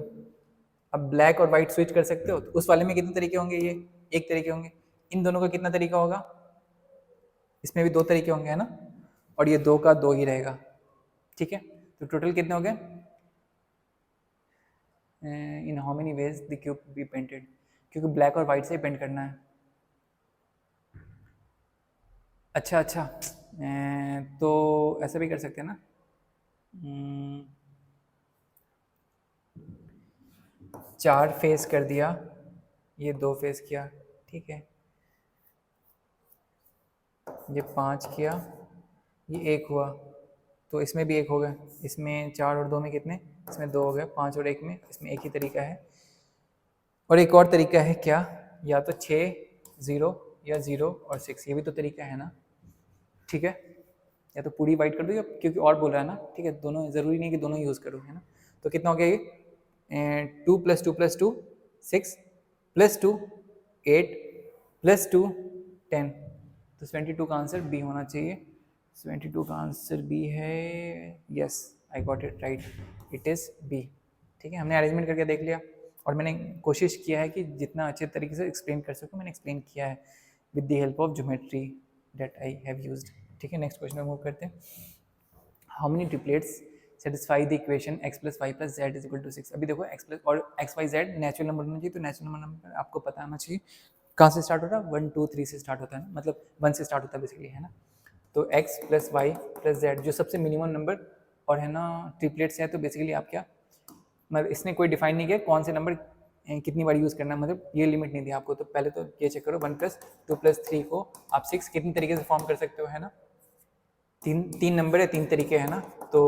S1: अब ब्लैक और व्हाइट स्विच कर सकते हो, तो उस वाले में कितने तरीके होंगे, ये एक तरीके होंगे। इन दोनों का कितना तरीका होगा, इसमें भी 2 तरीके होंगे है ना, और ये 2 का 2 ही रहेगा, ठीक है। तो टोटल कितने हो गए, in how many ways the cube be painted, क्योंकि ब्लैक और वाइट से ही पेंट करना है। अच्छा तो ऐसा भी कर सकते हैं ना, 4 फेस कर दिया, ये 2 फेस किया, ठीक है। ये 5 किया, ये 1 हुआ, तो इसमें भी 1 हो गया, इसमें 4 और 2 में कितने, इसमें 2 हो गए, 5 और 1 में, इसमें एक ही तरीका है। और एक और तरीका है क्या, या तो 6 0 या 0 और 6, ये भी तो तरीका है ना, ठीक है। या तो पूरी वाइट कर दो, या क्योंकि और बोल रहा है ना, ठीक है, दोनों ज़रूरी नहीं कि दोनों यूज़ करो, है ना। तो कितना हो गया ये, 2 + 2 + 2 6 + 2 8 + 2 10, तो 72 का आंसर बी होना चाहिए। 72 का आंसर बी है, yes I got it right, it is B, ठीक है। हमने अरेंजमेंट करके देख लिया, और मैंने कोशिश किया है कि जितना अच्छे तरीके से एक्सप्लेन कर सकूँ मैंने एक्सप्लेन किया है with the help of geometry that I have used, ठीक है। नेक्स्ट क्वेश्चन में मूव करते हैं। How many triplets satisfy the equation x + y + z = 6। अभी देखो x प्लस और x y z natural number होना चाहिए, तो नेचुरल नंबर आपको पता होना चाहिए कहाँ से स्टार्ट होता है, 1 2 3 से स्टार्ट होता है ना, मतलब 1 से स्टार्ट होता है बेसिकली, है ना। तो x + y + z जो सबसे मिनिमम नंबर और है ना ट्रिपलेट्स है, तो बेसिकली आप क्या, मतलब इसने कोई डिफाइन नहीं किया कौन से नंबर कितनी बार यूज़ करना है, मतलब ये लिमिट नहीं दी आपको। तो पहले तो ये चेक करो, 1 + 2 + 3 को आप 6 कितनी तरीके से फॉर्म कर सकते हो, है ना। तीन नंबर है, 3 तरीके है ना, तो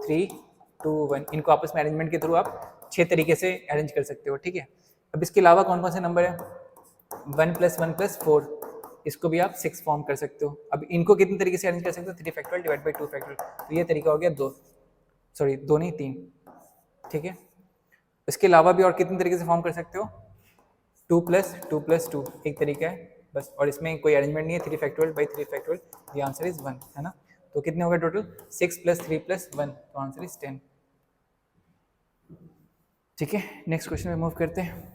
S1: 3 2 1, इनको आपस में अरेंजमेंट के थ्रू आप 6 तरीके से अरेंज कर सकते हो, ठीक है। अब इसके अलावा कौन कौन से नंबर है, 1 + 1 + 4, इसको भी आप 6 फॉर्म कर सकते हो। अब इनको कितने तरीके से अरेंज कर सकते हो, 3 फैक्टोरियल डिवाइड बाई 2 फैक्टोरियल, तो ये तरीका हो गया 2 नहीं 3, ठीक है। इसके अलावा भी और कितने तरीके से फॉर्म कर सकते हो, 2 + 2 + 2 एक तरीका है बस, और इसमें कोई अरेंजमेंट नहीं है, 3 factorial by 3 factorial, the answer is 1, है ना। तो कितने हो गए टोटल, 6 + 3 + 1, तो आंसर इज 10, ठीक है। नेक्स्ट क्वेश्चन में मूव करते हैं।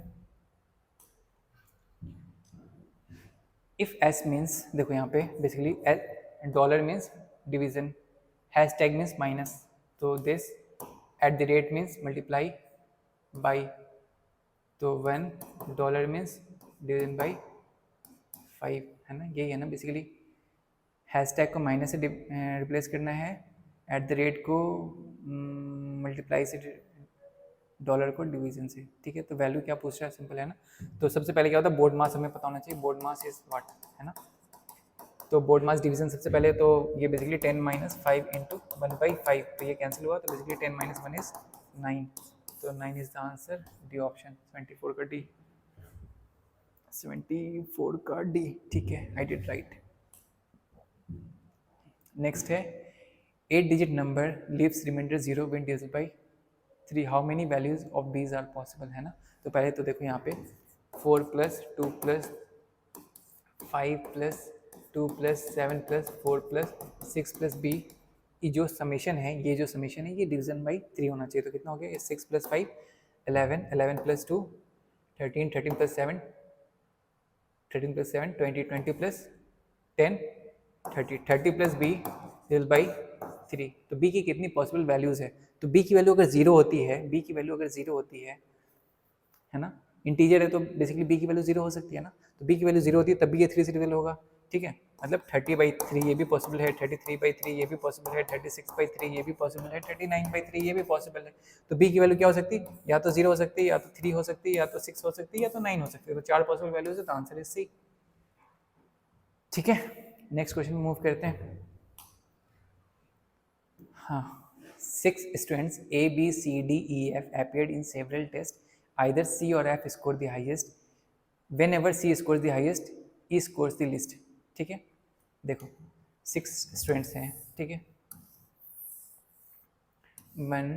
S1: इफ एस मीन्स, देखो यहाँ पे basically dollar means division, hashtag means minus, तो दिस @ मीन्स मल्टीप्लाई बाई, तो $1 मीन्स डिवीजन बाई 5, है ना, यही है ना बेसिकली। हैशटैग को माइनस से रिप्लेस करना है, @ को मल्टीप्लाई से, डॉलर को डिवीजन से, ठीक है। तो वैल्यू क्या पूछ रहा है, सिंपल है ना। तो सबसे पहले क्या होता है, बोर्ड मास हमें पता होना चाहिए, बोर्ड मास इज व्हाट, है ना। तो बोर्ड मास डिवीजन सबसे पहले, तो ये बेसिकली 10 - 5 × 1/5, तो ये कैंसिल हुआ, तो बेसिकली 10 - 1 इज 9, तो 9 is the answer, D option 74 का डी, 74 का डी। ठीक है, आई डिड राइट। नेक्स्ट है 8 digit number leaves remainder 0 when divided by 3, how many values of B's are possible, है ना। तो पहले तो देखो यहाँ पे 4 प्लस 2 प्लस 5 प्लस 2 प्लस 7 प्लस 4 प्लस 6 प्लस बी, ये जो समेशन है, ये जो समेशन है ये डिवीजन बाई 3 होना चाहिए। तो कितना हो गया, 6 plus 5 11, 11 plus 2 13, 13 plus 7 13 plus 7 20, 20 plus 10 30, 30 plus B divided by 3। तो बी की कितनी पॉसिबल वैल्यूज़ है, तो बी की वैल्यू अगर जीरो होती है, बी की वैल्यू अगर जीरो होती है ना, इंटीजर है तो बेसिकली बी की वैल्यू जीरो हो सकती है ना, तो बी की वैल्यू जीरो होती है तब भी ये 3 से डिविजिबल होगा। ठीक है, मतलब 30/3 ये भी पॉसिबल है, 33/3 ये भी पॉसिबल है, 36/3 ये भी पॉसिबल है, 39/3 ये भी पॉसिबल है। तो बी की वैल्यू क्या हो सकती है, या तो 0 हो सकती है, या तो 3 हो सकती है, या तो 6 हो सकती है, या तो 9 हो सकती है। तो 4 पॉसिबल वैल्यूज है, तो आंसर इज सी। ठीक है, नेक्स्ट क्वेश्चन मूव करते हैं। हाँ, 6 students A, B, C, D, E, F appeared in several tests. Either C or F scored the highest. Whenever C scores the highest, E scores the least. ठीक है, देखो 6 students हैं, ठीक है, 1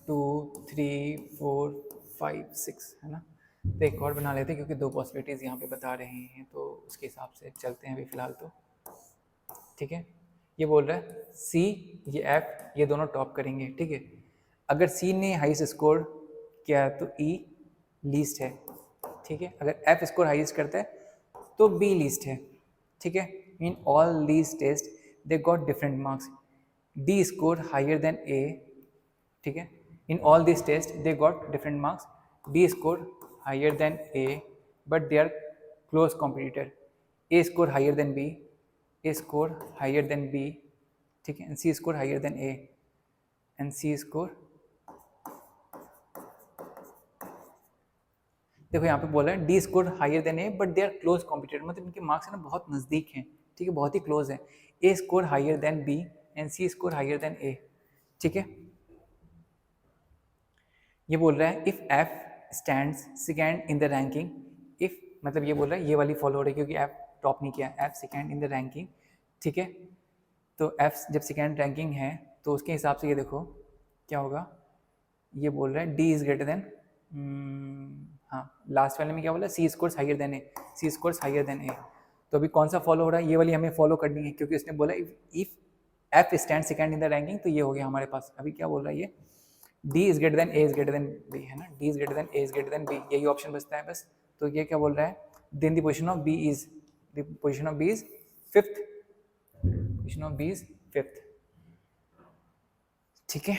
S1: 2 3 4 5 6, है ना। तो एक और बना लेते हैं क्योंकि 2 पॉसिबिलिटीज़ यहाँ पे बता रहे हैं, तो उसके हिसाब से चलते हैं अभी फ़िलहाल तो। ठीक है, ये बोल रहा है सी, ये एफ, ये दोनों टॉप करेंगे। ठीक है, अगर सी ने हाईएस्ट स्कोर किया तो ई लीस्ट है। ठीक है, अगर एफ स्कोर हाईएस्ट करता है तो बी लीस्ट है। ठीक है, in all these test they got different marks, D score higher than A. ठीक है, in all this test they got different marks, D score higher than A but they are close competitor, A score higher than B, A score higher than B. ठीक है, and C score higher than A, and C score, देखो यहाँ पे बोला है D score higher than A but they are close competitor, मतलब इनके marks है ना बहुत नज़दीक हैं। ठीक है, बहुत ही क्लोज है। A score higher than B and C score higher than A. ठीक है, ये बोल रहा है if F stands second in the ranking, if मतलब ये बोल रहा है ये वाली फॉलो हो रही है क्योंकि एफ टॉप नहीं किया, F second in the ranking. ठीक है, तो एफ जब सेकेंड रैंकिंग है तो उसके हिसाब से ये देखो क्या होगा, ये बोल रहा है डी इज़ ग्रेटर देन, हाँ लास्ट वाले में क्या बोला, सी scores higher than A, C scores higher than ए। तो अभी कौन सा फॉलो हो रहा है, ये वाली हमें फॉलो करनी है क्योंकि उसने बोला if F stand second in the ranking, तो ये हो गया हमारे पास। अभी क्या बोल रहा है ये, D is greater than A is greater than B, है ना, D is greater than A is greater than B, यही ऑप्शन बचता है बस। तो ये क्या बोल रहा है, then the position of B is, the position of B is fifth, position of B is fifth. ठीक है,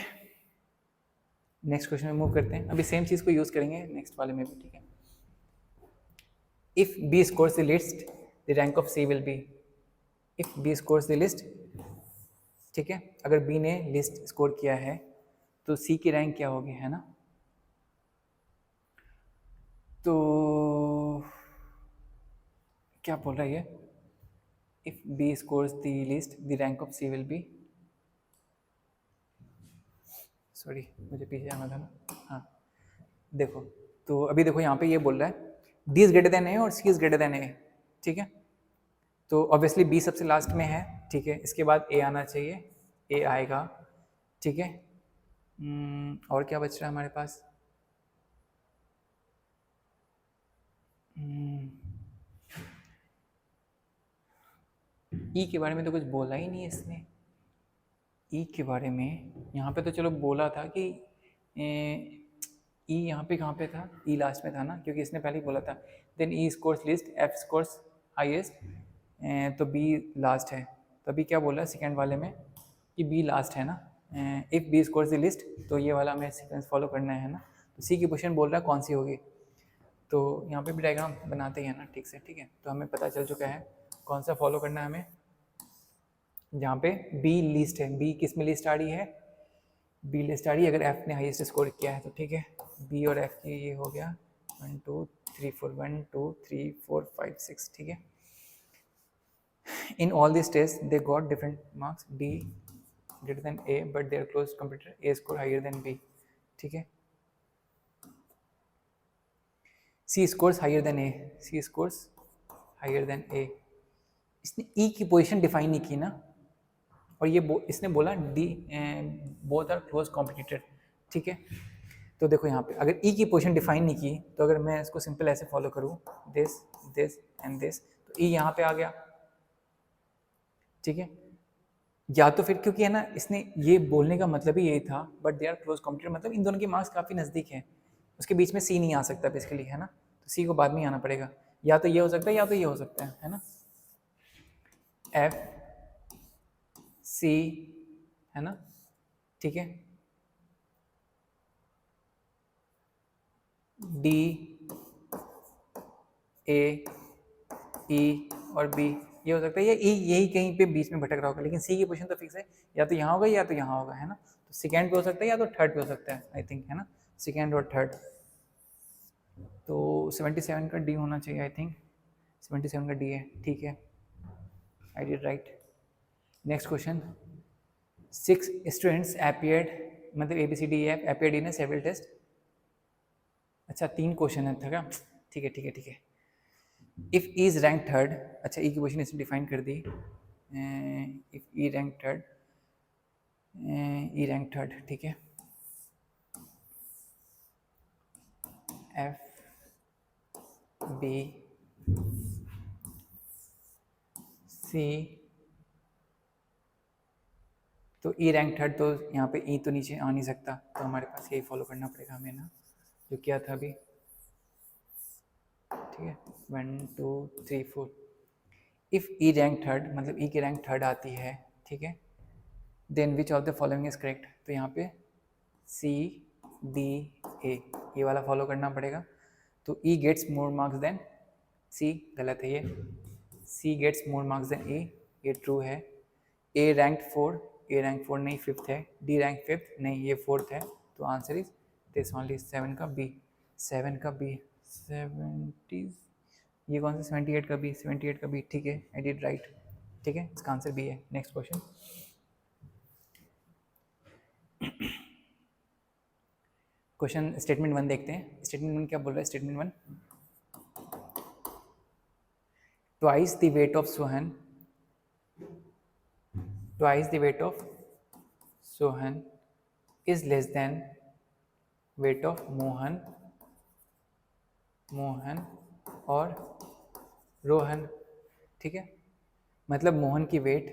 S1: नेक्स्ट क्वेश्चन में मूव करते हैं। अभी सेम चीज़ को यूज़ करेंगे नेक्स्ट वाले में भी। ठीक है, if B scores the list the rank of C will be, if B scores the list. ठीक है, अगर बी ने लिस्ट स्कोर किया है तो सी की रैंक क्या होगी, है ना। तो क्या बोल रहा है ये, if B scores the list the rank of C will be, sorry मुझे पीछे आना था ना। हाँ देखो, तो अभी देखो यहाँ पे ये बोल रहा है डी इज ग्रेटर देन ए और सी इज ग्रेटर देन ए। ठीक है, तो ऑब्वियसली बी सबसे लास्ट में है। ठीक है, इसके बाद ए आना चाहिए, ए आएगा। ठीक है, और क्या बच रहा है हमारे पास, ई के बारे में तो कुछ बोला ही नहीं है इसने। ई के बारे में यहाँ पे तो चलो बोला था कि ई यहाँ पे कहाँ पे था, ई लास्ट में था ना, क्योंकि इसने पहले ही बोला था then E scores least F scores highest, तो बी लास्ट है। तो अभी क्या बोला सेकेंड वाले में कि बी लास्ट है ना, if B scores the list, तो ये वाला हमें सीक्वेंस फॉलो करना है ना। तो सी की पोजीशन बोल रहा है कौन सी होगी, तो यहाँ पे भी डायग्राम बनाते हैं ना ठीक से। ठीक है, तो हमें पता चल चुका है कौन सा फॉलो करना है हमें, जहाँ पे बी लिस्ट है। बी किस में लिस्ट आ रही है, बी लिस्ट आ रही है अगर एफ ने हाईएस्ट स्कोर किया है तो। ठीक है, बी और एफ की ये हो गया 1 2 3 4 1 2 3 4 5 6। ठीक है, in all this test they got different marks, D greater than A but they are close computer, A score higher than B. ठीक है, C scores higher than A, C scores higher than A. इसने E की position define नहीं की ना, और ये इसने बोला D both are close competitor, ठीक है। तो देखो यहाँ पे अगर ई की पोजीशन डिफाइन नहीं की, तो अगर मैं इसको सिंपल ऐसे फॉलो करूँ, दिस दिस एंड दिस, तो ई यहाँ पे आ गया, ठीक है। या तो फिर क्योंकि है ना, इसने ये बोलने का मतलब ही यही था, but they are close competitor, मतलब इन दोनों के मार्क्स काफ़ी नज़दीक हैं, उसके बीच में सी नहीं आ सकता बेसिकली, है ना। तो सी को बाद में आना पड़ेगा, या तो ये हो सकता है या तो ये हो सकता है ना। एफ सी, है ना, ठीक है, डी ए ई और बी, ये हो सकता है, ये ई यही कहीं पे बीच में भटक रहा होगा, लेकिन सी की पोजीशन तो फिक्स है, या तो यहाँ होगा या तो यहाँ होगा, है ना। तो सेकेंड पे हो सकता है या तो थर्ड पे हो सकता है, आई थिंक, है ना, सेकेंड और थर्ड। तो 77 का डी होना चाहिए, आई थिंक 77 का डी है, ठीक है, I did right. Next question, 6 students appeared, मतलब A B C D F appeared in several test. अच्छा 3 क्वेश्चन है था, ठीक है ठीक है ठीक है। If E is rank third, अच्छा ई की पोजीशन इसने डिफाइन कर दी, if E rank third, E rank third, ठीक है, एफ बी सी, तो ई रैंक थर्ड, तो यहाँ पे ई तो नीचे आ नहीं सकता, तो हमारे पास यही फॉलो करना पड़ेगा हमें ना, जो किया था अभी, ठीक है, 1 2 3 4। इफ ई रैंक थर्ड, मतलब ई की रैंक थर्ड आती है, ठीक है, then which of the following is correct, तो यहाँ पे सी डी ए, ये वाला फॉलो करना पड़ेगा। तो ई गेट्स मोर मार्क्स देन सी, गलत है ये, सी गेट्स मोर मार्क्स देन ए, ये ट्रू है। ए रैंक 4, ए रैंक 4 नहीं, फिफ्थ है। डी रैंक फिफ्थ नहीं, ये फोर्थ है, तो आंसर इज दिस ओनली, 7 का बी, 7 का बी, 70, ये कौन सा 78 का बी, 78 का बी, ठीक है, आई डिड राइट, ठीक है, इसका आंसर बी है। नेक्स्ट क्वेश्चन, क्वेश्चन स्टेटमेंट 1 देखते हैं। स्टेटमेंट 1 क्या बोल रहा है, statement 1, twice the weight of Sohan, twice the weight of Sohan is less then weight of Mohan, Mohan और रोहन, ठीक है। मतलब मोहन की वेट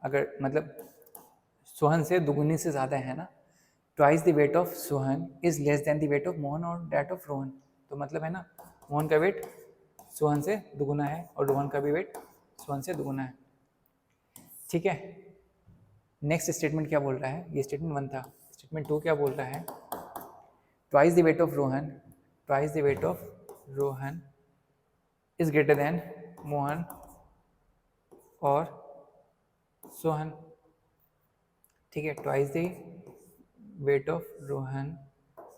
S1: अगर मतलब सोहन से दुगुनी से ज़्यादा है ना, twice the weight of Sohan is less then the weight of Mohan और डैट ऑफ रोहन, तो मतलब है ना, मोहन का वेट सोहन से दुगुना है और रोहन का भी वेट सोहन से दुगुना है, ठीक है। नेक्स्ट स्टेटमेंट क्या बोल रहा है, ये स्टेटमेंट 1 था। स्टेटमेंट 2 क्या बोल रहा है, twice the weight of Rohan, twice the weight of Rohan is greater than Mohan और सोहन, ठीक है। Twice the weight of Rohan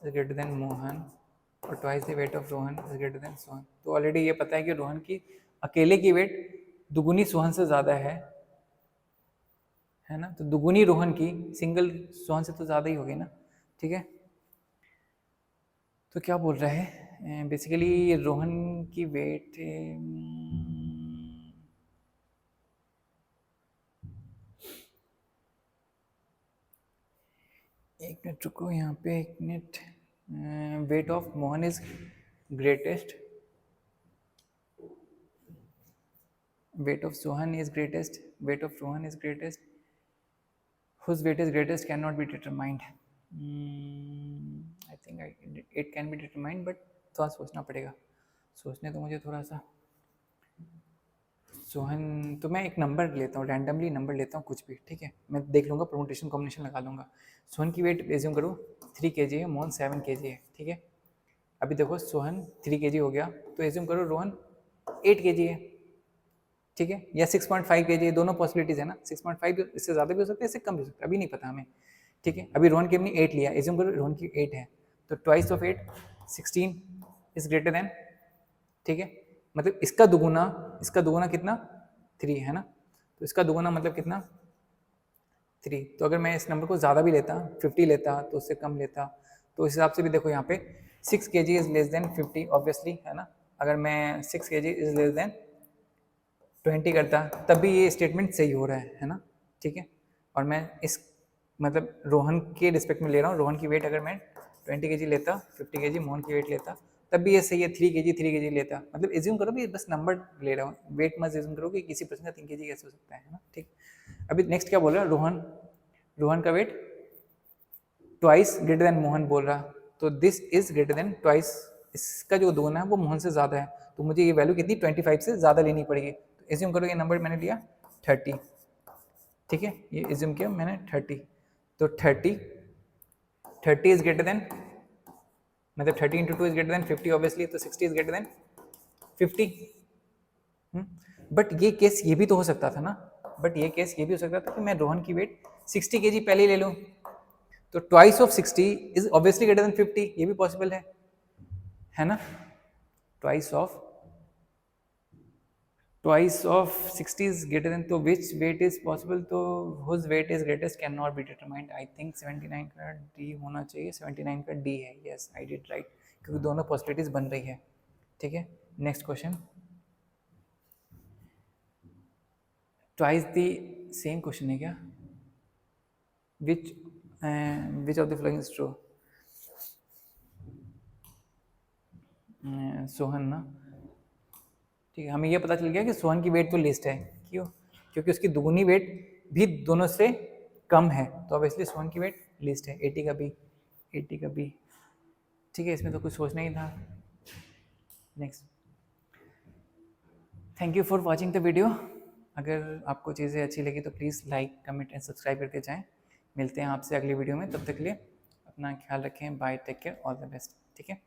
S1: is greater than Mohan और twice the weight of Rohan is greater than Sohan. तो ऑलरेडी ये पता है कि रोहन की अकेले की वेट दुगुनी सोहन से ज़्यादा है ना, तो दुगुनी रोहन की सिंगल सोहन से तो ज़्यादा ही होगी ना, ठीक है। तो क्या बोल रहा है, बेसिकली रोहन की वेट, एक मिनट रुको यहाँ पे, एक minute, weight of Mohan is greatest, weight of Sohan is greatest, weight of Rohan is greatest, whose weight is greatest cannot be determined. I think it can be determined, but थोड़ा सोचना पड़ेगा, सोचने तो मुझे थोड़ा सा। सोहन, तो मैं एक नंबर लेता हूँ, रैंडमली नंबर लेता हूँ कुछ भी, ठीक है, मैं देख लूँगा, परमुटेशन कॉम्बिनेशन लगा लूँगा। सोहन की वेट एज्यूम करो 3 kg है, मोहन 7 kg है, ठीक है। अभी देखो सोहन 3 kg हो गया, तो एज्यूम करो रोहन 8 kg है, ठीक है, या 6.5 kg, दोनों पॉसिबिलिटीज है ना, 6.5 इससे ज़्यादा भी हो सकता है, इससे कम भी हो सकता है, अभी नहीं पता हमें, ठीक है। अभी रोहन की हमने 8 लिया, एज्यूम करो रोहन की 8 है, तो twice of 8 16 is greater then, ठीक है, मतलब इसका दुगुना कितना 3 है ना, तो इसका दुगुना मतलब कितना 3। तो अगर मैं इस नंबर को ज़्यादा भी लेता 50 लेता तो उससे कम लेता तो इस हिसाब से भी देखो यहाँ पे 6 kg is less then 50 obviously, है ना। अगर मैं 6 kg इज लेस देन 20 करता तब भी ये स्टेटमेंट सही हो रहा है ना, ठीक है। और मैं इस मतलब रोहन के रिस्पेक्ट में ले रहा हूँ, रोहन की वेट अगर मैं 20 kg लेता, 50 kg मोहन की वेट लेता, तब भी ये सही है। 3 kg लेता, मतलब एज्यूम करो कि बस नंबर ले रहा हूँ, वेट मत एज्यूम करो कि किसी पर्सन का 3 kg कैसे हो सकता है ना, ठीक। अभी नेक्स्ट क्या बोल रहा है, रोहन का weight twice greater than Mohan बोल रहा, तो this is greater than twice, इसका जो दोगुना है वो मोहन से ज़्यादा है, तो मुझे ये वैल्यू कितनी 25 से ज़्यादा लेनी पड़ेगी। तो एज्यूम करो ये नंबर मैंने लिया 30, ठीक है, ये एज्यूम किया मैंने 30, तो 30 इज ग्रेटर देन, मतलब 30 into 2 is greater than 50 obviously, तो 60 इज ग्रेटर देन 50। बट ये केस ये भी तो हो सकता था ना, बट ये केस ये भी हो सकता था कि मैं रोहन की वेट 60 kg पहले ही ले लूँ, तो twice of 60 is obviously greater than 50, ये भी पॉसिबल है ना। Twice of 60 is greater than, तो which weight is possible, तो whose weight is greatest cannot be determined। I think 79 का D होना चाहिए, 79 का D है, yes I did right, क्योंकि दोनों पॉसिबिलिटीज बन रही है, ठीक है। Next question, twice the same question है क्या, विच of the following is true, Sohan ना, ठीक है। हमें ये पता चल गया कि सोहन की वेट तो लिस्ट है, क्यों, क्योंकि उसकी दुगुनी वेट भी दोनों से कम है, तो अब इसलिए सोहन की वेट लिस्ट है। 80 का बी, ठीक है, इसमें तो कुछ सोचना ही था। Next, thank you for watching the video. अगर आपको चीज़ें अच्छी लगी तो please like comment and subscribe करके जाएँ। मिलते हैं आपसे अगली वीडियो में, तब तक के लिए अपना ख्याल रखें, bye, take care, all the best, ठीक है।